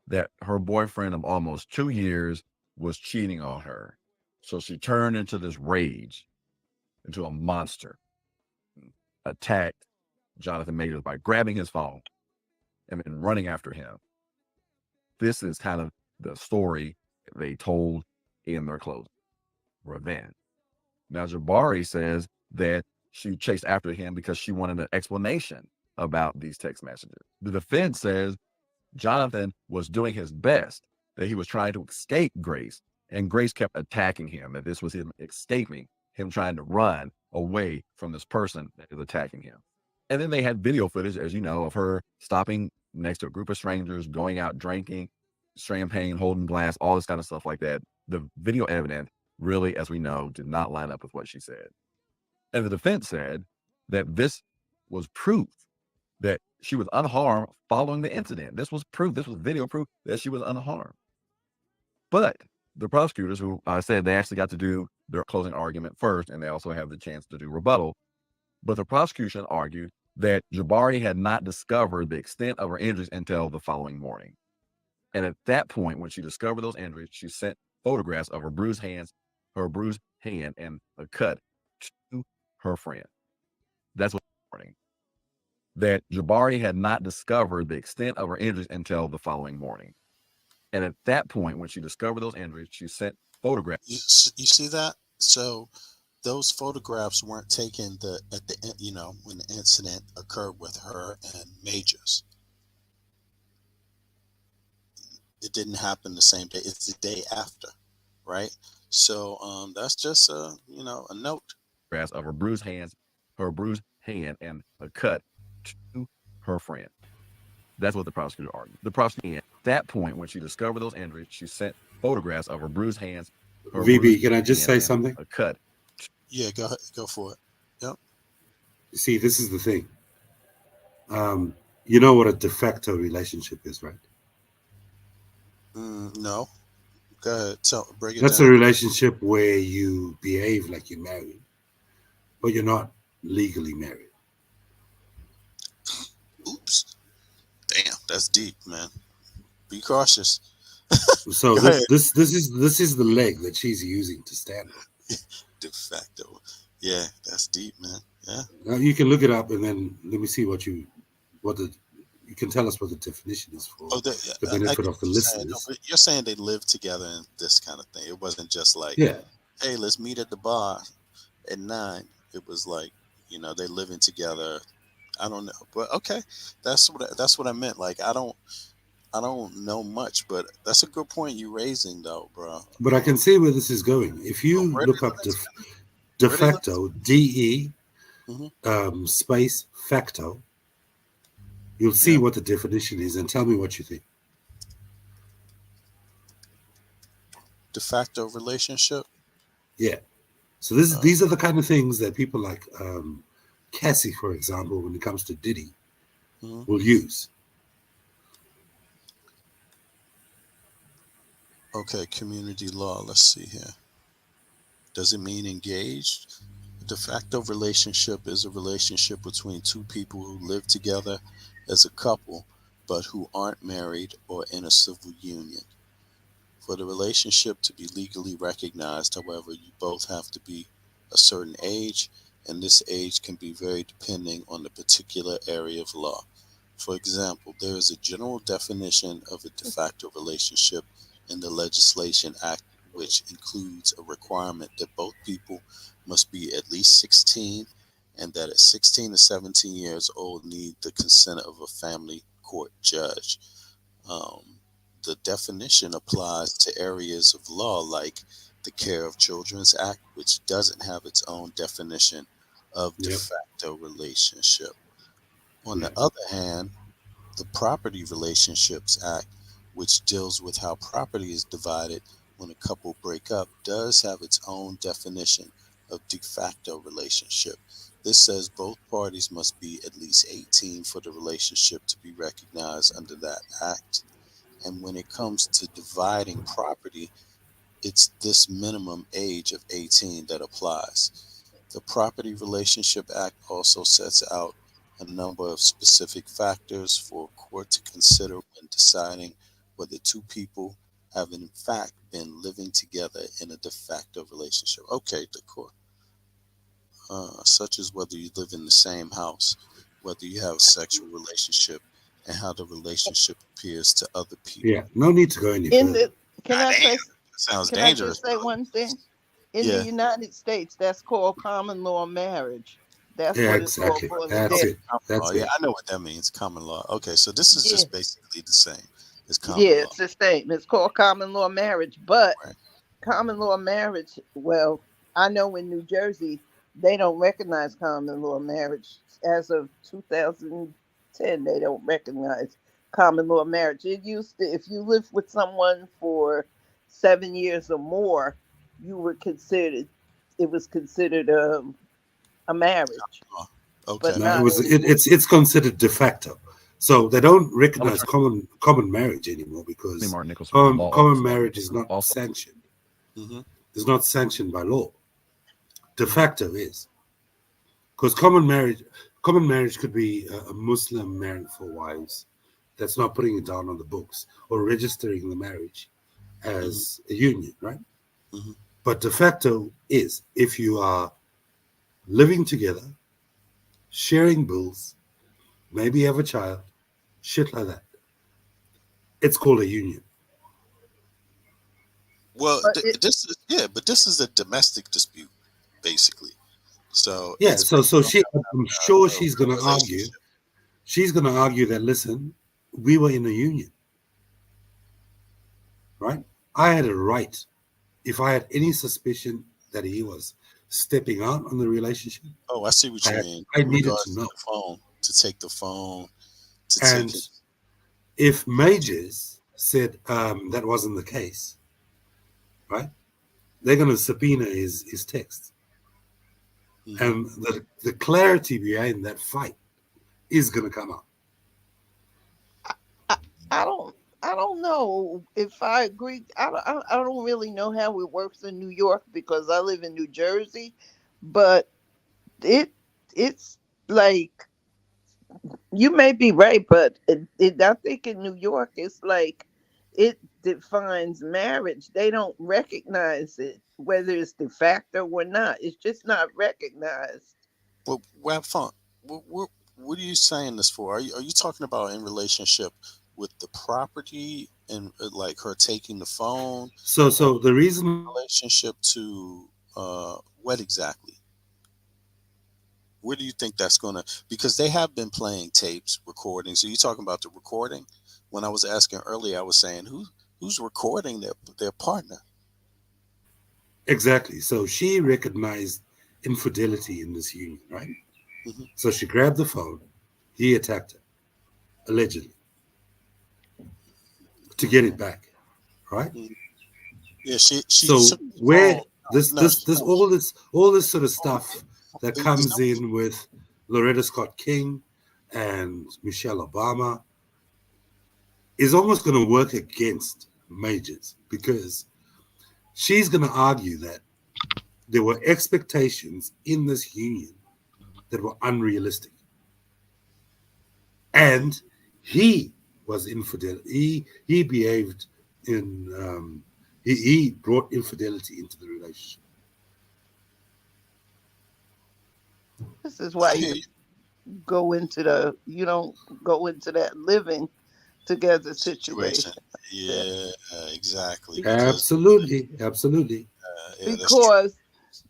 that her boyfriend of almost 2 years was cheating on her. So she turned into this rage, into a monster, attacked Jonathan Majors by grabbing his phone and then running after him. This is kind of the story they told in their closing. Revenge. Now, Jabari says that she chased after him because she wanted an explanation about these text messages. The defense says Jonathan was doing his best, that he was trying to escape Grace, and Grace kept attacking him, that this was him escaping him trying to run away from this person that is attacking him. And then they had video footage, as you know, of her stopping next to a group of strangers, going out drinking champagne, holding glass, all this kind of stuff like that. The video evidence really, as we know, did not line up with what she said. And the defense said that this was proof that she was unharmed following the incident. This was proof, this was video proof that she was unharmed. But the prosecutors, who I said they actually got to do their closing argument first, and they also have the chance to do rebuttal. But the prosecution argued that Jabari had not discovered the extent of her injuries until the following morning. And at that point, when she discovered those injuries, she sent photographs of her bruised hand, and a cut to her friend. That's what morning. That Jabari had not discovered the extent of her injuries until the following morning. And at that point, when she discovered those injuries, she sent photographs. You see that? So those photographs weren't taken when the incident occurred with her and Majors. It didn't happen the same day. It's the day after, right? So that's just a note. Of her bruised hand, and a cut to her friend. That's what the prosecutor argued. The prosecutor, at that point, when she discovered those injuries, she sent photographs of her bruised hands. VB, can I just say something? A cut. Yeah, go ahead. Go for it. Yep. See, this is the thing. You know what a de facto relationship is, right? No. Go ahead. Break it That's down. a relationship where you behave like you're married, but you're not legally married. Oops. Damn, that's deep, man. Be cautious. So this is the leg that she's using to stand on. De facto. Yeah, that's deep, man. Yeah. Now you can look it up, and then let me see you can tell us what the definition is for the benefit of the listeners. You're saying they live together and this kind of thing. It wasn't just like, hey, let's meet at the bar at 9. It was like, they're living together. I don't know, but okay, that's what I meant. Like, I don't know much, but that's a good point you're raising, though, bro. But I can see where this is going. If you look up de facto, DE space facto, you'll see what the definition is, and tell me what you think. De facto relationship. Yeah. So these are the kind of things that people like Cassie, for example, when it comes to Diddy, will use. Okay, community law. Let's see here. Does it mean engaged? A de facto relationship is a relationship between two people who live together as a couple, but who aren't married or in a civil union. For the relationship to be legally recognized, however, you both have to be a certain age, and this age can be very depending on the particular area of law. For example, there is a general definition of a de facto relationship in the Legislation Act, which includes a requirement that both people must be at least 16, and that at 16 to 17 years old need the consent of a family court judge. The definition applies to areas of law like the Care of Children's Act, which doesn't have its own definition of de facto relationship. On the other hand, the Property Relationships Act, which deals with how property is divided when a couple break up, does have its own definition of de facto relationship. This says both parties must be at least 18 for the relationship to be recognized under that act. And when it comes to dividing property, it's this minimum age of 18 that applies. The Property Relationship Act also sets out a number of specific factors for a court to consider when deciding whether two people have in fact been living together in a de facto relationship. Okay, the court. Such as whether you live in the same house, whether you have a sexual relationship, and how the relationship appears to other people. Yeah, no need to go any further. Can I dangerous. just say one thing? In the United States, that's called common law marriage. That's what it's called. That's it. I know what that means. Common law. Okay, so this is just basically the same. It's common law. It's the same. It's called common law marriage, but common law marriage, well, I know in New Jersey, they don't recognize common law marriage. As of 2010, they don't recognize common law marriage. It used to, if you lived with someone for 7 years or more, you were considered, it was considered a marriage. Okay. But No, not it's considered de facto. So they don't recognize common marriage anymore because Martin Nicholson, common marriage is not sanctioned. Mm-hmm. It's not sanctioned by law. De facto is. Because common marriage could be a Muslim marrying 4 wives. That's not putting it down on the books or registering the marriage as a union, right? Mm-hmm. But de facto is if you are living together, sharing bills, maybe have a child, shit like that. It's called a union. Well, this is a domestic dispute, basically. So Yeah, it's so based on I'm sure she's a going to argue. relationship. She's going to argue that, listen, we were in a union, right? I had a right, if I had any suspicion that he was stepping out on the relationship. Oh, I see what you mean. I In needed regards to know. the phone, to take the phone, to And take it. if Majors said that wasn't the case, right? They're going to subpoena his text. Mm-hmm. And the clarity behind that fight is going to come out. I don't know if I agree. I don't really know how it works in New York because I live in New Jersey, but it's like, you may be right, but I think in New York it's like it defines marriage. They don't recognize it, whether it's de facto or not. It's just not recognized. But Font, what are you saying this for? Are you talking about in relationship with the property and like her taking the phone? So the reason relationship to what exactly? Where do you think that's gonna? Because they have been playing tapes, recordings. Are you talking about the recording? When I was asking earlier, I was saying who's recording their partner? Exactly. So she recognized infidelity in this union, right? Mm-hmm. So she grabbed the phone. He attacked her, allegedly, to get it back, right? Yeah, she so where all this sort of stuff that comes in with Loretta Scott King and Michelle Obama is almost going to work against Majors, because she's going to argue that there were expectations in this union that were unrealistic. And he was infidel. He behaved in, he brought infidelity into the relationship. This is why you don't go into that living together situation. Yeah, exactly. Absolutely.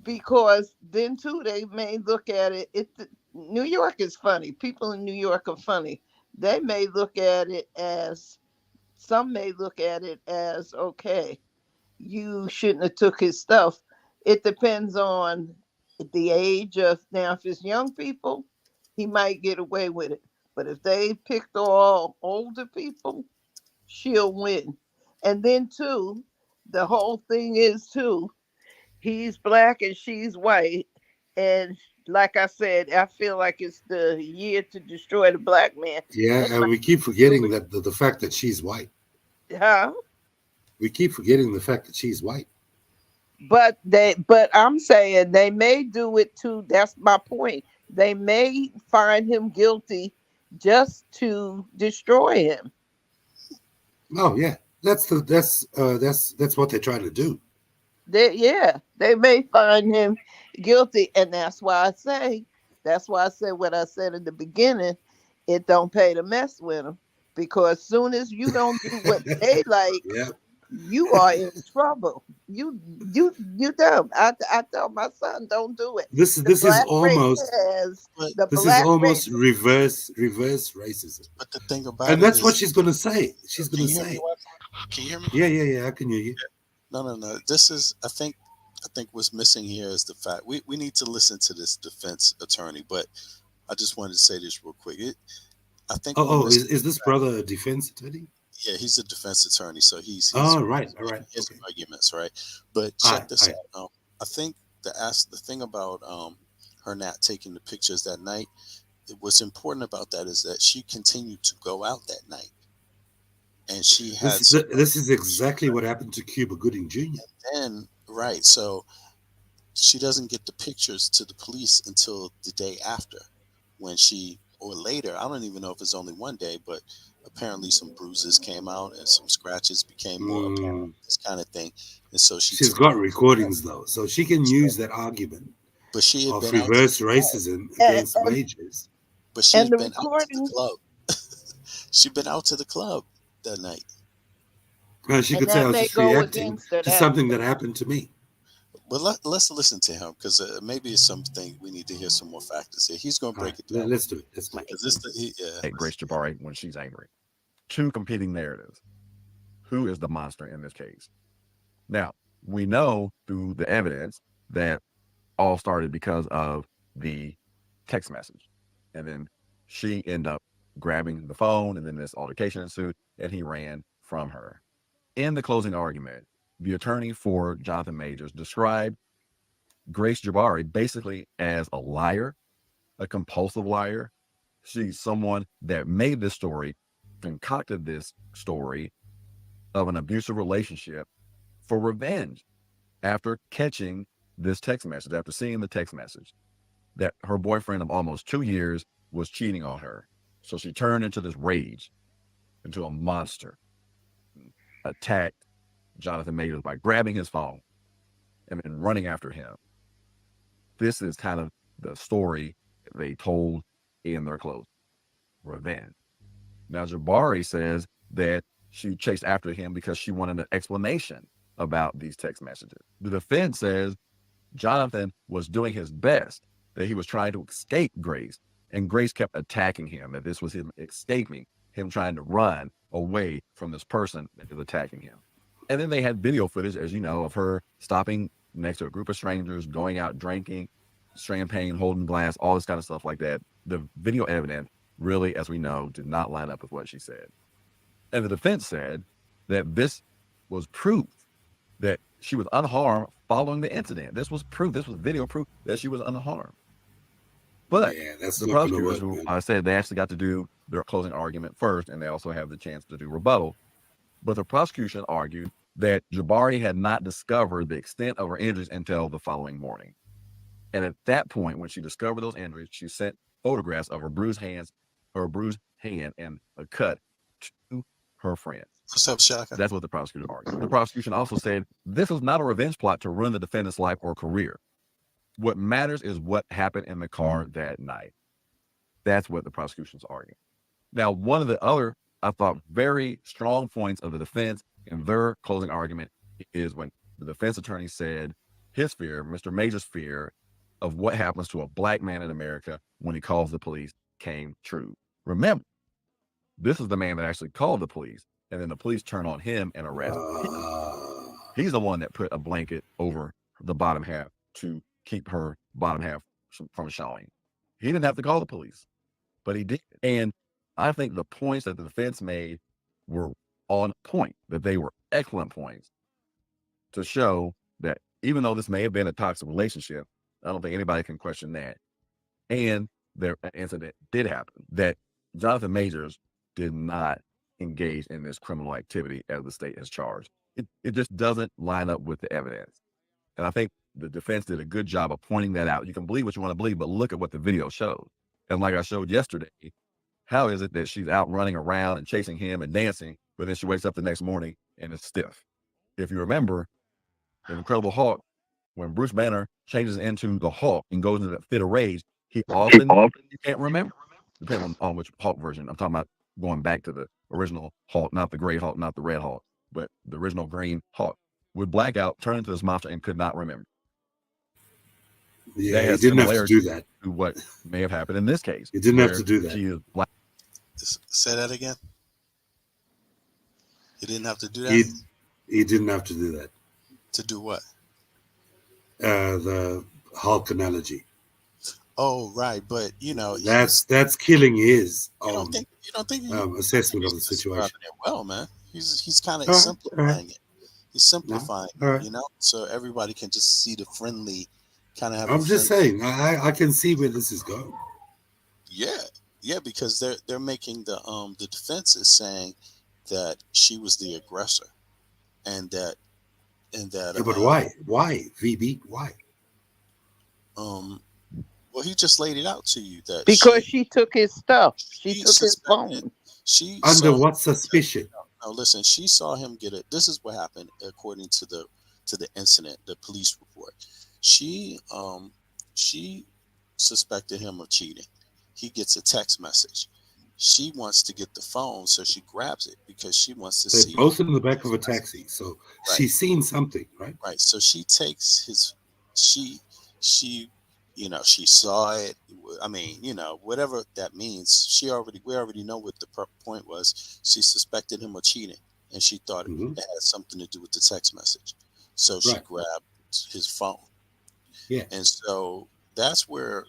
Because then too they may look at it. New York is funny. People in New York are funny. They may look at it as, some may look at it as, okay, you shouldn't have took his stuff. It depends on the age of, now if it's young people, he might get away with it. But if they picked all older people, she'll win. And then too, the whole thing is too, he's black and she's white. And like I said, I feel like it's the year to destroy the black man. Yeah, and we keep forgetting that the fact that she's white. Huh? We keep forgetting the fact that she's white. But I'm saying they may do it too. That's my point. They may find him guilty just to destroy him. Oh yeah, that's what they're trying to do. They may find him guilty, and that's why I say what I said in the beginning. It don't pay to mess with him, because soon as you don't do what they like, you are in trouble. You dumb. I tell my son, don't do it. This is almost reverse racism. But the thing about and that's what she's going to say. She's going to say. Can you hear me? Yeah, I can hear you. No. This is, I think think what's missing here is the fact we need to listen to this defense attorney. But I just wanted to say this real quick. I think. Is this brother a defense attorney? Yeah, he's a defense attorney, so he's all right. His arguments, right? But check this out. I think the thing about her not taking the pictures that night, what's important about that is that she continued to go out that night, and she had. This is exactly what happened to Cuba Gooding Jr. And right, so she doesn't get the pictures to the police until the day after, when or later. I don't even know if it's only one day, but apparently some bruises came out and some scratches became more apparent, this kind of thing. And so she's got recordings though, so she can use that argument. But she had of been reverse racism against Majors. But she's been out to the club. She'd been out to the club that night. Well, she could say I was just reacting to something that happened to me. But let's listen to him, because maybe it's something we need to hear some more factors here. He's going to break it down. Let's do it. Hey, Grace Jabari when she's angry. Two competing narratives. Who is the monster in this case? Now, we know through the evidence that all started because of the text message. And then she ended up grabbing the phone, and then this altercation ensued, and he ran from her. In the closing argument, the attorney for Jonathan Majors described Grace Jabari basically as a liar, a compulsive liar. She's someone that made this story, concocted this story of an abusive relationship for revenge after catching this text message, after seeing the text message that her boyfriend of almost 2 years was cheating on her. So she turned into this rage, into a monster, attacked Jonathan Majors by grabbing his phone and then running after him. This is kind of the story they told in their closing. Revenge. Now, Jabari says that she chased after him because she wanted an explanation about these text messages. The defense says Jonathan was doing his best, that he was trying to escape Grace, and Grace kept attacking him, that this was him escaping, him trying to run away from this person that is attacking him. And then they had video footage, as you know, of her stopping next to a group of strangers, going out drinking, champagne, holding glass, all this kind of stuff like that. The video evidence really, as we know, did not line up with what she said. And the defense said that this was proof that she was unharmed following the incident. This was proof, this was video proof that she was unharmed. But the prosecutors, who I said they actually got to do their closing argument first, and they also have the chance to do rebuttal. But the prosecution argued that Jabari had not discovered the extent of her injuries until the following morning. And at that point, when she discovered those injuries, she sent photographs of her bruised hand and a cut to her friends. What's up, Shaka? That's what the prosecutor argued. The prosecution also said this was not a revenge plot to ruin the defendant's life or career. What matters is what happened in the car that night. That's what the prosecution's arguing. Now, one of the other, I thought, very strong points of the defense in their closing argument is when the defense attorney said his fear, Mr. Major's fear, of what happens to a black man in America when he calls the police came true. Remember, this is the man that actually called the police, and then the police turn on him and arrest him. He's the one that put a blanket over the bottom half to keep her bottom half from showing. He didn't have to call the police, but he did. And I think the points that the defense made were on point, that they were excellent points to show that even though this may have been a toxic relationship, I don't think anybody can question that. And the incident did happen, that Jonathan Majors did not engage in this criminal activity as the state has charged. It just doesn't line up with the evidence. And I think the defense did a good job of pointing that out. You can believe what you want to believe, but look at what the video shows. And like I showed yesterday, how is it that she's out running around and chasing him and dancing, but then she wakes up the next morning and it's stiff? If you remember, the Incredible Hulk, when Bruce Banner changes into the Hulk and goes into that fit of rage, he often, you can't remember, depending on which Hulk version. I'm talking about going back to the original Hulk, not the gray Hulk, not the red Hulk, but the original green Hulk, would black out, turn into this monster, and could not remember. Yeah, he didn't have to do that. To what may have happened in this case. He didn't have to do that. She is black. Say that again. He didn't have to do that? He didn't have to do that. To do what? the Hulk analogy. Oh, right, but you know That's killing his own you don't think assessment of the describing situation. it well, man. He's kind of All right, simplifying it. He's simplifying all it, right. you know, so everybody can just see the friendly, kind of have a I'm just friendly. saying, I can see where this is going. Yeah, because they're making the defense is saying that she was the aggressor, and that Yeah, but why? Why, VB? Why? well, he just laid it out to you that Because she took his stuff. She took his suspected phone. she Under saw what suspicion? no, listen, she saw him get it. This is what happened according to the incident, the police report. She suspected him of cheating. He gets a text message. She wants to get the phone, so she grabs it because she wants to They're see. both in the back of a taxi, so she's seen something, right? Right. So she takes his. She she saw it. I mean, whatever that means. We already know what the point was. She suspected him of cheating, and she thought it had something to do with the text message. So she grabbed his phone. Yeah. And so that's what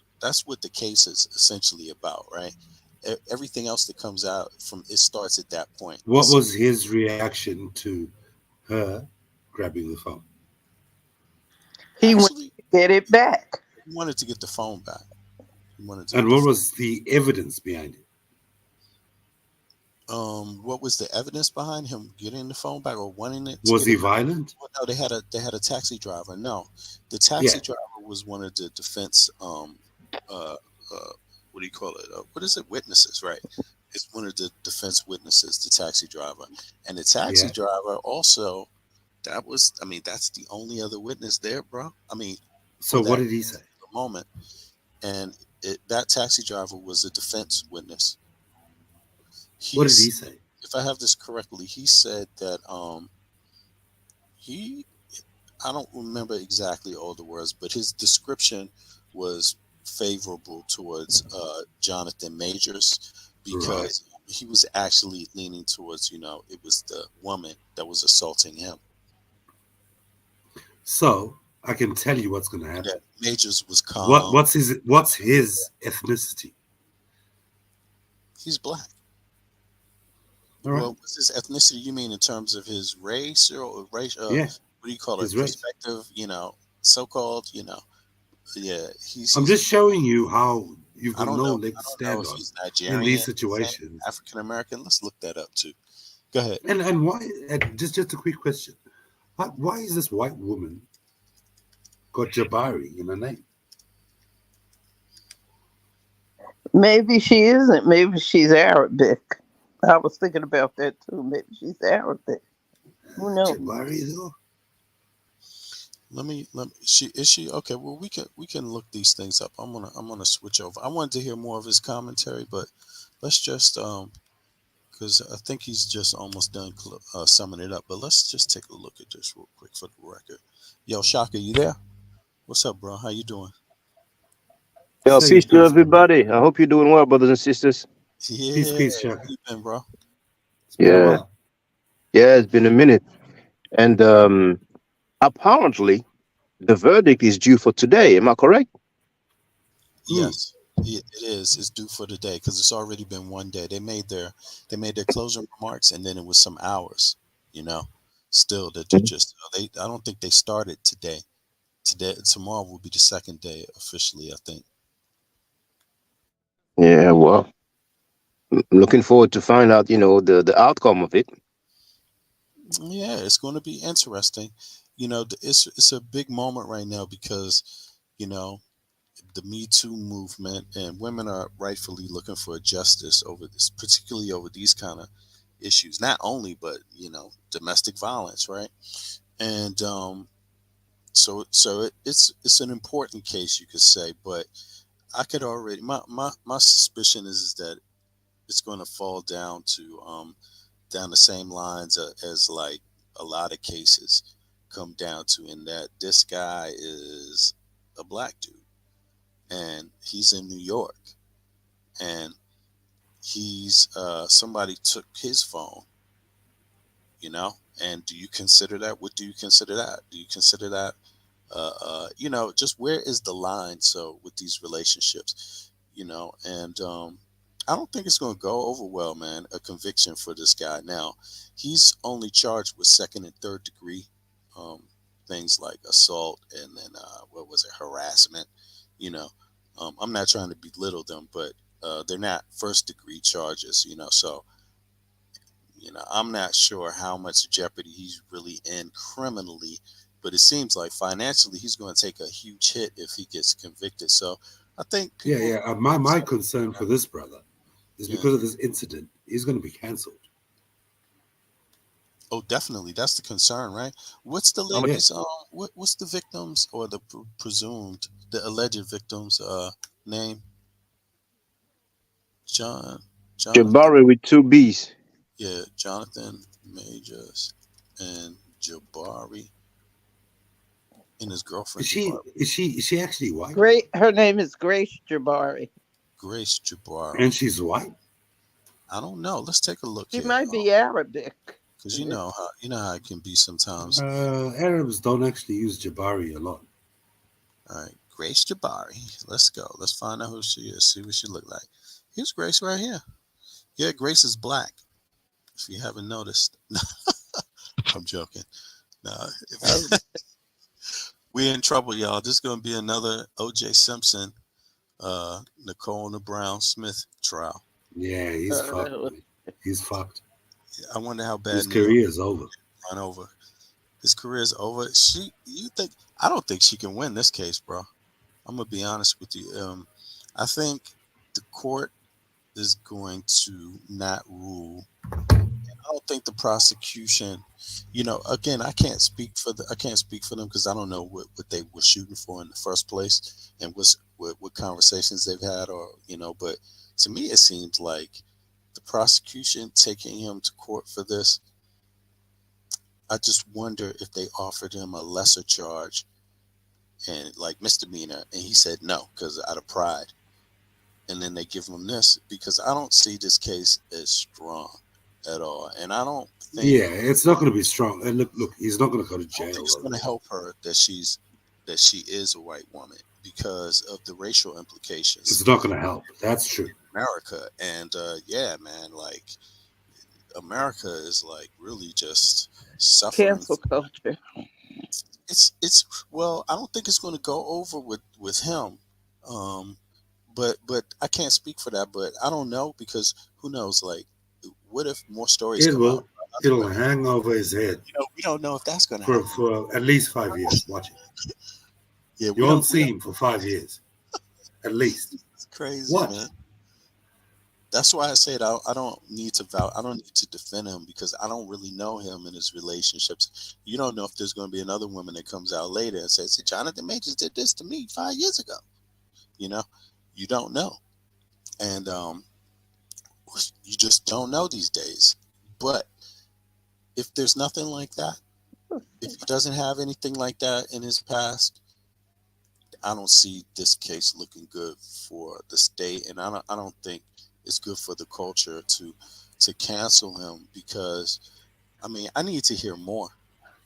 the case is essentially about, right? Everything else that comes out from it starts at that point. What was his reaction to her grabbing the phone? He went to get it back. He wanted to get the phone back. And what was the evidence behind it? What was the evidence behind him getting the phone back or wanting it? Was he violent? No, they had a taxi driver. No, the taxi driver was one of the defense. What do you call it? What is it? Witnesses, right? It's one of the defense witnesses, the taxi driver, and the taxi driver also. That's the only other witness there, bro. So what did he say? The moment, and that taxi driver was a defense witness. What did he say? If I have this correctly, he said that I don't remember exactly all the words, but his description was favorable towards Jonathan Majors because he was actually leaning towards, it was the woman that was assaulting him. So I can tell you what's going to happen. Yeah, Majors was calm. What's his ethnicity? He's black. All right. Well, what's his ethnicity? You mean in terms of his race or race? Yeah. What do you call His it? race. Perspective, so-called, Yeah. I'm just showing you how you've I got don't no know. leg I to don't know stand if on he's Nigerian, in these situations. African American. Let's look that up too. Go ahead. And why? Just a quick question. Why is this white woman got Jabari in her name? Maybe she isn't. Maybe she's Arabic. I was thinking about that too. Maybe she's Arabic. Who knows? Jabari though. Let me. Is she okay? Well, we can look these things up. I'm gonna switch over. I wanted to hear more of his commentary, but let's just because I think he's just almost done summing it up. But let's just take a look at this real quick for the record. Yo, Shaka, you there? What's up, bro? How you doing? Yo, peace to everybody. I hope you're doing well, brothers and sisters. Yeah, peace, Shaka. How you been, bro? Yeah, it's been a minute, and apparently, the verdict is due for today. Am I correct? Yes, it is. It's due for today because it's already been one day. They made their closing remarks, and then it was some hours. Still that they just I don't think they started today. Tomorrow will be the second day officially, I think. Yeah, well, looking forward to find out, the outcome of it. Yeah, it's going to be interesting. It's a big moment right now because, the Me Too movement and women are rightfully looking for justice over this, particularly over these kind of issues. Not only, but domestic violence, right? And so it's an important case, you could say. But I could already my suspicion is that it's going to fall down to down the same lines as like a lot of cases come down to, in that this guy is a black dude and he's in New York and he's somebody took his phone, and do you consider that? What do you consider that? Do you consider that You know, just where is the line? So with these relationships, you know, and I don't think it's going to go over well, man. A conviction for this guy. Now, he's only charged with second and third degree things like assault and then what was it, harassment. You know, I'm not trying to belittle them, but they're not first degree charges. You know, so you know, I'm not sure how much jeopardy he's really in criminally, but it seems like financially he's going to take a huge hit if he gets convicted. So I think my concern for this brother is because of this incident, he's going to be canceled. Oh, definitely, that's the concern, right? What's the lady's what's the victims or the alleged victims name? Jonathan. Jabari with 2 B's. Yeah, Jonathan Majors and Jabari. And his girlfriend. Is she actually white? Great. Her name is Grace Jabari. Grace Jabari. And she's white? I don't know. Let's take a look. She might be Arabic. Because you know how it can be sometimes. Arabs don't actually use Jabari a lot. All right, Grace Jabari. Let's go. Let's find out who she is. See what she look like. Here's Grace right here. Yeah, Grace is black. If you haven't noticed. I'm joking. No. We're in trouble, y'all. This is going to be another O.J. Simpson, Nicole Brown Smith trial. Yeah, he's fucked. He's fucked. I wonder how bad his career is over. Run over. His career is over. I don't think she can win this case, bro. I'm gonna be honest with you. I think the court is going to not rule. I don't think the prosecution, you know, again, I can't speak for them because I don't know what they were shooting for in the first place and what conversations they've had, or you know, but to me it seems like the prosecution taking him to court for this, I just wonder if they offered him a lesser charge and like misdemeanor, and he said no because out of pride, and then they give him this because I don't see this case as strong at all, and I don't think it's not going to be strong. And look, he's not going to go to jail. I think it's going to help her that she is a white woman because of the racial implications. It's not going to help. That's true. America, and yeah, man, like America is like really just suffering. Cancel culture. It's well, I don't think it's going to go over with him, but I can't speak for that. But I don't know because who knows? Like, what if more stories come out? It'll hang over his head. You know, we don't know if that's going to happen for at least 5 years. Watch it. Yeah, you won't see him for 5 years, at least. It's crazy, what? Man. That's why I said I don't need to defend him because I don't really know him and his relationships. You don't know if there's going to be another woman that comes out later and says, Jonathan Majors did this to me 5 years ago. You know, you don't know. And you just don't know these days. But if there's nothing like that, if he doesn't have anything like that in his past, I don't see this case looking good for the state. And I don't think it's good for the culture to cancel him because, I mean, I need to hear more.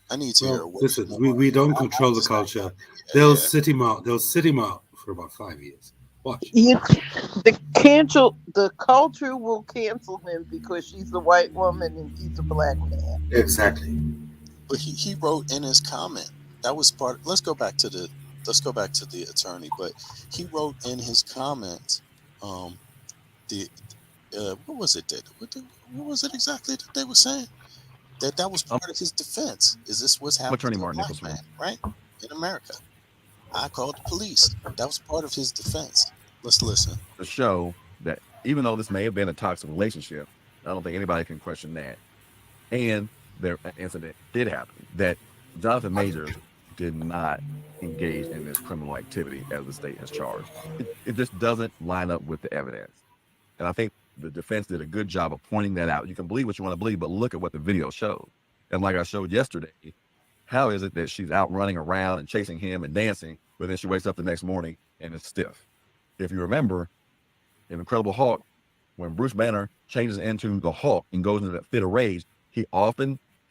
I need to hear. Listen, we don't control the culture. They'll sit him out. They'll sit him out for about 5 years. Watch. The culture will cancel him because she's a white woman and he's a black man. Exactly. But he wrote in his comment that was part. Let's go back to the attorney. But he wrote in his comment. What was it exactly that they were saying? That was part of his defense. Is this what's happening? Attorney Martin Nicholson, man, right? In America, I called the police. That was part of his defense. Let's listen. To show that even though this may have been a toxic relationship, I don't think anybody can question that. And an incident did happen that Jonathan Majors did not engage in this criminal activity as the state has charged. It just doesn't line up with the evidence. And I think the defense did a good job of pointing that out. You can believe what you want to believe, but look at what the video showed. And like I showed yesterday, how is it that she's out running around and chasing him and dancing, but then she wakes up the next morning and is stiff? If you remember, in Incredible Hulk, when Bruce Banner changes into the Hulk and goes into that fit of rage, he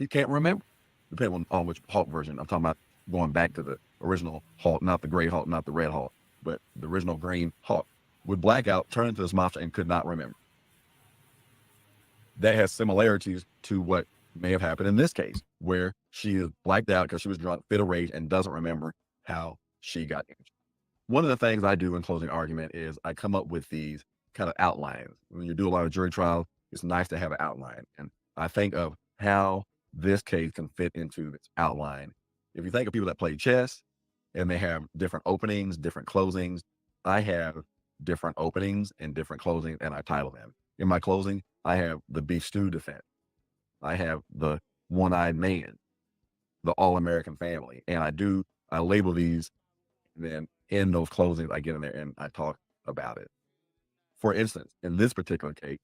can't remember, depending on which Hulk version. I'm talking about going back to the original Hulk, not the gray Hulk, not the red Hulk, but the original green Hulk, would black out, turn into this monster, and could not remember. That has similarities to what may have happened in this case, where she is blacked out because she was drunk, fit of rage, and doesn't remember how she got injured. One of the things I do in closing argument is I come up with these kind of outlines. When you do a lot of jury trials, it's nice to have an outline. And I think of how this case can fit into this outline. If you think of people that play chess and they have different openings, different closings, I have different openings and different closings, and I title them. In my closing, I have the beef stew defense. I have the one-eyed man, the all-American family. And I label these, and then in those closings, I get in there and I talk about it. For instance, in this particular case,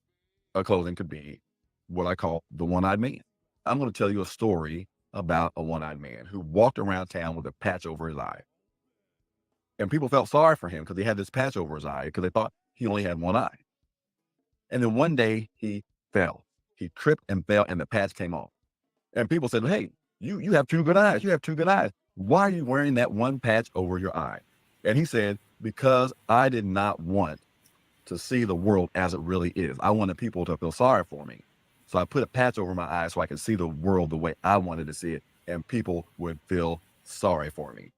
a closing could be what I call the one-eyed man. I'm going to tell you a story about a one-eyed man who walked around town with a patch over his eye. And people felt sorry for him because he had this patch over his eye because they thought he only had one eye. And then one day he fell. He tripped and fell and the patch came off. And people said, hey, you have two good eyes. You have two good eyes. Why are you wearing that one patch over your eye? And he said, because I did not want to see the world as it really is. I wanted people to feel sorry for me. So I put a patch over my eye so I could see the world the way I wanted to see it, and people would feel sorry for me.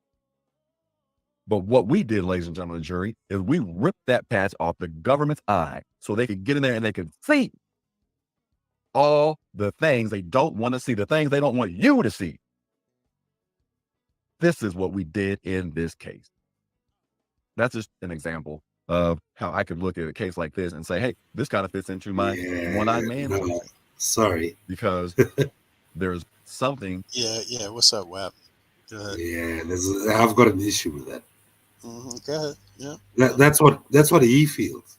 But what we did, ladies and gentlemen of the jury, is we ripped that patch off the government's eye so they could get in there and they could see all the things they don't want to see, the things they don't want you to see. This is what we did in this case. That's just an example of how I could look at a case like this and say, hey, this kind of fits into my one-eyed man. No, sorry. Because there's something. Yeah. What's up, Wap? Go ahead. Yeah, I've got an issue with that. Go ahead. Yeah. That's what he feels.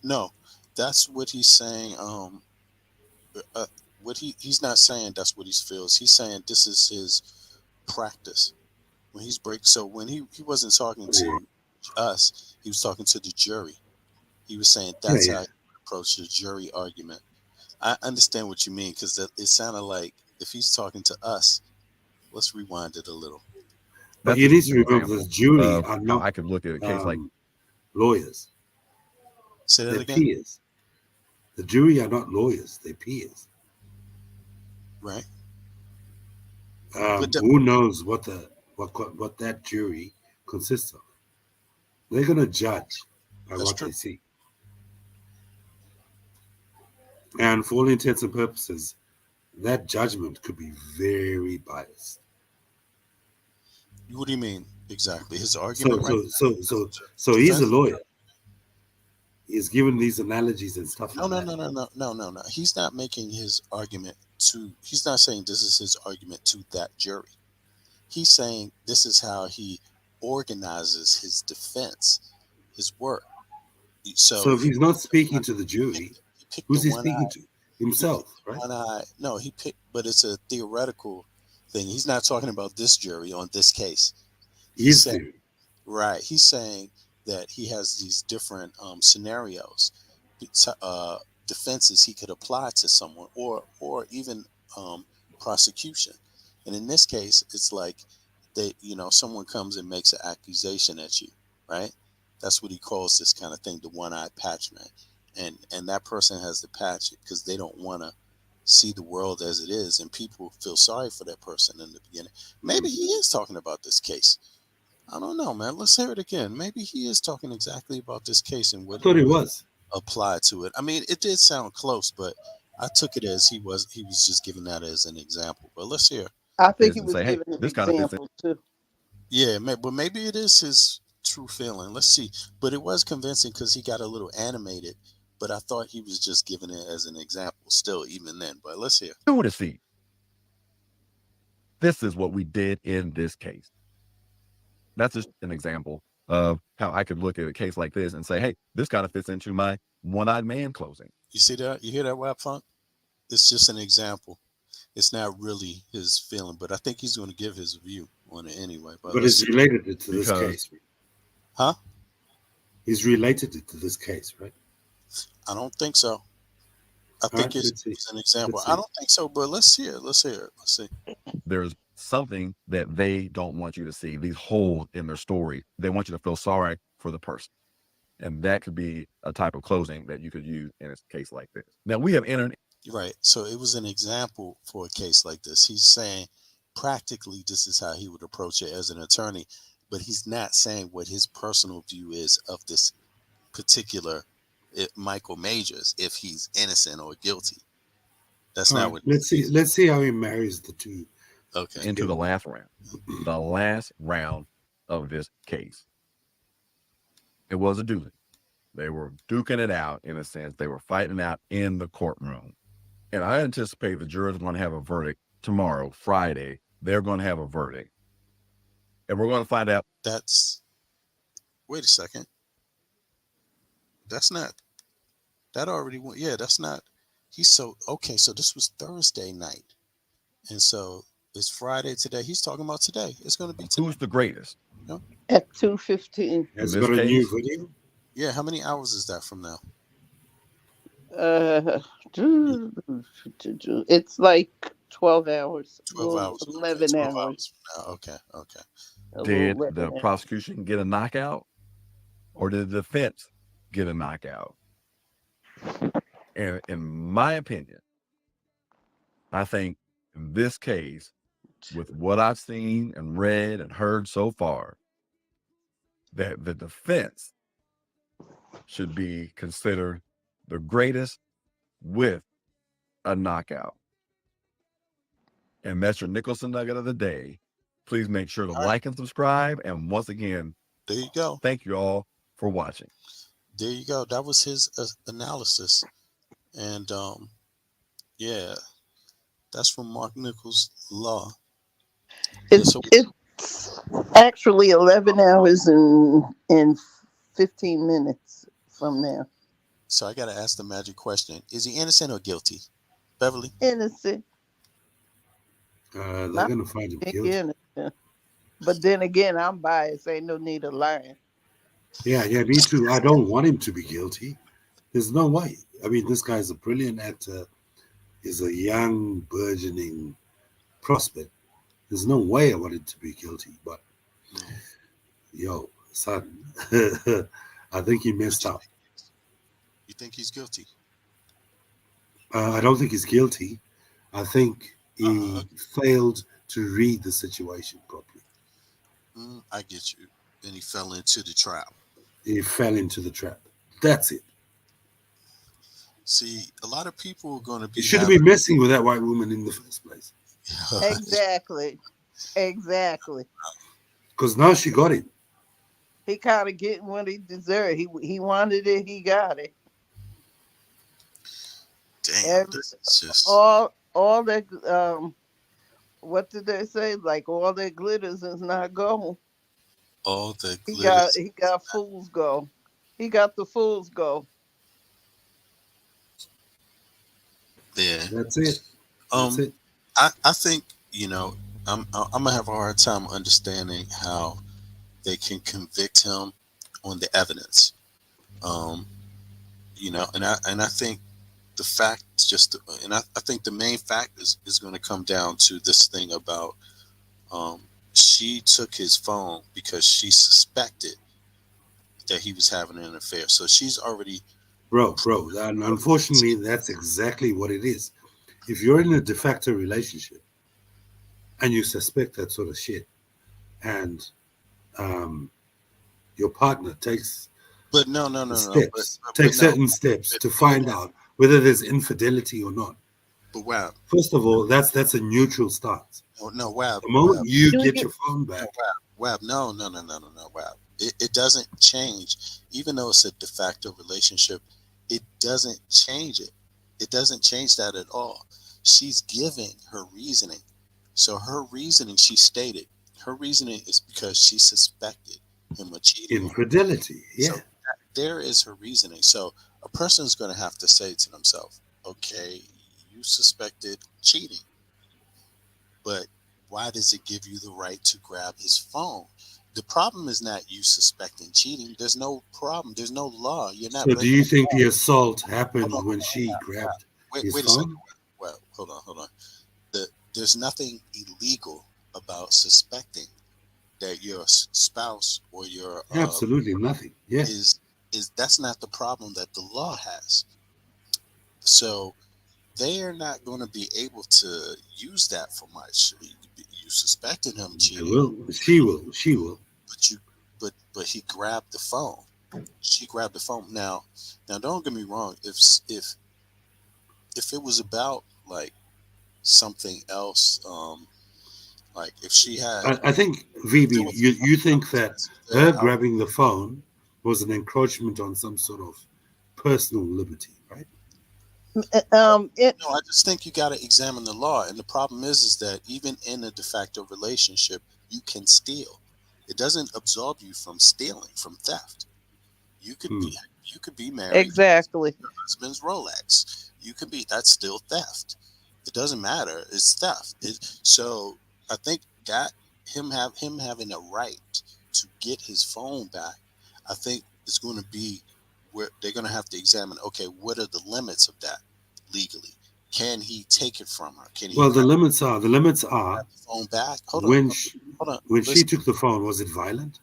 No, that's what he's saying. He's not saying that's what he feels. He's saying this is his practice when he's So when he wasn't talking to us, he was talking to the jury. He was saying that's how he approached the jury argument. I understand what you mean because it sounded like if he's talking to us, let's rewind it a little. But you need to remember the jury are not. I could look at a case like lawyers. Say that They're again. Peers. The jury are not lawyers; they're peers. Right. Who knows what that jury consists of? They're going to judge by what they see. And for all intents and purposes, that judgment could be very biased. What do you mean exactly? His argument. So he's a lawyer. He's given these analogies and stuff. No. He's not making his argument to. He's not saying this is his argument to that jury. He's saying this is how he organizes his defense, his work. So if he's not speaking to the jury, who's he speaking to? Himself, right? No, he picked, but it's a theoretical thing. He's not talking about this jury on this case. He's saying that he has these different scenarios, defenses he could apply to someone, or even prosecution. And in this case, it's like someone comes and makes an accusation at you, right? That's what he calls this kind of thing, the one-eyed patch man. And that person has the patch because they don't want to see the world as it is, and people feel sorry for that person in the beginning. Maybe he is talking about this case. I don't know, man. Let's hear it again. Maybe he is talking exactly about this case and what he was applied to it. I mean, it did sound close, but I took it as he was just giving that as an example. But let's hear. I think he was giving an example too. Yeah, but maybe it is his true feeling. Let's see. But it was convincing because he got a little animated. But I thought he was just giving it as an example still, even then. But let's hear. To see. This is what we did in this case. That's just an example of how I could look at a case like this and say, hey, this kind of fits into my one-eyed man closing. You see that? You hear that, Wap Funk? It's just an example. It's not really his feeling, but I think he's going to give his view on it anyway. But it's related to this case. Huh? He's related it to this case, right? I don't think so. I think it's an example. I don't think so, but let's hear it. Let's see. There's something that they don't want you to see, these holes in their story. They want you to feel sorry for the person. And that could be a type of closing that you could use in a case like this. Now, we have entered. Right. So it was an example for a case like this. He's saying practically this is how he would approach it as an attorney, but he's not saying what his personal view is of this particular Michael Majors, if he's innocent or guilty. That's not what. Let's see how he marries the two. Okay. Into the last round of this case. It was a duel. They were duking it out, in a sense. They were fighting out in the courtroom. And I anticipate the jurors are going to have a verdict tomorrow, Friday. They're going to have a verdict. And we're going to find out. Wait a second. That's not. That already went. Yeah, that's not. Okay, so this was Thursday night. And so it's Friday today. He's talking about today. It's going to be today. Who's the greatest? No? At 2:15. Has got a new video? Yeah, how many hours is that from now? It's like 12 hours. 12 hours. 11 12 hours. From now. Okay. Did the prosecution get a knockout? Or did the defense get a knockout? And in my opinion, I think in this case, with what I've seen and read and heard so far, that the defense should be considered the greatest with a knockout. And that's your Nicholson Nugget of the day. Please make sure to like and subscribe. And once again, there you go. Thank you all for watching. There you go. That was his analysis. And yeah, that's from Mark Nichols' Law. It's actually 11 hours and 15 minutes from now. So I got to ask the magic question. Is he innocent or guilty? Beverly? Innocent. They're going to find him guilty. Innocent. But then again, I'm biased. Ain't no need of lying. Yeah, me too. I don't want him to be guilty. There's no way. I mean, this guy's a brilliant actor. He's a young, burgeoning prospect. There's no way I want him to be guilty. But, yo, son, I think he messed up. You think he's guilty? I don't think he's guilty. I think he failed to read the situation properly. I get you. Then he fell into the trap. He fell into the trap. That's it. See, a lot of people are going to be. You shouldn't be messing with that white woman in the first place. Exactly. Because now she got it. He kind of getting what he deserved. He wanted it. He got it. Damn, this is just all that. What did they say? Like all that glitters is not gold. All the glitters. He got fool's gold. He got the fool's gold. Yeah, that's it. That's it. I think I'm gonna have a hard time understanding how they can convict him on the evidence. And I think the fact I think the main fact is going to come down to this thing about she took his phone because she suspected that he was having an affair. So she's already. Bro, and unfortunately, that's exactly what it is. If you're in a de facto relationship and you suspect that sort of shit, and your partner takes certain steps to find out whether there's infidelity or not. But wow. First of all, that's a neutral start. No, wow. The moment you get your phone back. Wow. No, wow. It doesn't change. Even though it's a de facto relationship, it doesn't change it. It doesn't change that at all. She's giving her reasoning. So her reasoning, she stated, her reasoning is because she suspected him of cheating. Infidelity, yeah. So there is her reasoning. So a person is going to have to say to themselves, okay, you suspected cheating, but why does it give you the right to grab his phone? The problem is not you suspecting cheating. There's no problem. There's no law. You're not. So do you think the assault happened when she grabbed his phone? Well, hold on. There's nothing illegal about suspecting that your spouse or your Absolutely nothing. Yeah. is that's not the problem that the law has. So they are not going to be able to use that for much. You suspected him cheating. She will. But he grabbed the phone. She grabbed the phone. Now don't get me wrong. If it was about like something else, like if she had, I think VB, you think that her grabbing the phone was an encroachment on some sort of personal liberty, right? No, I just think you got to examine the law, and the problem is that even in a de facto relationship, you can steal. It doesn't absolve you from stealing, from theft. You could be married. Exactly. To your husband's Rolex. That's still theft. It doesn't matter. It's theft. So I think that him having a right to get his phone back, I think it's going to be where they're going to have to examine. Okay, what are the limits of that legally? Can he take it from her? Can he? Well, the limits are the phone back. Hold on. When she took the phone, was it violent?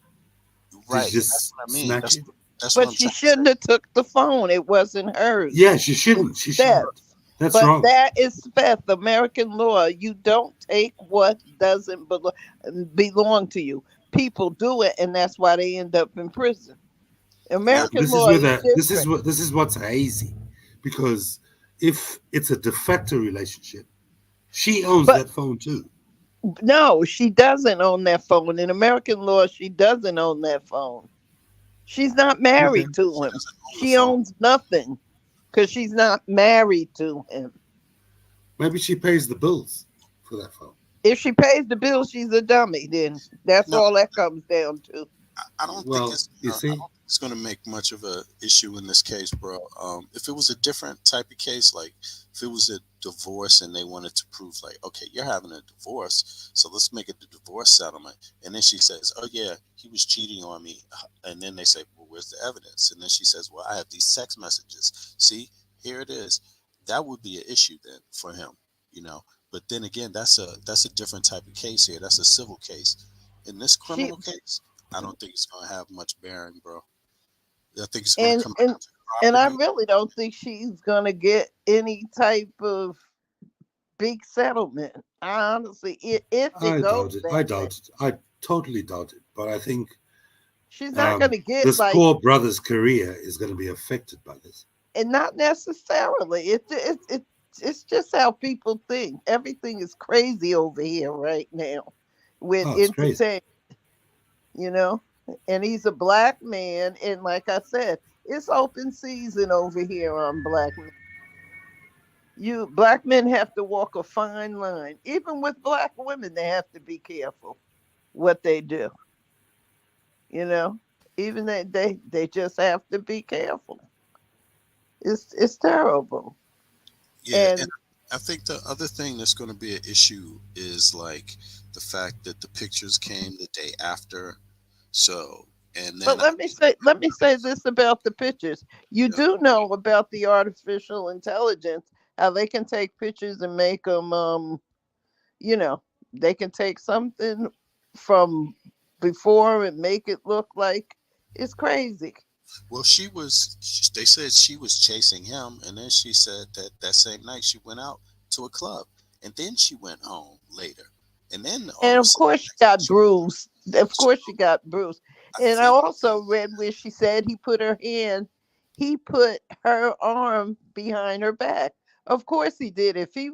Right. That's what I mean. But she shouldn't have took the phone. It wasn't hers. Yeah, she shouldn't. She shouldn't. That's wrong. But that is theft. American law. You don't take what doesn't belong to you. People do it, and that's why they end up in prison. American law is different. This is what's hazy, because if it's a de facto relationship, she owns that phone too. No, she doesn't own that phone. In American law, she doesn't own that phone. She's not married to him. She owns nothing because she's not married to him. Maybe she pays the bills for that phone. If she pays the bills, she's a dummy. Then that's all that comes down to. I don't think it's going to make much of a issue in this case, bro. If it was a different type of case, like if it was a divorce and they wanted to prove, like, okay, you're having a divorce, so let's make it the divorce settlement. And then she says, oh yeah, he was cheating on me. And then they say, well, where's the evidence? And then she says, well, I have these text messages. See, here it is. That would be an issue then for him, you know. But then again, that's a different type of case here. That's a civil case. In this criminal case, I don't think it's going to have much bearing, bro. I think it's going to come down to and I really don't think she's going to get any type of big settlement. I honestly, I doubt it. I totally doubt it. But I think she's not going to get this poor brother's career is going to be affected by this. And not necessarily. It's just how people think. Everything is crazy over here right now with entertainment. You know, and he's a black man, and like I said, it's open season over here on black men. Black men have to walk a fine line. Even with black women, they have to be careful what they do. You know, even they just have to be careful. It's terrible. Yeah, and I think the other thing that's going to be an issue is like the fact that the pictures came the day after. So, and then. But let me say this about the pictures. You do know about the artificial intelligence, how they can take pictures and make them, you know, they can take something from before and make it look like it's crazy. Well, they said she was chasing him, and then she said that same night she went out to a club, and then she went home later. And then of course she got bruised. And I also read where she said he put her arm behind her back. Of course he did. If you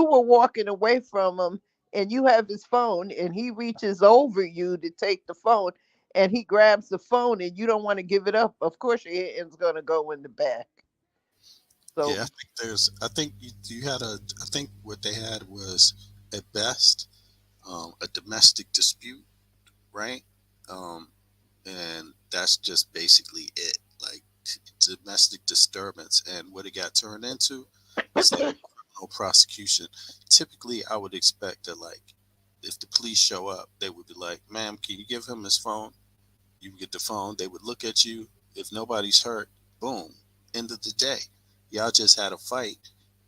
were walking away from him and you have his phone and he reaches over you to take the phone and he grabs the phone and you don't want to give it up, of course your hand's gonna go in the back. So yeah, I think what they had was at best a domestic dispute, right? And that's just basically it, like domestic disturbance. And what it got turned into is like criminal prosecution. Typically, I would expect that, like, if the police show up, they would be like, ma'am, can you give him his phone? You can get the phone. They would look at you. If nobody's hurt, boom, end of the day. Y'all just had a fight.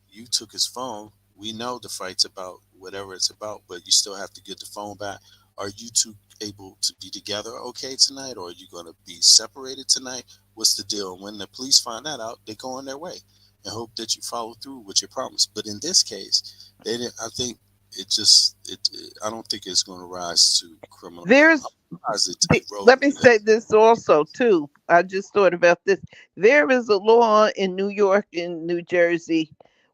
You took his phone. We know the fight's about whatever it's about, but you still have to get the phone back. Are you two able to be together okay tonight, or are you going to be separated tonight? What's the deal? And when the police find that out, they go on their way and hope that you follow through with your promise. But in this case, they didn't. I think I don't think it's going to rise to criminal. Let me say this also too. I just thought about this. There is a law in New York and New Jersey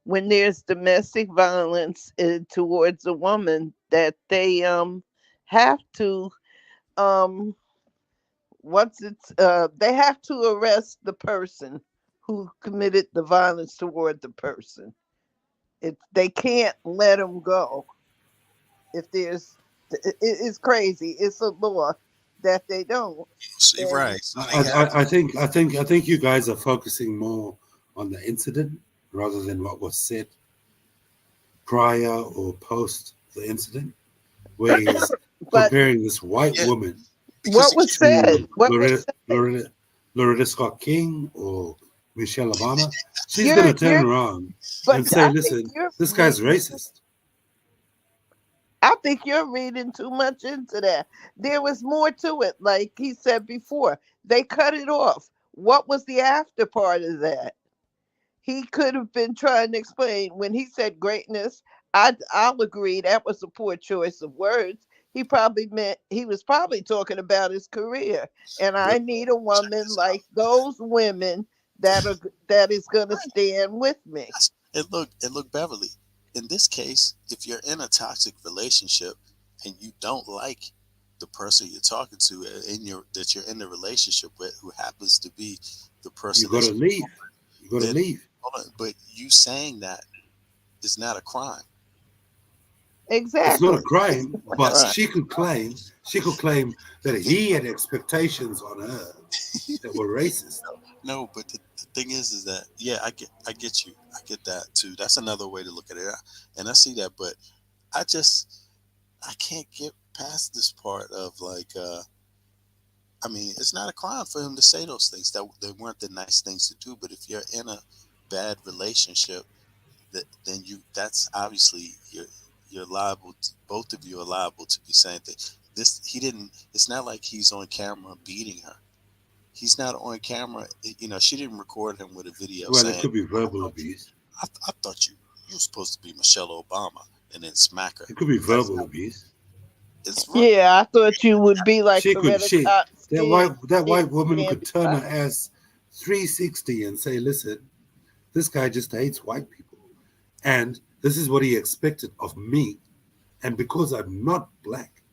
when there's domestic violence towards a woman that they have to they have to arrest the person who committed the violence toward the person. They can't let them go. If there's, it's crazy. It's a law that they don't. You're right. I think you guys are focusing more on the incident rather than what was said prior or post the incident, where he's comparing this white woman. What was said? Loretta Scott King or Michelle Obama? She's going to turn around and say, "Listen, this guy's racist." I think you're reading too much into that. There was more to it. Like he said before, they cut it off. What was the after part of that? He could have been trying to explain when he said greatness. I'll agree that was a poor choice of words. He was probably talking about his career. And I need a woman like those women that is going to stand with me. And look, Beverly. In this case, if you're in a toxic relationship and you don't like the person you're talking to that you're in the relationship with, who happens to be the person, you got to leave. You got to leave. Hold on, but you saying that is not a crime. Exactly. It's not a crime, but she could claim that he had expectations on her that were racist. No, but the thing is that I get you. I get that too. That's another way to look at it, and I see that. But I can't get past this part of I mean, it's not a crime for him to say those things. That they weren't the nice things to do. But if you're in a bad relationship, then that's obviously you're liable. Both of you are liable to be saying things. It's not like he's on camera beating her. He's not on camera. She didn't record him with a video. Well, it could be verbal abuse. I thought you were supposed to be Michelle Obama and then smack her. It could be verbal abuse. Yeah, I thought you would be like that white woman could turn her ass 360 and say, "Listen, this guy just hates white people, and this is what he expected of me, and because I'm not black,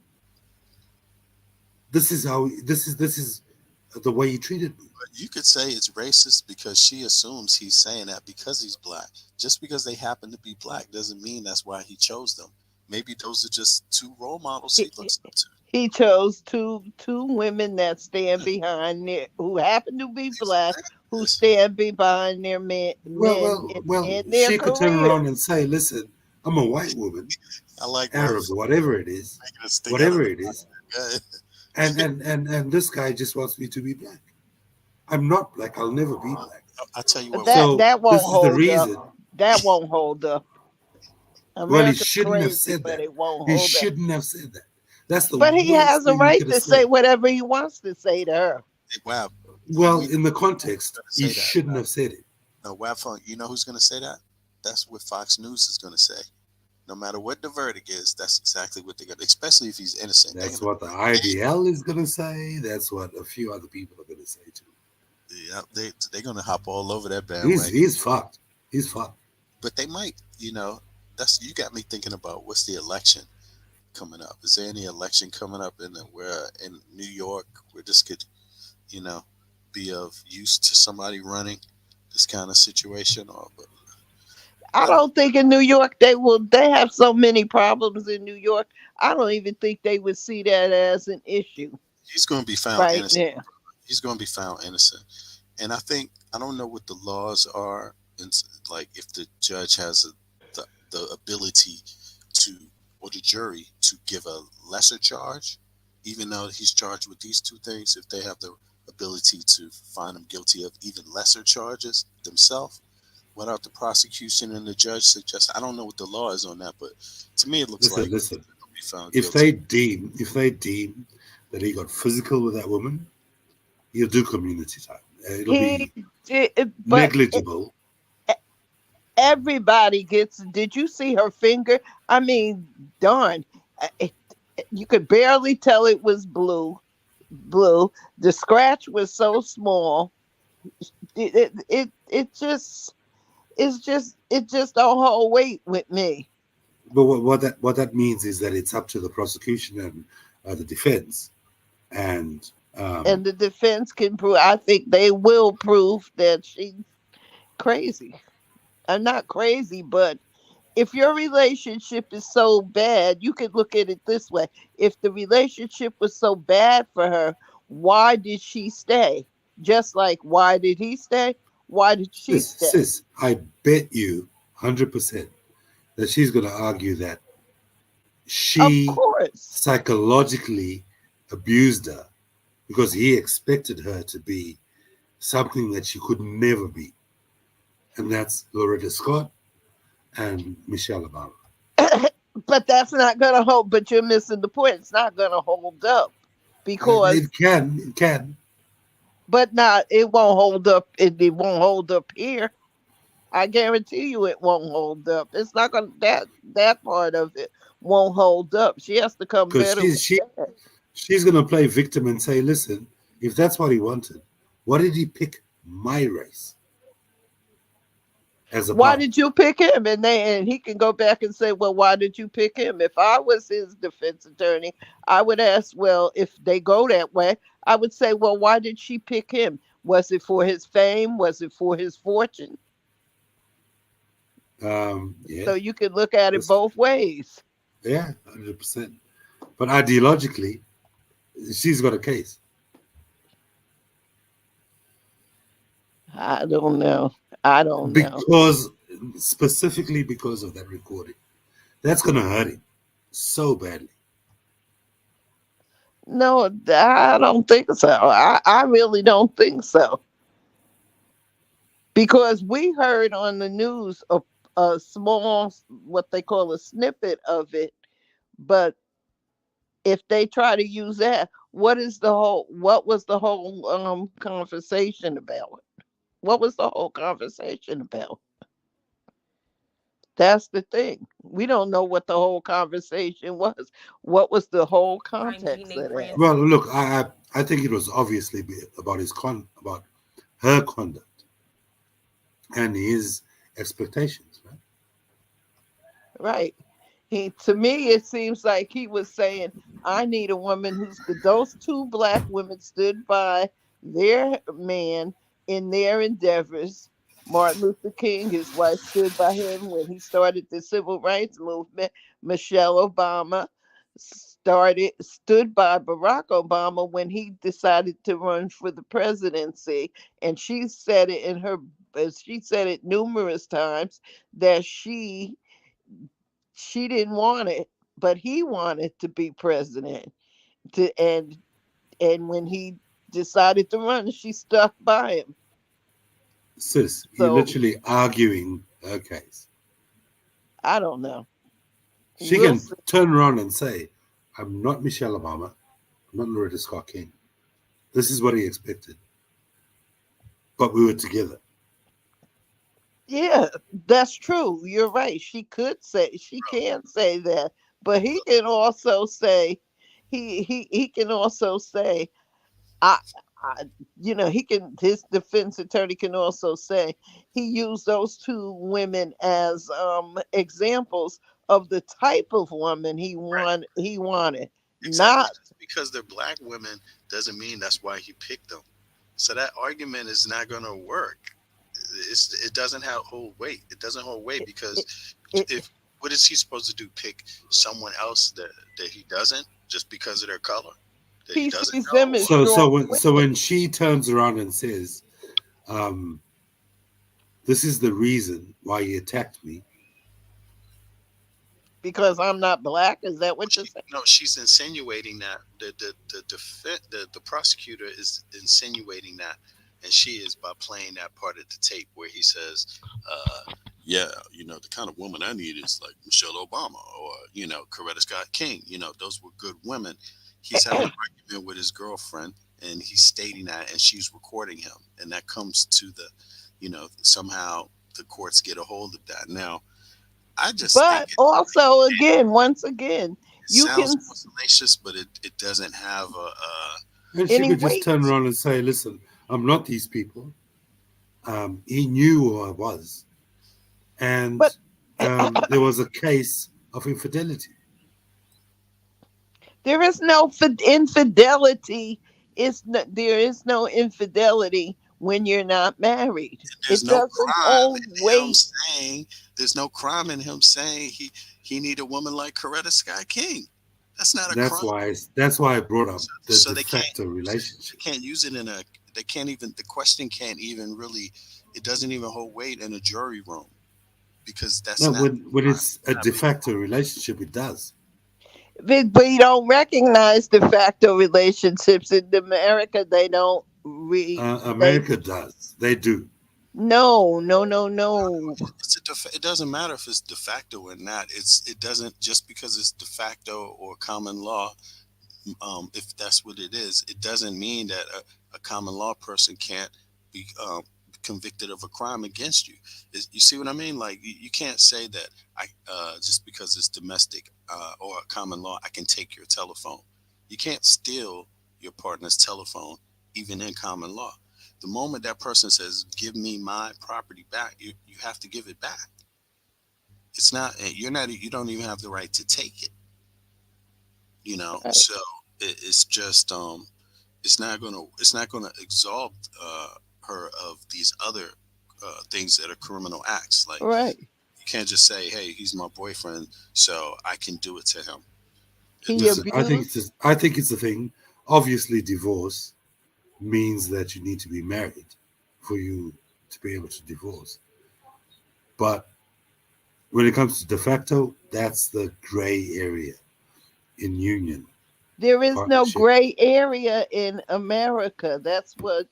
this is the way he treated me." But you could say it's racist because she assumes he's saying that because he's black. Just because they happen to be black doesn't mean that's why he chose them. Maybe those are just two role models he looks up to. He chose two women that stand behind who happen to be black, who stand behind their men. Well, she could turn around and say, "Listen, I'm a white woman, I like Arab, whatever it is, and this guy just wants me to be black. I'm not black. I'll never be black." I tell you what, that won't hold the reason. up. That won't hold up. Well, he shouldn't have said that. He shouldn't have said that. That's the. But he has a right to say whatever he wants to say to her. Wow. Well, in the context, he shouldn't have said it. No, Wabfunk, you know who's going to say that? That's what Fox News is going to say. No matter what the verdict is, that's exactly what they're going to, especially if he's innocent. That's what the IDL is going to say. That's what a few other people are going to say too. Yeah, they're going to hop all over that bandwagon. He's fucked. He's fucked. But they might, you got me thinking about what's the election coming up. Is there any election coming up in New York where this could, be of use to somebody running this kind of situation? I don't think in New York they have so many problems in New York. I don't even think they would see that as an issue. He's going to be found innocent. Now. He's going to be found innocent. And I don't know what the laws are, like if the judge has the ability or the jury to give a lesser charge, even though he's charged with these two things, if they have the ability to find him guilty of even lesser charges themselves, without the prosecution and the judge suggest. I don't know what the law is on that, but to me it looks like listen. he'll be found If guilty. they deem that he got physical with that woman, he'll do community time. It'll be negligible. Everybody gets. Did you see her finger? I mean, darn, you could barely tell it was blue. The scratch was so small. It just don't hold weight with me. But what that means is that it's up to the prosecution and the defense, and the defense can prove. I think they will prove that she's crazy. I'm not crazy, but if your relationship is so bad, you could look at it this way. If the relationship was so bad for her, why did she stay? Just like, why did he stay? Why did she stay? Sis, I bet you 100% that she's going to argue that she psychologically abused her because he expected her to be something that she could never be. And that's Loretta Scott and Michelle Obama. But that's not going to hold. But you're missing the point. It's not going to hold up because it can. But it won't hold up. It won't hold up here. I guarantee you, it won't hold up. It's not going to that part of it won't hold up. She has to come better. She's going to play victim and say, "Listen, if that's what he wanted, why did he pick my race?" Why did you pick him? And he can go back and say, well, why did you pick him? If I was his defense attorney, I would ask, well, if they go that way, I would say, well, why did she pick him? Was it for his fame? Was it for his fortune? Yeah. So you can look at it both ways. Yeah, 100%. But ideologically, she's got a case. I don't know. Specifically because of that recording. That's going to hurt him so badly. No, I don't think so. I really don't think so. Because we heard on the news a small, what they call a snippet of it. But if they try to use that, what was the whole conversation about? What was the whole conversation about? That's the thing. We don't know what the whole conversation was. What was the whole context of that? Well, look, I think it was obviously about about her conduct and his expectations, right? To me, it seems like he was saying, I need a woman those two black women stood by their man in their endeavors. Martin Luther King, his wife, stood by him when he started the civil rights movement. Michelle Obama stood by Barack Obama when he decided to run for the presidency. And she said it numerous times that she didn't want it, but he wanted to be president. And when he decided to run, she stuck by him. Sis, you're literally arguing her case. I don't know. She can turn around and say, I'm not Michelle Obama. I'm not Loretta Scott King. This is what he expected. But we were together. Yeah, that's true. You're right. She can say that. But he can also say, he can also say, his defense attorney can also say he used those two women as examples of the type of woman he wanted. Exactly. Not just because they're black women doesn't mean that's why he picked them. So that argument is not going to work. It doesn't hold weight. It doesn't hold weight because what is he supposed to do? Pick someone else that he doesn't just because of their color? He sees them as so when she turns around and says, this is the reason why he attacked me. Because I'm not black? Is that what you're saying? No, she's insinuating that the prosecutor is insinuating and she is by playing that part of the tape where he says, yeah, you know, the kind of woman I need is like Michelle Obama or, you know, Coretta Scott King. You know, those were good women. He's having an argument with his girlfriend, and he's stating that, and she's recording him. And that comes to the, you know, somehow the courts get a hold of that. Now, I just But also, again, once again, you sounds can more salacious, but it doesn't have And she could just turn around and say, listen, I'm not these people. He knew who I was. And there was a case of infidelity. there is no infidelity. There is no infidelity when you're not married. There's It no doesn't crime hold in him weight. saying there's no crime in him saying he need a woman like Coretta Scott King. That's not a crime. That's why I brought up the So de facto relationship. They can't use it in a. They can't even. The question can't even really. It doesn't even hold weight in a jury room because that's No, not. when it's a de facto relationship, it does. But we don't recognize de facto relationships in America. They don't. America does. They do. No. It doesn't matter if it's de facto or not. It doesn't just because it's de facto or common law. If that's what it is, it doesn't mean that a common law person can't be convicted of a crime against you. You see what I mean? Like you can't say that just because it's domestic or a common law, I can take your telephone. You can't steal your partner's telephone, even in common law. The moment that person says, "Give me my property back," you have to give it back. It's not. You don't even have the right to take it. You know. Right. So it's just. It's not gonna absolve her of these other things that are criminal acts. Like. Right. You can't just say, "Hey, he's my boyfriend, so I can do it to him." Listen, I think it's a thing. Obviously, divorce means that you need to be married for you to be able to divorce. But when it comes to de facto, that's the gray area in union. There is no gray area in America. That's what,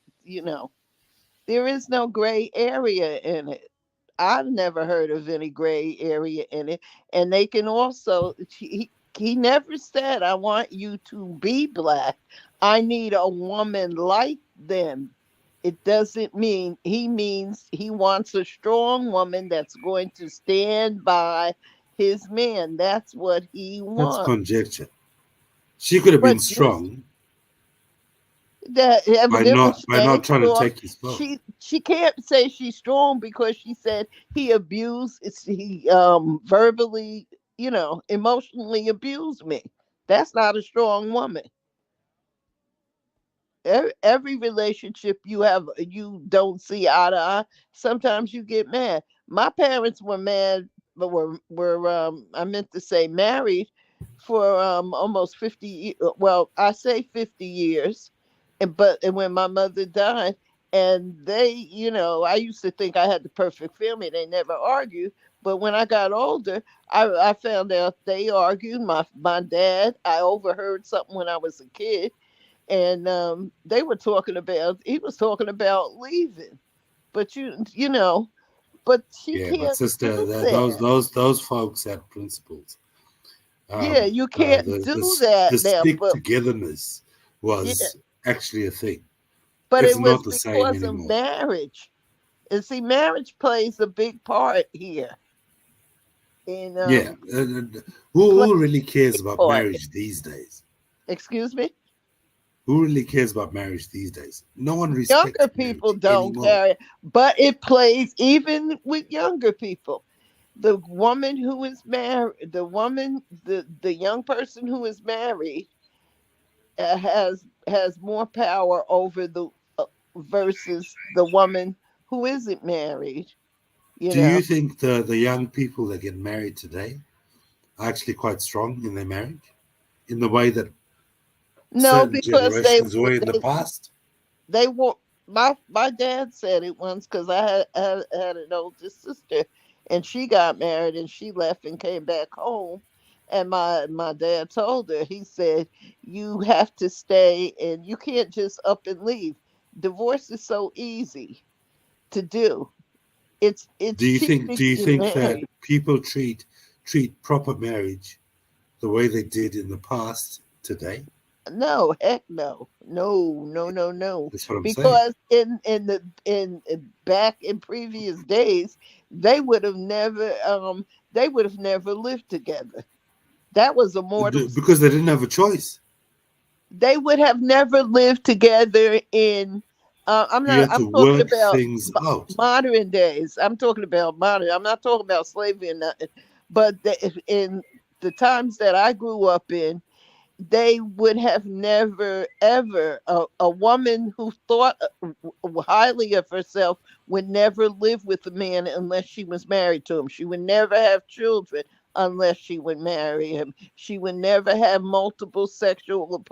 there is no gray area in it. I've never heard of any gray area in it. And they can also, he never said, I want you to be black. I need a woman like them. It doesn't mean, he means he wants a strong woman that's going to stand by his man. That's what he wants. That's conjecture. She could have been strong by not trying to take his phone. She can't say she's strong because she said he verbally, emotionally abused me. That's not a strong woman. Every relationship you have, you don't see eye to eye. Sometimes you get mad. My parents were mad, but were I meant to say married for almost 50. Well, I say 50 years, and when my mother died, and they, I used to think I had the perfect family. They never argued. But when I got older, I found out they argued. My dad, I overheard something when I was a kid. And he was talking about leaving, but but she can't. But sister, those folks had principles. You can't do that. The stick-togetherness was actually a thing. But it's it was not the same because anymore. Of marriage. And see, marriage plays a big part here. Who really cares about marriage these days? Excuse me? Who really cares about marriage these days? No one respects younger people don't care, but it plays even with younger people. The woman who is married, the young person who is married has more power over the versus the woman who isn't married. Do you think the young people that get married today are actually quite strong in their marriage, in the way that no, because were in the past? They were. My dad said it once because I had an older sister, and she got married and she left and came back home. And my dad told her, he said, you have to stay and you can't just up and leave. Divorce is so easy to do. It's Do you cheap think to get that married. people treat proper marriage the way they did in the past today? No, heck no. No. That's what I'm saying. Because in back in previous days, they would have never lived together. That was a mortal Because they didn't have a choice. They would have never lived together in I'm You had to talking work about things out. modern days. I'm talking about modern. I'm not talking about slavery or nothing. But in the times that I grew up in, they would have never ever a woman who thought highly of herself would never live with a man unless she was married to him. She would never have children unless she would marry him. She would never have multiple sexual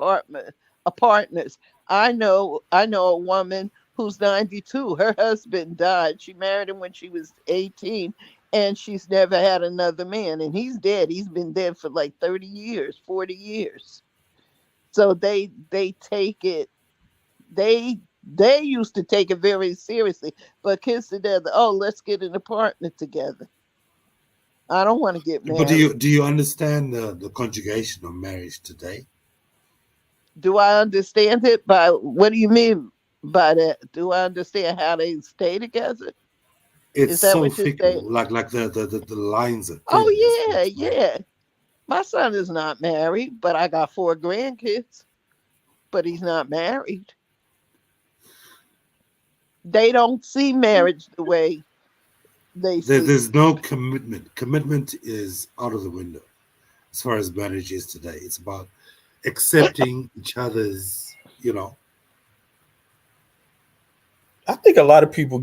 partners. I know a woman who's 92. Her husband died. She married him when she was 18, and she's never had another man. And he's dead. He's been dead for like 30 years, 40 years. So they take it. They used to take it very seriously. But kids today, let's get an apartment together. I don't want to get married. But do you understand the conjugation of marriage today? Do I understand it? By what do you mean by that? Do I understand how they stay together? It's so fickle, like the lines are thin. Oh yeah. My son is not married, but I got 4 grandkids. But he's not married. They don't see marriage the way they see. There's no commitment. Commitment is out of the window as far as marriage is today. It's about accepting each other's, I think a lot of people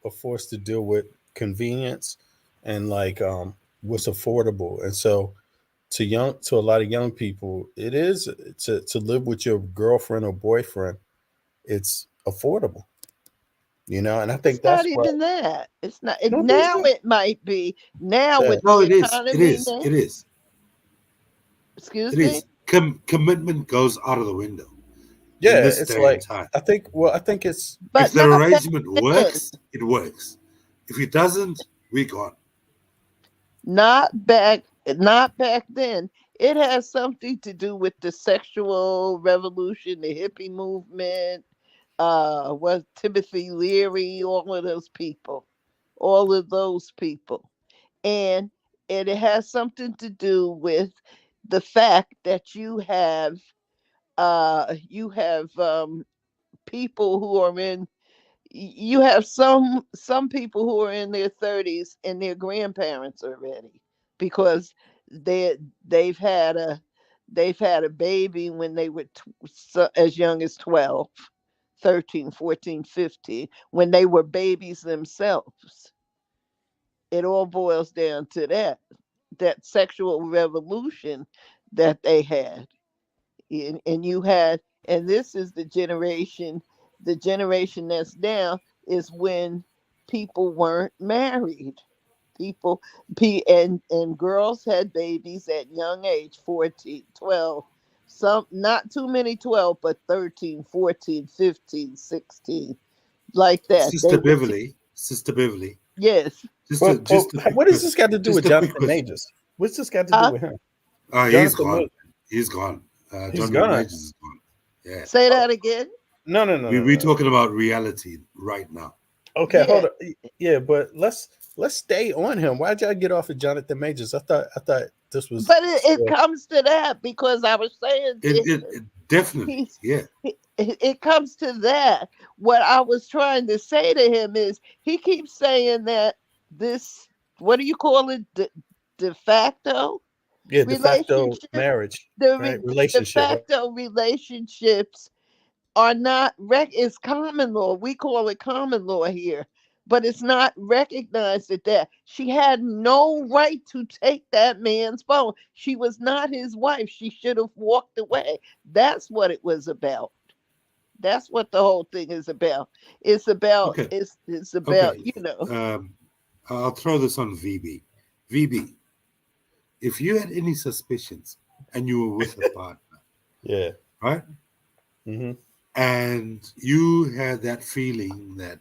are forced to deal with convenience and like what's affordable, and so to a lot of young people, it is to live with your girlfriend or boyfriend. It's affordable, and I think it's that's not even that. It's not No, now. It might be now with No, the it is. economy. It is. Excuse It me. is. Commitment goes out of the window. Yeah, in this it's day like and time. I think it's. But If the not arrangement back works, it works. If it doesn't, we gone. Not back then. It has something to do with the sexual revolution, the hippie movement, was Timothy Leary, all of those people. And it has something to do with the fact that you have people who are in you have some people who are in their 30s and their grandparents already, because they've had a baby when they were as young as 12, 13, 14, 15, when they were babies themselves. It all boils down to that sexual revolution that they had. And this is the generation that's now is when people weren't married. And girls had babies at young age, 14, 12, some not too many 12, but 13, 14, 15, 16, like that. Sister Beverly. Yes. What does this got to do with Jonathan Majors? What's this got to do with him? Oh, he's gone. He's gone. He's Jonathan gone. Majors is gone. Yeah. Say that again. No. We're talking about reality right now. Okay, hold on. Yeah, but let's stay on him. Why'd y'all get off of Jonathan Majors? I thought this was. But it comes to that, because I was saying it definitely, yeah. It comes to that. What I was trying to say to him is, he keeps saying that this, what do you call it, de facto? Yeah, de facto marriage, relationship. De facto relationships are not it's common law. We call it common law here, but it's not recognized that she had no right to take that man's phone. She was not his wife. She should have walked away. That's what it was about. That's what the whole thing is about. It's about it's about, I'll throw this on VB. VB, if you had any suspicions and you were with a partner, yeah, right? Mm-hmm. and you had that feeling that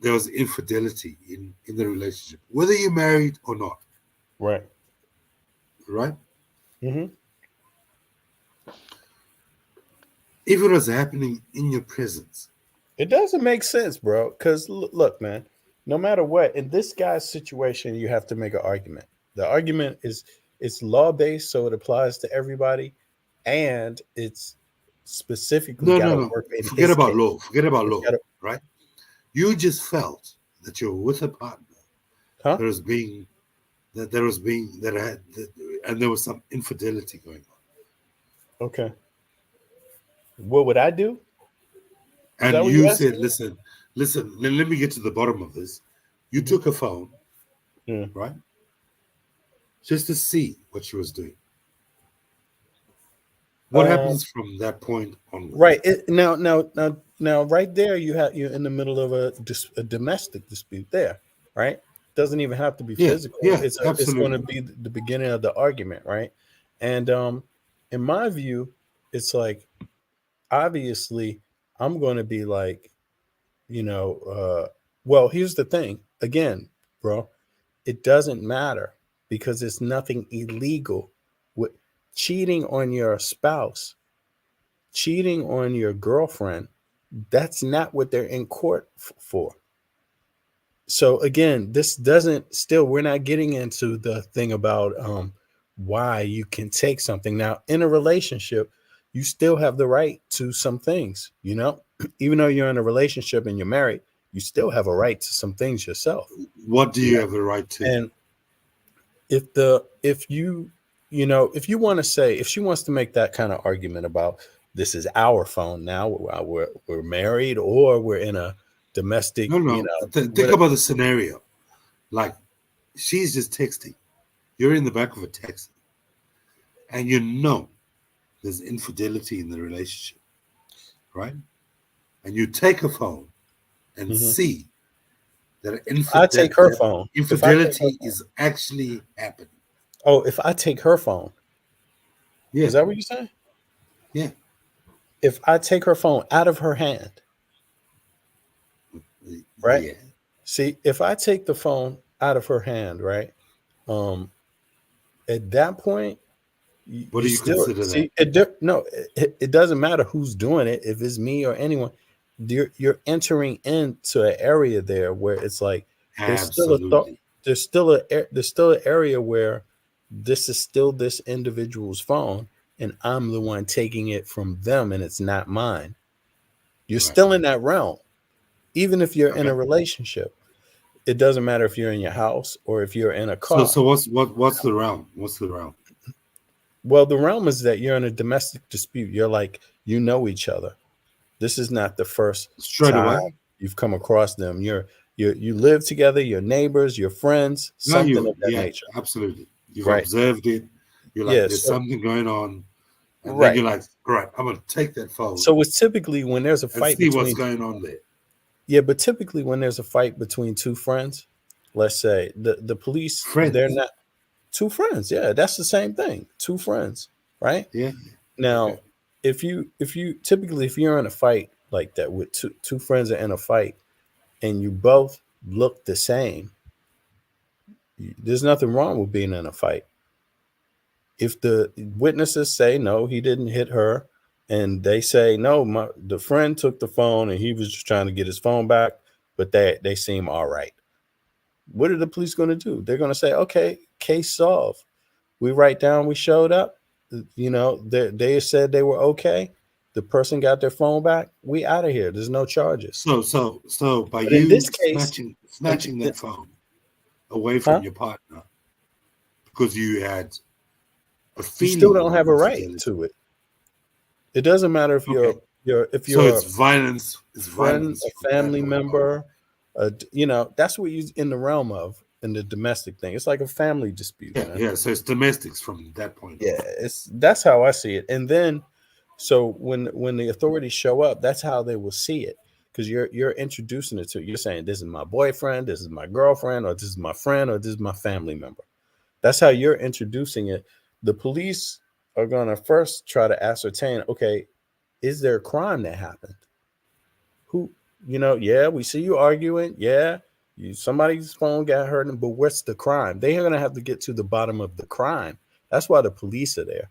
there was infidelity in the relationship, whether you're married or not. Right. Right? Mm-hmm. If it was happening in your presence. It doesn't make sense, bro. Because look, man, no matter what, in this guy's situation, you have to make an argument. The argument is it's law-based, so it applies to everybody, and it's specifically got to work in Forget his about case. law. Forget about law, right? You just felt that you're with a partner and there was some infidelity going on. Okay. What would I do? And you said, listen, let me get to the bottom of this. You took a phone, right? Just to see what she was doing. What happens from that point onward? Right. Now, right there, you're in the middle of a domestic dispute there, right? Doesn't even have to be physical. It's going to be the beginning of the argument, right? And in my view, it's like, obviously, I'm going to be like, well, here's the thing. Again, bro, it doesn't matter because it's nothing illegal with cheating on your spouse, cheating on your girlfriend. That's not what they're in court for. So again, we're not getting into the thing about why you can take something. Now, in a relationship, you still have the right to some things, even though you're in a relationship and you're married, you still have a right to some things yourself. What do you have a right to? And if you want to say, if she wants to make that kind of argument about this is our phone now, we're married or we're in a domestic, think about the scenario. Like, she's just texting. You're in the back of a taxi and there's infidelity in the relationship, right? And you take a phone and see that I take her phone. Infidelity is actually happening. Oh, if I take her phone. Yeah. Is that what you're saying? Yeah. If I take her phone out of her hand, right? Yeah. See, if I take the phone out of her hand, right? At that point, what do you consider that? It doesn't matter who's doing it. If it's me or anyone, you're entering into an area there where it's like there's still an area where this is still this individual's phone, and I'm the one taking it from them, and it's not mine. You're still in that realm, even if you're in a relationship. It doesn't matter if you're in your house or if you're in a car. So what's the realm? What's the realm? Well, the realm is that you're in a domestic dispute. You're like, each other. This is not the first time you've come across them. You live together, you're neighbors, you're friends, something of that nature. Absolutely. You've observed it. You're like, there's something going on. And then you're like, right, I'm going to take that phone. So it's typically when there's a fight. See what's going on there. Yeah, but typically when there's a fight between two friends, let's say the police, they're not two friends. Yeah, that's the same thing. Two friends, right? Yeah. Now, if you're in a fight like that with two friends are in a fight and you both look the same, there's nothing wrong with being in a fight. If the witnesses say no, he didn't hit her, and they say no, the friend took the phone and he was just trying to get his phone back, but they seem all right. What are the police going to do? They're going to say, okay, case solved. We write down we showed up. They said they were okay. The person got their phone back. We out of here. There's no charges. So by but you in this case, snatching that phone away from your partner because you had a feeling, you still don't have a right to it. It doesn't matter if you're so it's violence. It's friend, a family member. That's what you in the realm of in the domestic thing. It's like a family dispute. Yeah. So it's domestics from that point. Yeah, that's how I see it. And then, so when the authorities show up, that's how they will see it, because you're introducing it to. You're saying this is my boyfriend, this is my girlfriend, or this is my friend, or this is my family member. That's how you're introducing it. The police are gonna first try to ascertain, okay, is there a crime that happened? Who, yeah, we see you arguing. Yeah, somebody's phone got hurt, but what's the crime? They're going to have to get to the bottom of the crime. That's why the police are there.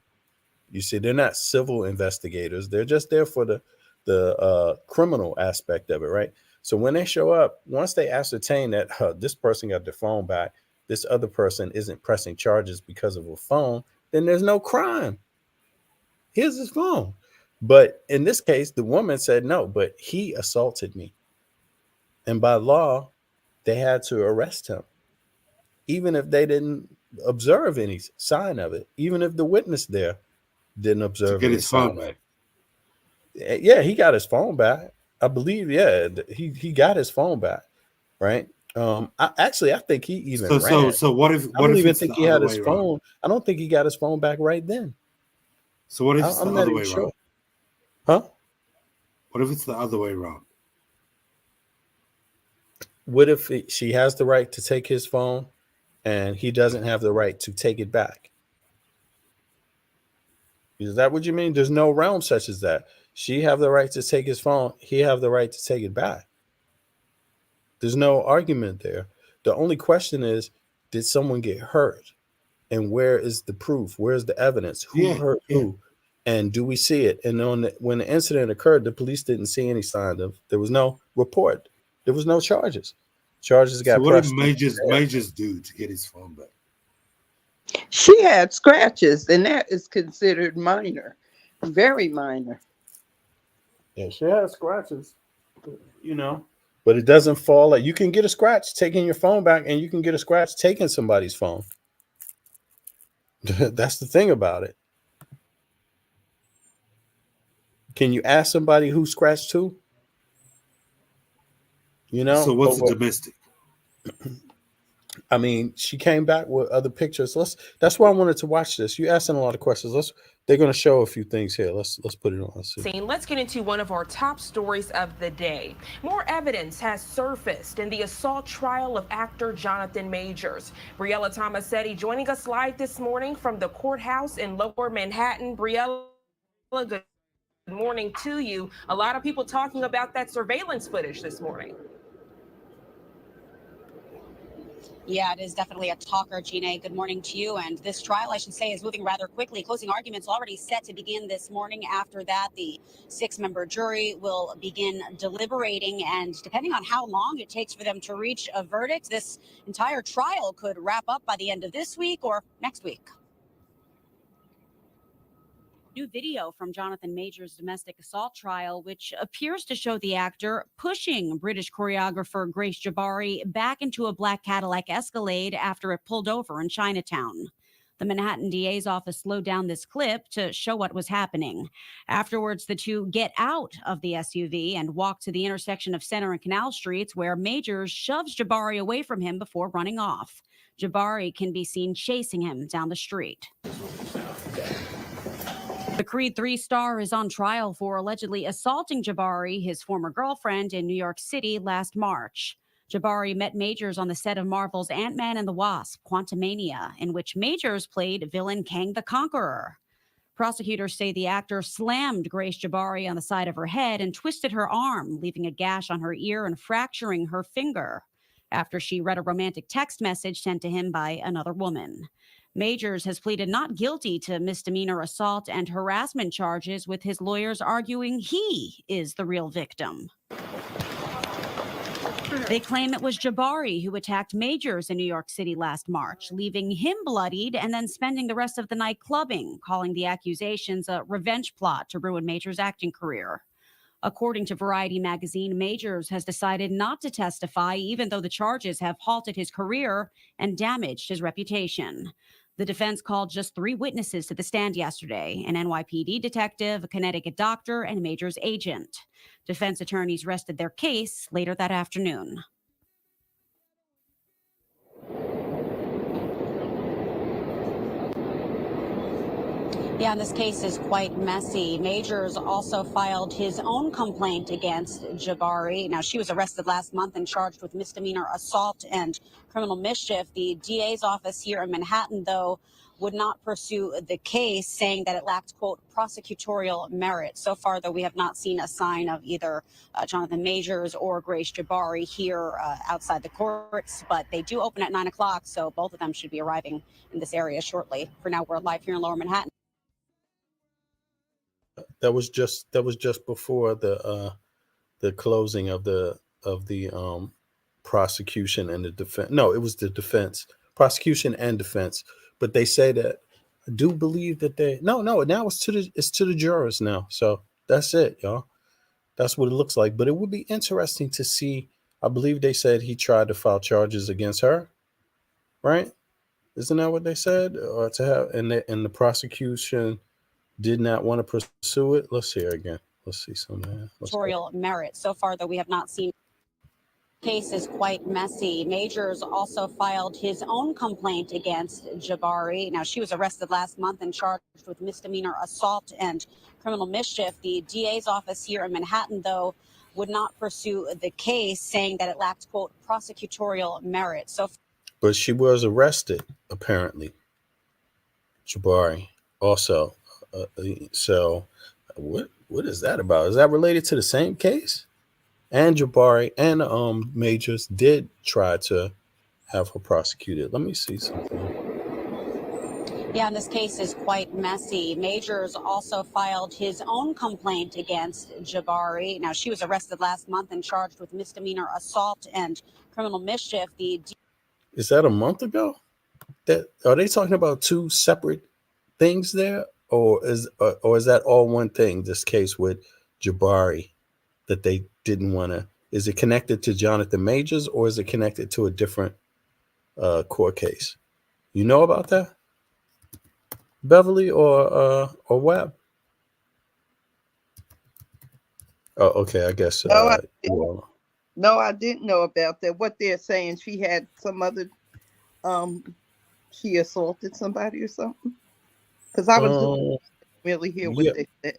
You see, they're not civil investigators. They're just there for the criminal aspect of it, right? So when they show up, once they ascertain that this person got their phone back, this other person isn't pressing charges because of a phone, then there's no crime. Here's his phone. But in this case, the woman said, no, but he assaulted me. And by law, they had to arrest him, even if they didn't observe any sign of it, even if the witness there didn't observe to get his phone back. Yeah, he got his phone back. I believe, yeah, he got his phone back, right? I think he even ran. So what if I don't even think he had his phone. I don't think he got his phone back right then. So what if it's the other way around? Huh? What if it's the other way around? What if she has the right to take his phone and he doesn't have the right to take it back? Is that what you mean? There's no realm such as that. She have the right to take his phone. He have the right to take it back. There's no argument there. The only question is, did someone get hurt? And where is the proof? Where's the evidence? Who hurt who? And do we see it? And when the incident occurred, the police didn't see any sign of. There was no report. There was no charges. Charges got pressed. So what did Majors do to get his phone back? She had scratches, and that is considered minor, very minor. Yeah, she had scratches, but it doesn't fall like you can get a scratch taking your phone back, and you can get a scratch taking somebody's phone. That's the thing about it. Can you ask somebody who scratched who? So what's the domestic? I mean, she came back with other pictures. That's why I wanted to watch this. You asking a lot of questions. They're going to show a few things here. Let's put it on. Let's get into one of our top stories of the day. More evidence has surfaced in the assault trial of actor Jonathan Majors. Briella Tomasetti joining us live this morning from the courthouse in Lower Manhattan. Briella, good morning to you. A lot of people talking about that surveillance footage this morning. Yeah, it is definitely a talker, Gina. Good morning to you. And this trial, I should say, is moving rather quickly. Closing arguments already set to begin this morning. After that, the 6-member jury will begin deliberating. And depending on how long it takes for them to reach a verdict, this entire trial could wrap up by the end of this week or next week. New video from Jonathan Majors' domestic assault trial, which appears to show the actor pushing British choreographer Grace Jabari back into a black Cadillac Escalade after it pulled over in Chinatown. The Manhattan DA's office slowed down this clip to show what was happening. Afterwards, the two get out of the SUV and walk to the intersection of Center and Canal Streets, where Majors shoves Jabari away from him before running off. Jabari can be seen chasing him down the street. The Creed 3 star is on trial for allegedly assaulting Jabari, his former girlfriend, in New York City last March. Jabari met Majors on the set of Marvel's Ant-Man and the Wasp: Quantumania, in which Majors played villain Kang the Conqueror. Prosecutors say the actor slammed Grace Jabari on the side of her head and twisted her arm, leaving a gash on her ear and fracturing her finger, after she read a romantic text message sent to him by another woman. Majors has pleaded not guilty to misdemeanor assault and harassment charges, with his lawyers arguing he is the real victim. They claim it was Jabari who attacked Majors in New York City last March, leaving him bloodied and then spending the rest of the night clubbing, calling the accusations a revenge plot to ruin Majors' acting career. According to Variety magazine, Majors has decided not to testify, even though the charges have halted his career and damaged his reputation. The defense called just 3 witnesses to the stand yesterday: an NYPD detective, a Connecticut doctor, and Majors' agent. Defense attorneys rested their case later that afternoon. Yeah, and this case is quite messy. Majors also filed his own complaint against Jabari. Now, she was arrested last month and charged with misdemeanor assault and criminal mischief. The DA's office here in Manhattan, though, would not pursue the case, saying that it lacked, quote, prosecutorial merit. So far, though, we have not seen a sign of either Jonathan Majors or Grace Jabari here outside the courts, but they do open at 9 o'clock, so both of them should be arriving in this area shortly. For now, we're live here in Lower Manhattan. That was just before the closing of the prosecution and the defense. No, it was the defense, prosecution and defense. But they say that I do believe that they no now it's to the jurors now. So that's it, y'all. That's what it looks like. But it would be interesting to see. I believe they said he tried to file charges against her, right? Isn't that what they said? Or to have and the prosecution did not want to pursue it. Let's see again. Let's see something. Merit. So far, though, we have not seen. Case is quite messy. Majors also filed his own complaint against Jabari. Now, she was arrested last month and charged with misdemeanor assault and criminal mischief. The DA's office here in Manhattan, though, would not pursue the case, saying that it lacked, quote, prosecutorial merit. So, but she was arrested, apparently. Jabari also. So, what is that about? Is that related to the same case? And Jabari and Majors did try to have her prosecuted. Let me see something. yeah, and this case is quite messy. Majors also filed his own complaint against Jabari. Now, she was arrested last month and charged with misdemeanor assault and criminal mischief. Is that a month ago? Are they talking about two separate things there, or is that all one thing? This case with Jabari that they didn't want to. Is it connected to Jonathan Majors, or is it connected to a different court case? You know about that, Beverly or Webb? Oh, okay. I guess. No, I didn't know about that. What they're saying, she had some other. She assaulted somebody or something. Because I was really hear what they said.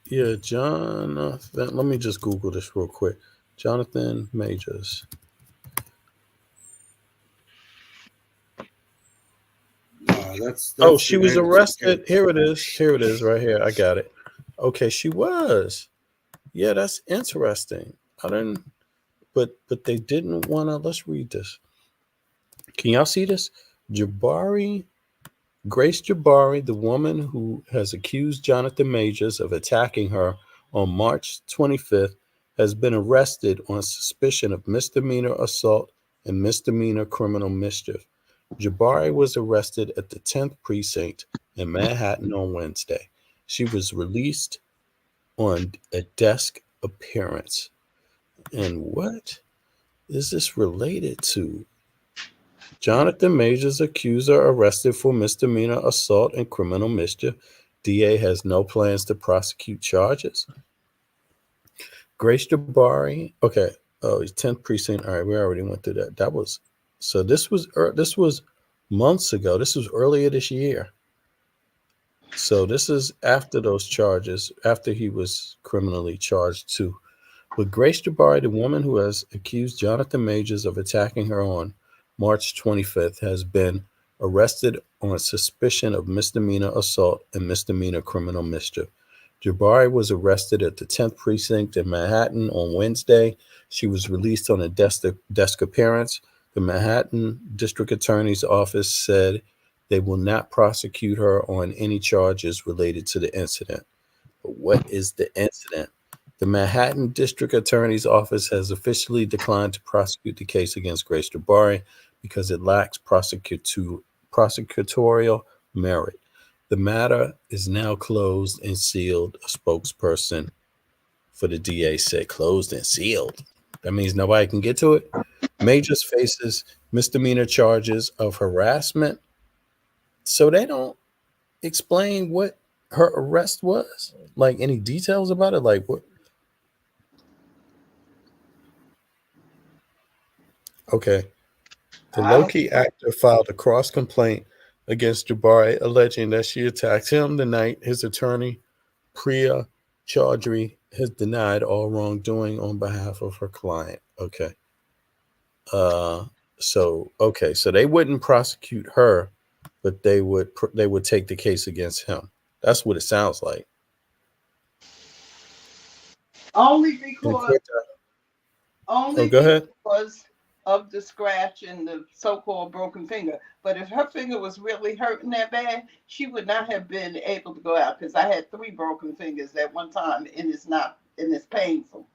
Yeah, Jonathan. Let me just Google this real quick. Jonathan Majors. That's she was arrested. Here it is. Here it is right here. I got it. Okay, she was. Yeah, that's interesting. I didn't, but they didn't want to. Let's read this. Can y'all see this? Grace Jabari, the woman who has accused Jonathan Majors of attacking her on March 25th, has been arrested on suspicion of misdemeanor assault and misdemeanor criminal mischief. Jabari was arrested at the 10th precinct in Manhattan on Wednesday. She was released on a desk appearance. And what is this related to? Jonathan Majors accuser arrested for misdemeanor assault and criminal mischief. DA has no plans to prosecute charges. Grace Jabari. Okay. Oh, he's 10th precinct. All right, we already went through that. That was so. This was months ago. This was earlier this year. So this is after those charges, after he was criminally charged too. But Grace Jabari, the woman who has accused Jonathan Majors of attacking her on March 25th, has been arrested on suspicion of misdemeanor assault and misdemeanor criminal mischief. Jabari was arrested at the 10th precinct in Manhattan on Wednesday. She was released on a desk appearance. The Manhattan District Attorney's Office said they will not prosecute her on any charges related to the incident. But what is the incident? The Manhattan District Attorney's Office has officially declined to prosecute the case against Grace Jabari because it lacks prosecutorial merit. The matter is now closed and sealed, a spokesperson for the DA said. Closed and sealed. That means nobody can get to it. Majors faces misdemeanor charges of harassment. So they don't explain what her arrest was, like any details about it, like what. Okay. The low-key actor filed a cross complaint against Jabari, alleging that she attacked him the night his attorney, Priya Chaudhry, has denied all wrongdoing on behalf of her client. Okay. So they wouldn't prosecute her, but they would take the case against him. That's what it sounds like. Only Go ahead. because of the scratch and the so-called broken finger. But if her finger was really hurting that bad, she would not have been able to go out, because I had 3 broken fingers at one time, and it's painful.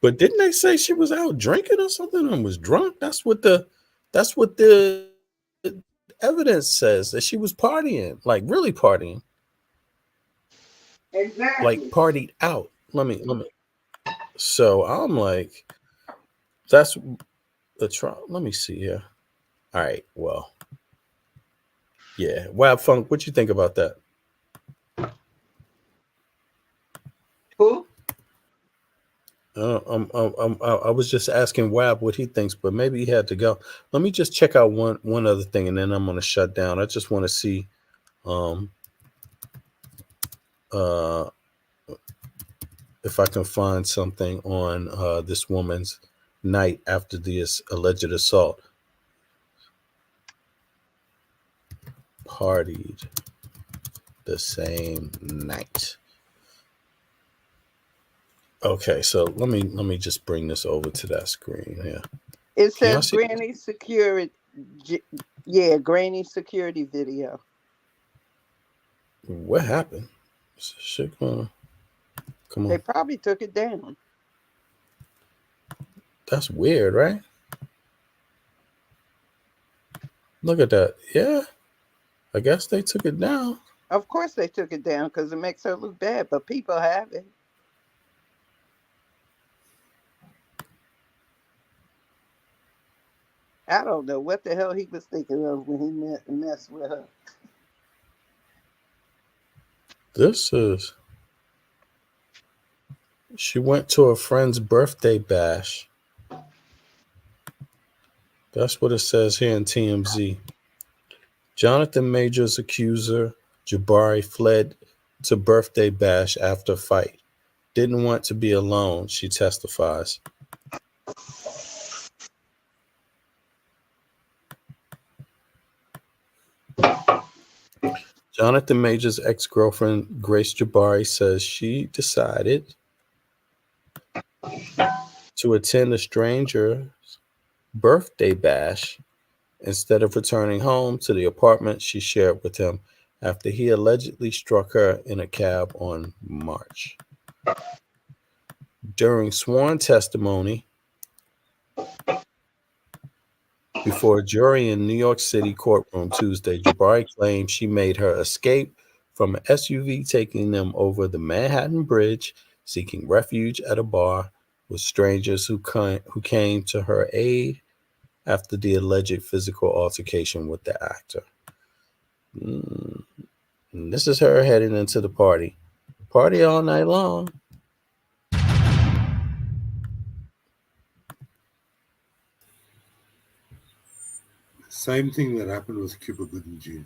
But didn't they say she was out drinking or something and was drunk? That's what the evidence says, that she was partying, like really partying. Exactly. Like partied out. Let me. So I'm like, that's the trial. Let me see here. All right. Well, yeah. Wab Funk, what you think about that? Who? I was just asking Wab what he thinks, but maybe he had to go. Let me just check out one other thing, and then I'm going to shut down. I just want to see, if I can find something on this woman's night after the alleged assault. Partied the same night. Okay, so let me just bring this over to that screen here. It says Granny Security. Yeah, Granny Security video. What happened? Shit, come on. They probably took it down. That's weird, right? Look at that. Yeah, I guess they took it down. Of course they took it down, because it makes her look bad, but people have it. I don't know what the hell he was thinking of when he messed with her. She went to a friend's birthday bash. That's what it says here in TMZ. Jonathan Majors' accuser, Jabari, fled to birthday bash after fight. Didn't want to be alone, she testifies. Jonathan Majors' ex-girlfriend, Grace Jabari, says she decided to attend a stranger's birthday bash instead of returning home to the apartment she shared with him after he allegedly struck her in a cab on March. During sworn testimony before a jury in New York City courtroom Tuesday, Jabari claimed she made her escape from an SUV taking them over the Manhattan Bridge, seeking refuge at a bar with strangers who came to her aid after the alleged physical altercation with the actor. And this is her heading into the party. Party all night long. Same thing that happened with Cuba Gooding Jr.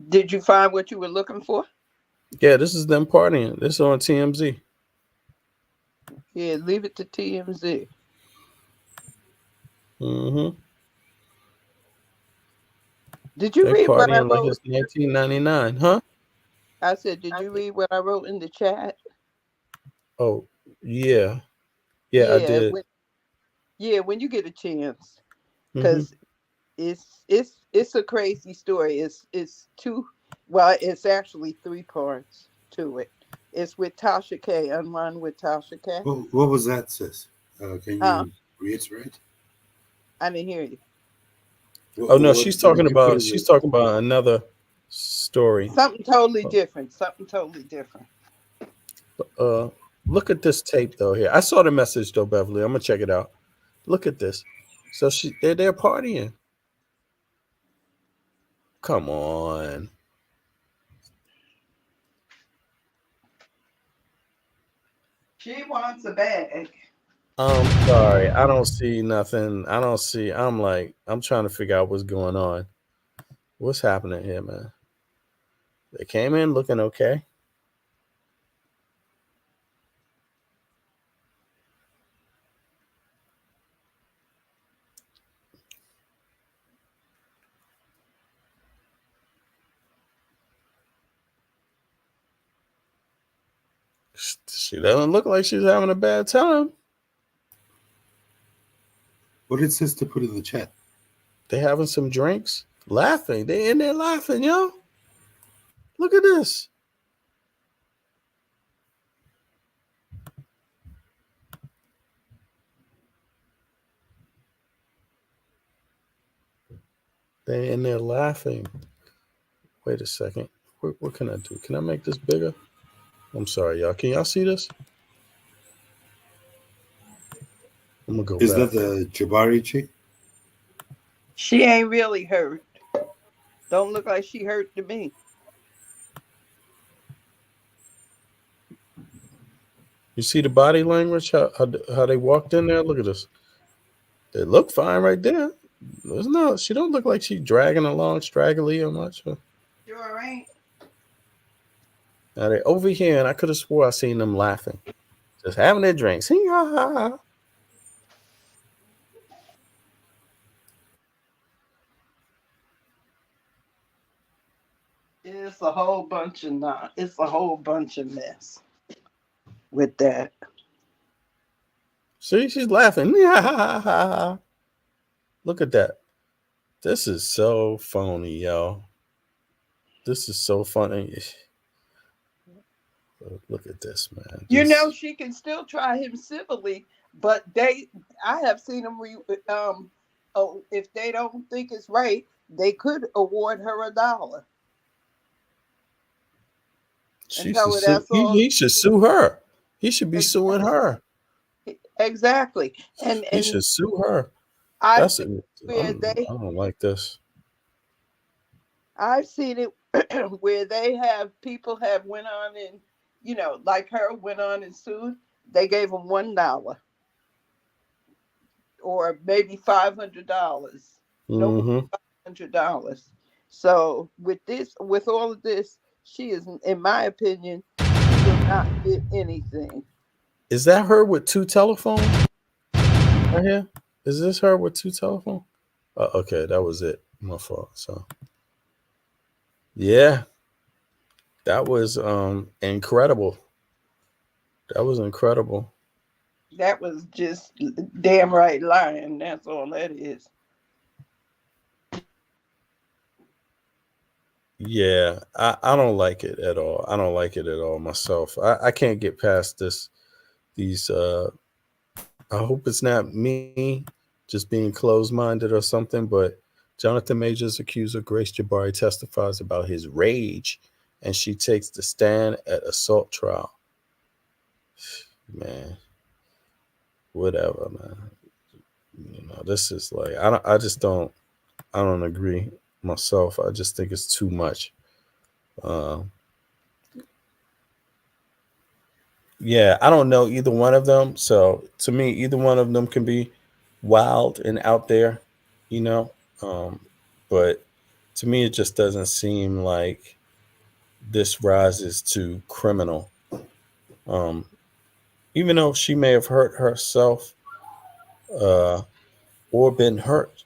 Did you find what you were looking for? Yeah, this is them partying. This is on TMZ. Yeah, leave it to TMZ. Mm-hmm. Did you read what I wrote? Like it's 1999, huh? I said, did you read what I wrote in the chat? Oh, yeah. Yeah, I did. When you get a chance, because it's a crazy story. It's actually 3 parts to it. It's with Tasha K. Unwind with Tasha K. What was that, sis? Can you reiterate? I didn't hear you. Oh no, she's talking about another story. Something totally different. Look at this tape though here. I saw the message though, Beverly. I'm gonna check it out. Look at this. So they're partying. Come on. She wants a bag. I'm sorry. I don't see nothing. I'm trying to figure out what's going on. What's happening here, man? They came in looking okay. She doesn't look like she's having a bad time. What did sister put in the chat? They having some drinks, laughing. They in there laughing, yo. Look at this. They in there laughing. Wait a second. What can I do? Can I make this bigger? I'm sorry, y'all. Can y'all see this? I'm gonna go Is back. that the Jabari chick? She ain't really hurt. Don't look like she hurt to me. You see the body language? How they walked in there? Look at this. They look fine right there. She don't look like she's dragging along straggly or much. Sure ain't. Now they over here, and I could have swore I seen them laughing, just having their drinks. It's a whole bunch of It's a whole bunch of mess with that. See, she's laughing. Look at that. This is so phony, yo. This is so funny. Look at this, man. You know, she can still try him civilly, but I have seen them. If they don't think it's right, they could award her $1. He should sue her. He should be suing her. Exactly, and he should sue her. I don't like this. I've seen it where people have went on and, like her, went on and sued. They gave them $1 or maybe $500. $500. So with all of this, she is, in my opinion, she will not get anything. Is that her with 2 telephones? Right here? Is this her with 2 telephones? Okay, that was it. My fault. So, yeah, that was incredible. That was incredible. That was just damn right lying. That's all that is. Yeah, I don't like it at all. I don't like it at all myself. I can't get past these I hope it's not me just being closed-minded or something, but Jonathan Majors accuser Grace Jabari testifies about his rage, and she takes the stand at assault trial. Man, whatever, man. This is like I don't agree myself. I just think it's too much. Yeah, I don't know either one of them. So to me, either one of them can be wild and out there, but to me, it just doesn't seem like this rises to criminal. Even though she may have hurt herself or been hurt,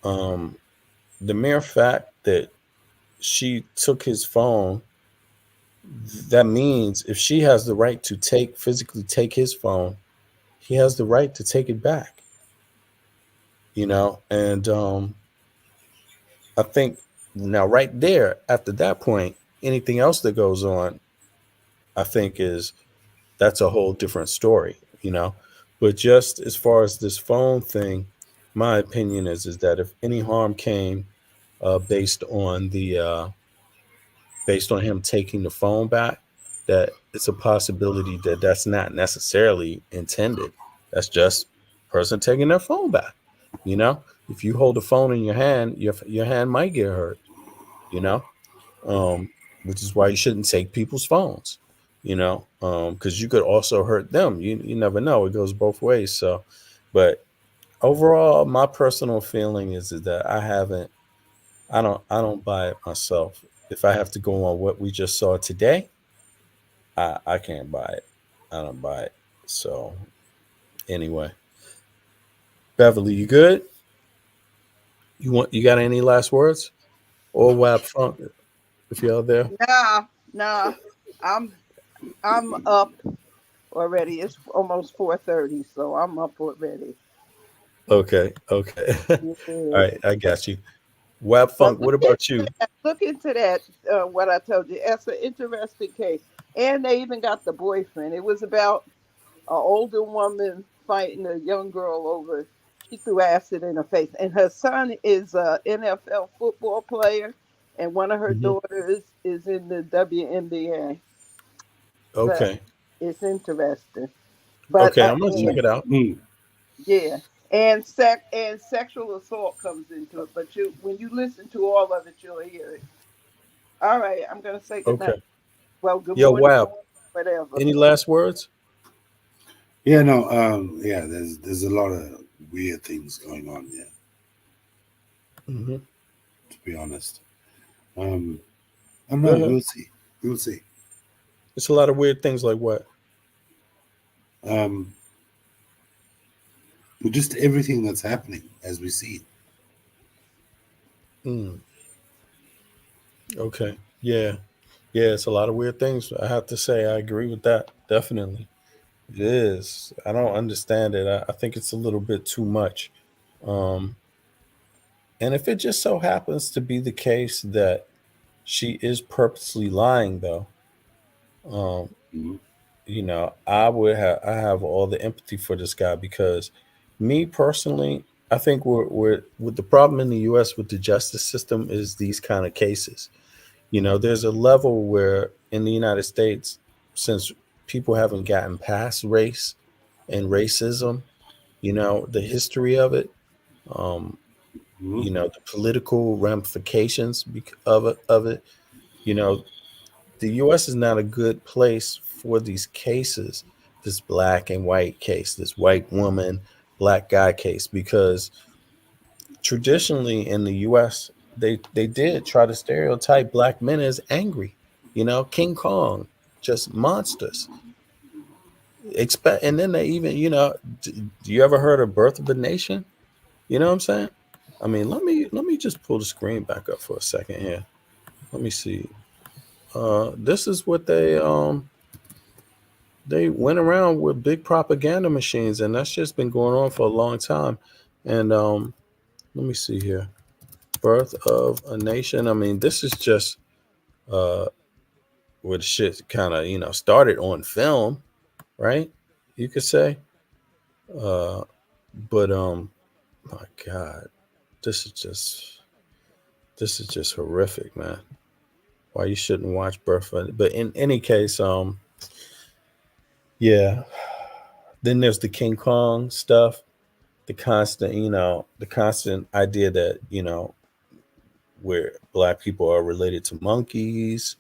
the mere fact that she took his phone, that means if she has the right to physically take his phone, he has the right to take it back. And I think now right there, after that point, anything else that goes on, I think that's a whole different story, But just as far as this phone thing, my opinion is that if any harm came based on him taking the phone back, that it's a possibility that that's not necessarily intended. That's just a person taking their phone back. If you hold the phone in your hand, your hand might get hurt, which is why you shouldn't take people's phones, because you could also hurt them. You never know. It goes both ways. So, but overall, my personal feeling is that I don't buy it myself. If I have to go on what we just saw today, I can't buy it. I don't buy it. So anyway, Beverly, you good? You got any last words? Or Wab Funk, if you're there. Nah. I'm up already. It's almost 4:30, so I'm up already. Okay. All right, I got you. Wab Funk, what about you? Look into that, what I told you. That's an interesting case. And they even got the boyfriend. It was about an older woman fighting a young girl over, she threw acid in her face. And her son is an NFL football player, and one of her daughters is in the WNBA. Okay. But it's interesting. But Okay, I'm gonna check it out. yeah. And sexual assault comes into it, but when you listen to all of it, you'll hear it. All right, I'm gonna say good night. Okay. Well, good Yo, morning. Wab. Whatever. Any last words? Yeah, no, yeah, there's a lot of weird things going on there. To be honest, I don't know. We'll see. We'll see. It's a lot of weird things like what? Just everything that's happening as we see it. Okay. Yeah. It's a lot of weird things. I have to say, I agree with that. Definitely. It is. I don't understand it. I think it's a little bit too much. And if it just so happens to be the case that she is purposely lying, though, I have all the empathy for this guy, because me personally, I think we're with the problem in the U.S. with the justice system is these kind of cases. There's a level where in the United States, since people haven't gotten past race and racism, the history of it, the political ramifications of it, the U.S. is not a good place for these cases, this black and white case, this white woman, black guy case, because traditionally in the U.S., they did try to stereotype black men as angry, King Kong, just monsters. And then they even, do you ever heard of Birth of a Nation? You know what I'm saying? I mean, let me just pull the screen back up for a second here. Let me see. This is what they went around with big propaganda machines, and that's just been going on for a long time. And let me see here. Birth of a Nation. I mean, this is just where the shit kind of, started on film, right? You could say. But my God, this is just horrific, man. Why you shouldn't watch Birth of, but in any case, yeah. Then there's the King Kong stuff, the constant idea that, where black people are related to monkeys,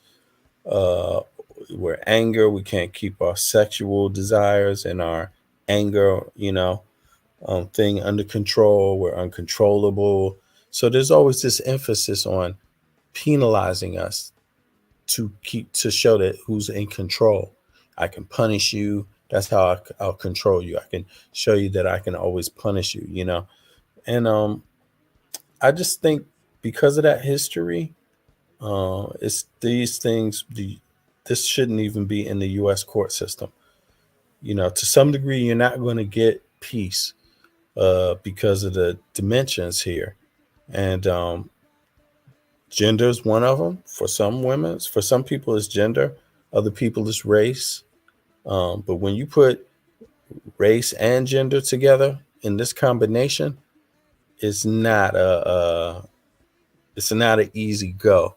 where anger, we can't keep our sexual desires and our anger, thing under control. We're uncontrollable. So there's always this emphasis on penalizing us to show that who's in control. I can punish you. That's how I'll control you. I can show you that I can always punish you, And I just think because of that history, it's these things. This shouldn't even be in the U.S. court system. To some degree, you're not going to get peace because of the dimensions here, and gender is one of them. For some women, for some people, it's gender. Other people, it's race. But when you put race and gender together in this combination, it's not an easy go.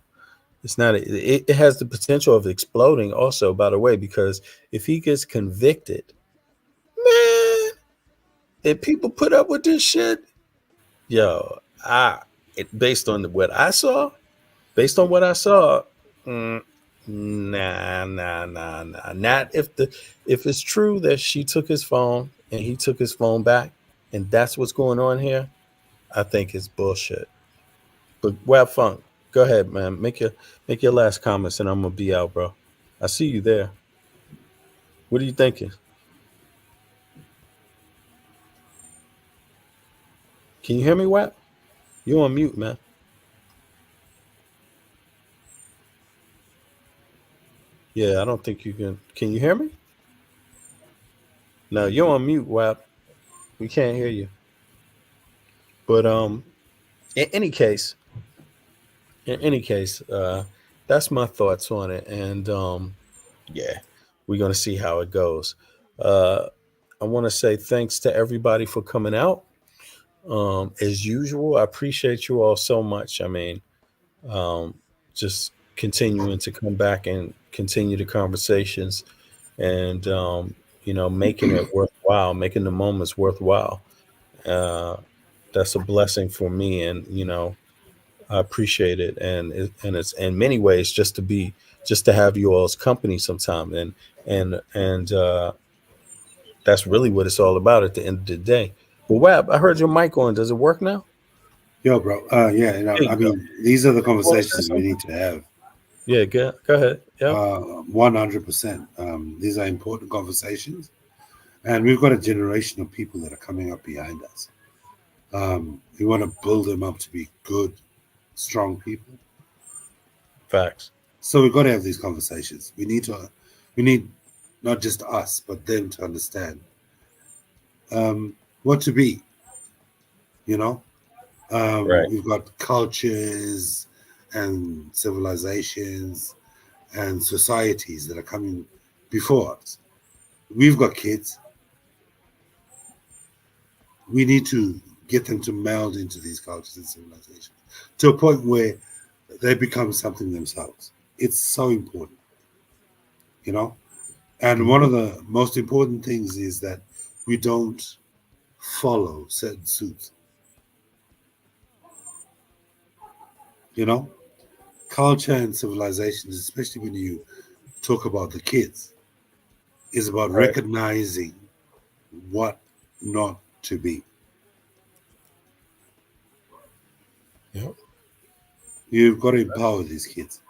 It's not. It has the potential of exploding. Also, by the way, because if he gets convicted, man, if people put up with this shit, based on what I saw, Nah. Not if it's true that she took his phone and he took his phone back, and that's what's going on here. I think it's bullshit. But Wab Funk, go ahead, man. Make your last comments, and I'm gonna be out, bro. I see you there. What are you thinking? Can you hear me, Wab? You on mute, man. Yeah, I don't think you can. Can you hear me? No, you're on mute, Wab. We can't hear you. But in any case, that's my thoughts on it, and yeah, we're gonna see how it goes. I want to say thanks to everybody for coming out. As usual, I appreciate you all so much. I mean, just continuing to come back and continue the conversations, and making it worthwhile, making the moments worthwhile. That's a blessing for me, and I appreciate it, and it's in many ways just to have you all's company sometime, and that's really what it's all about at the end of the day. Well, Wab, I heard your mic on. Does it work now? Yo, bro. Yeah, I mean, these are the conversations we need to have. Yeah, go ahead. Yeah, 100%. These are important conversations, and we've got a generation of people that are coming up behind us. We want to build them up to be good, strong people. Facts. So we've got to have these conversations. We need not just us, but them to understand what to be. Right. We've got cultures and civilizations and societies that are coming before us. We've got kids. We need to get them to meld into these cultures and civilizations to a point where they become something themselves. It's so important, And one of the most important things is that we don't follow certain suits. Culture and civilizations, especially when you talk about the kids, is about recognizing what not to be. Yep. You've got to empower these kids.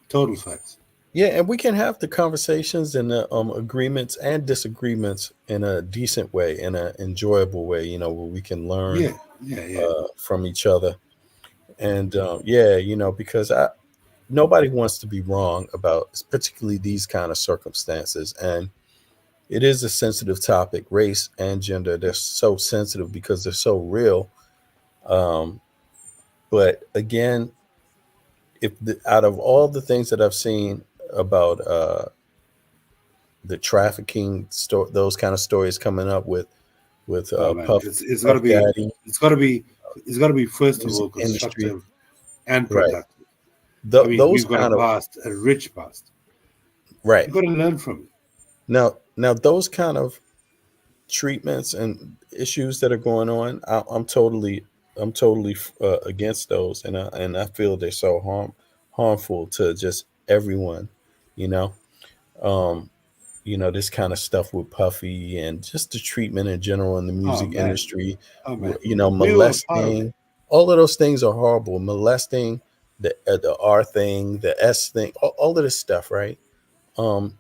Total facts. Yeah, and we can have the conversations and the agreements and disagreements in a decent way, in an enjoyable way, where we can learn from each other. And because nobody wants to be wrong about particularly these kind of circumstances. And it is a sensitive topic, race and gender. They're so sensitive because they're so real. But again, out of all the things that I've seen about the trafficking those kind of stories coming up with Puff, it's got to be Daddy, it's got to be first of all constructive industry. And productive. Right. We've got a rich past. Right. You've got to learn from it. Now those kind of treatments and issues that are going on, I'm totally against those, and I feel they're so harmful to just everyone. This kind of stuff with Puffy and just the treatment in general in the music industry. Molesting, all of those things are horrible. Molesting, the R thing, the S thing, all of this stuff, right? And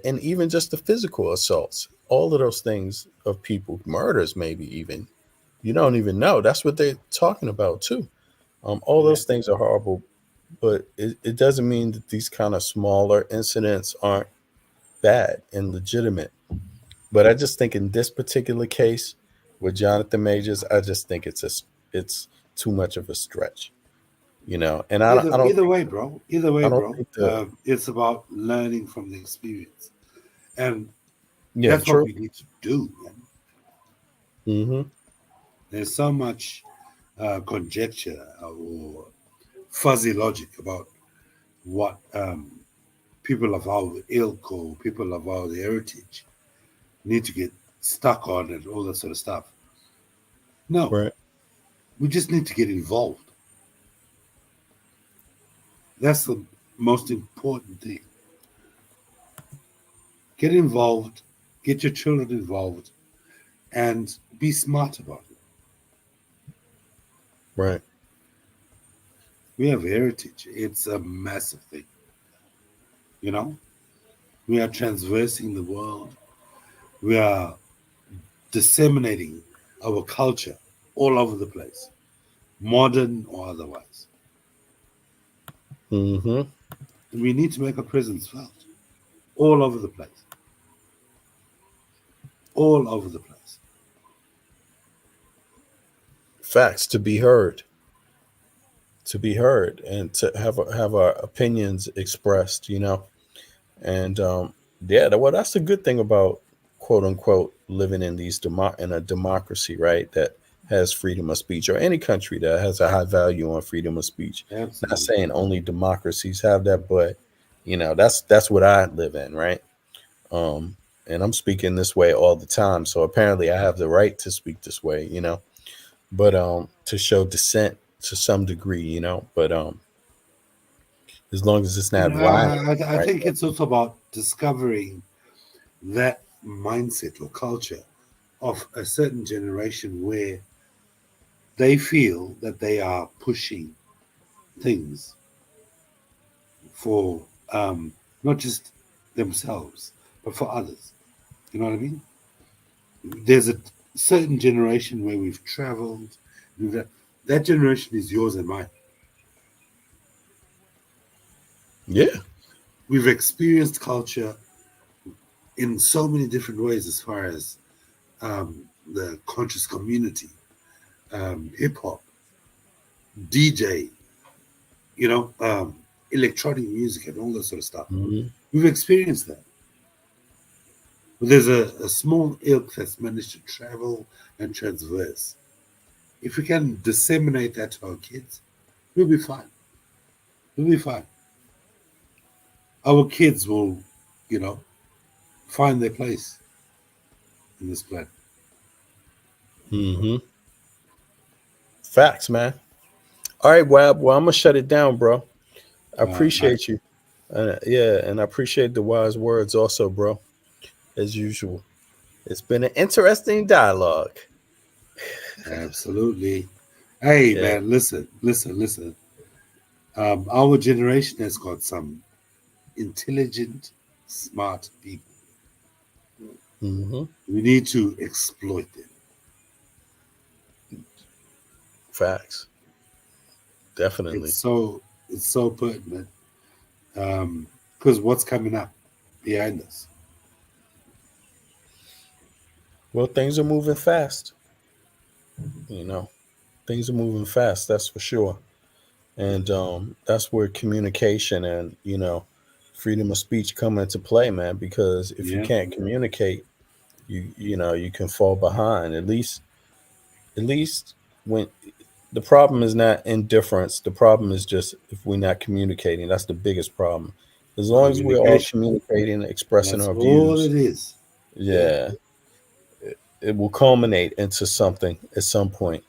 even just the physical assaults, all of those things of people, murders, maybe even, you don't even know. That's what they're talking about too. All those things are horrible, but it doesn't mean that these kind of smaller incidents aren't bad and legitimate. But I just think in this particular case with Jonathan Majors, I just think it's too much of a stretch, And I don't. Either way, bro. It's about learning from the experience, and that's what we need to do, man. Mm-hmm. There's so much conjecture or fuzzy logic about what people of our ilk or people of our heritage need to get stuck on and all that sort of stuff. No, we just need to get involved. That's the most important thing. Get involved, get your children involved, and be smart about it. Right. We have heritage. It's a massive thing. You know? We are transversing the world. We are disseminating our culture all over the place, modern or otherwise. Mm-hmm. And we need to make our presence felt all over the place. All over the place. Facts, to be heard. To be heard and to have our opinions expressed, you know. And yeah, well, that's the good thing about quote unquote living in in a democracy, right? That has freedom of speech, or any country that has a high value on freedom of speech. Absolutely. Not saying only democracies have that, but you know, that's what I live in, right? And I'm speaking this way all the time, so apparently I have the right to speak this way, you know. But to show dissent to some degree, you know. But as long as it's not violent, I right? think it's also about discovering that mindset or culture of a certain generation where they feel that they are pushing things for not just themselves, but for others. You know what I mean? There's a certain generation where we've traveled. That generation is yours and mine. Yeah. We've experienced culture in so many different ways as far as the conscious community, hip hop, DJ, you know, electronic music and all that sort of stuff. Mm-hmm. We've experienced that. But there's a small ilk that's managed to travel and transverse. If we can disseminate that to our kids, we'll be fine. We'll be fine. Our kids will, you know, find their place in this planet. Mm-hmm. Facts, man. All right, Wab. Well, I'm gonna shut it down, bro. I appreciate you. Yeah, and I appreciate the wise words also, bro. As usual, it's been an interesting dialogue. Absolutely. Hey, Yeah. man, listen. Our generation has got some intelligent, smart people. Mm-hmm. We need to exploit them. Facts. Definitely. It's so pertinent because what's coming up behind us? Well, things are moving fast. You know, things are moving fast. That's for sure. And that's where communication and, you know, freedom of speech come into play, man. Because if you Yeah. can't communicate, you know, you can fall behind. At least when the problem is not indifference, the problem is just if we're not communicating. That's the biggest problem. As long as we're all Communication. communicating, expressing That's our all views, it is. yeah, it will culminate into something at some point.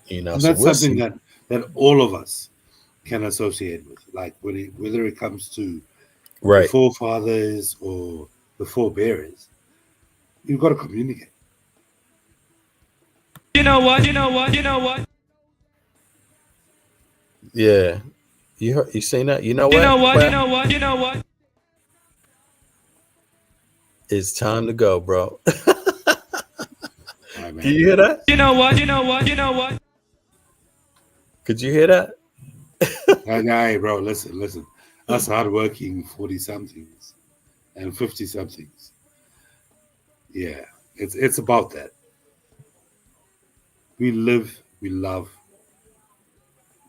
You know, And so that's we'll something see. that all of us can associate with. Like whether it comes to the Right. forefathers or the forebearers, you've got to communicate. You know what? Yeah. You seen that? You know what? Well, it's time to go, bro. Right, man. Can you hear that? You know what? Could you hear that? Hey, bro, listen. Us hardworking 40-somethings and 50-somethings. Yeah, it's about that. We live, we love,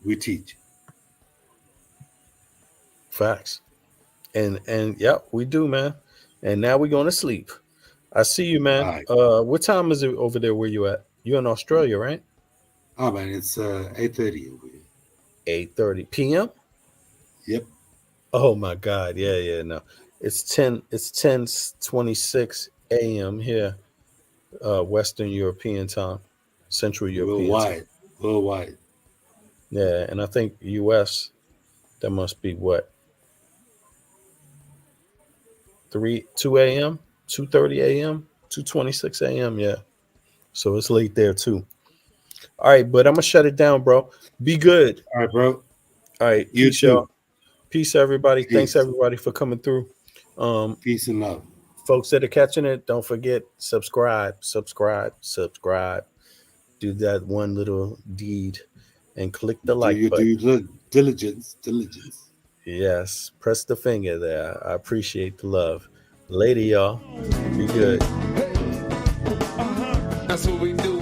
we teach. Facts. And yeah, we do, man. And now we're going to sleep. I see you, man. Right. What time is it over there where you at? You're in Australia, right? Oh man, it's 8:30 over here. 8:30 p.m. Yep. Oh my God. Yeah, no. It's 10:26 a.m. here, Western European time, Central European time. Worldwide. Yeah, and I think US That must be what? 2 a.m., 2:30 a.m., 2:26 a.m. Yeah. So it's late there too. All right, but I'm gonna shut it down, bro. Be good. All right, bro. All right, You peace, too. y'all. Peace, everybody. Peace. Thanks, everybody, for coming through. Peace and love. Folks that are catching it, don't forget, subscribe. Do that one little deed and click the like button. Do diligence. Yes, press the finger there. I appreciate the love. Later, y'all. Be good. That's what we do.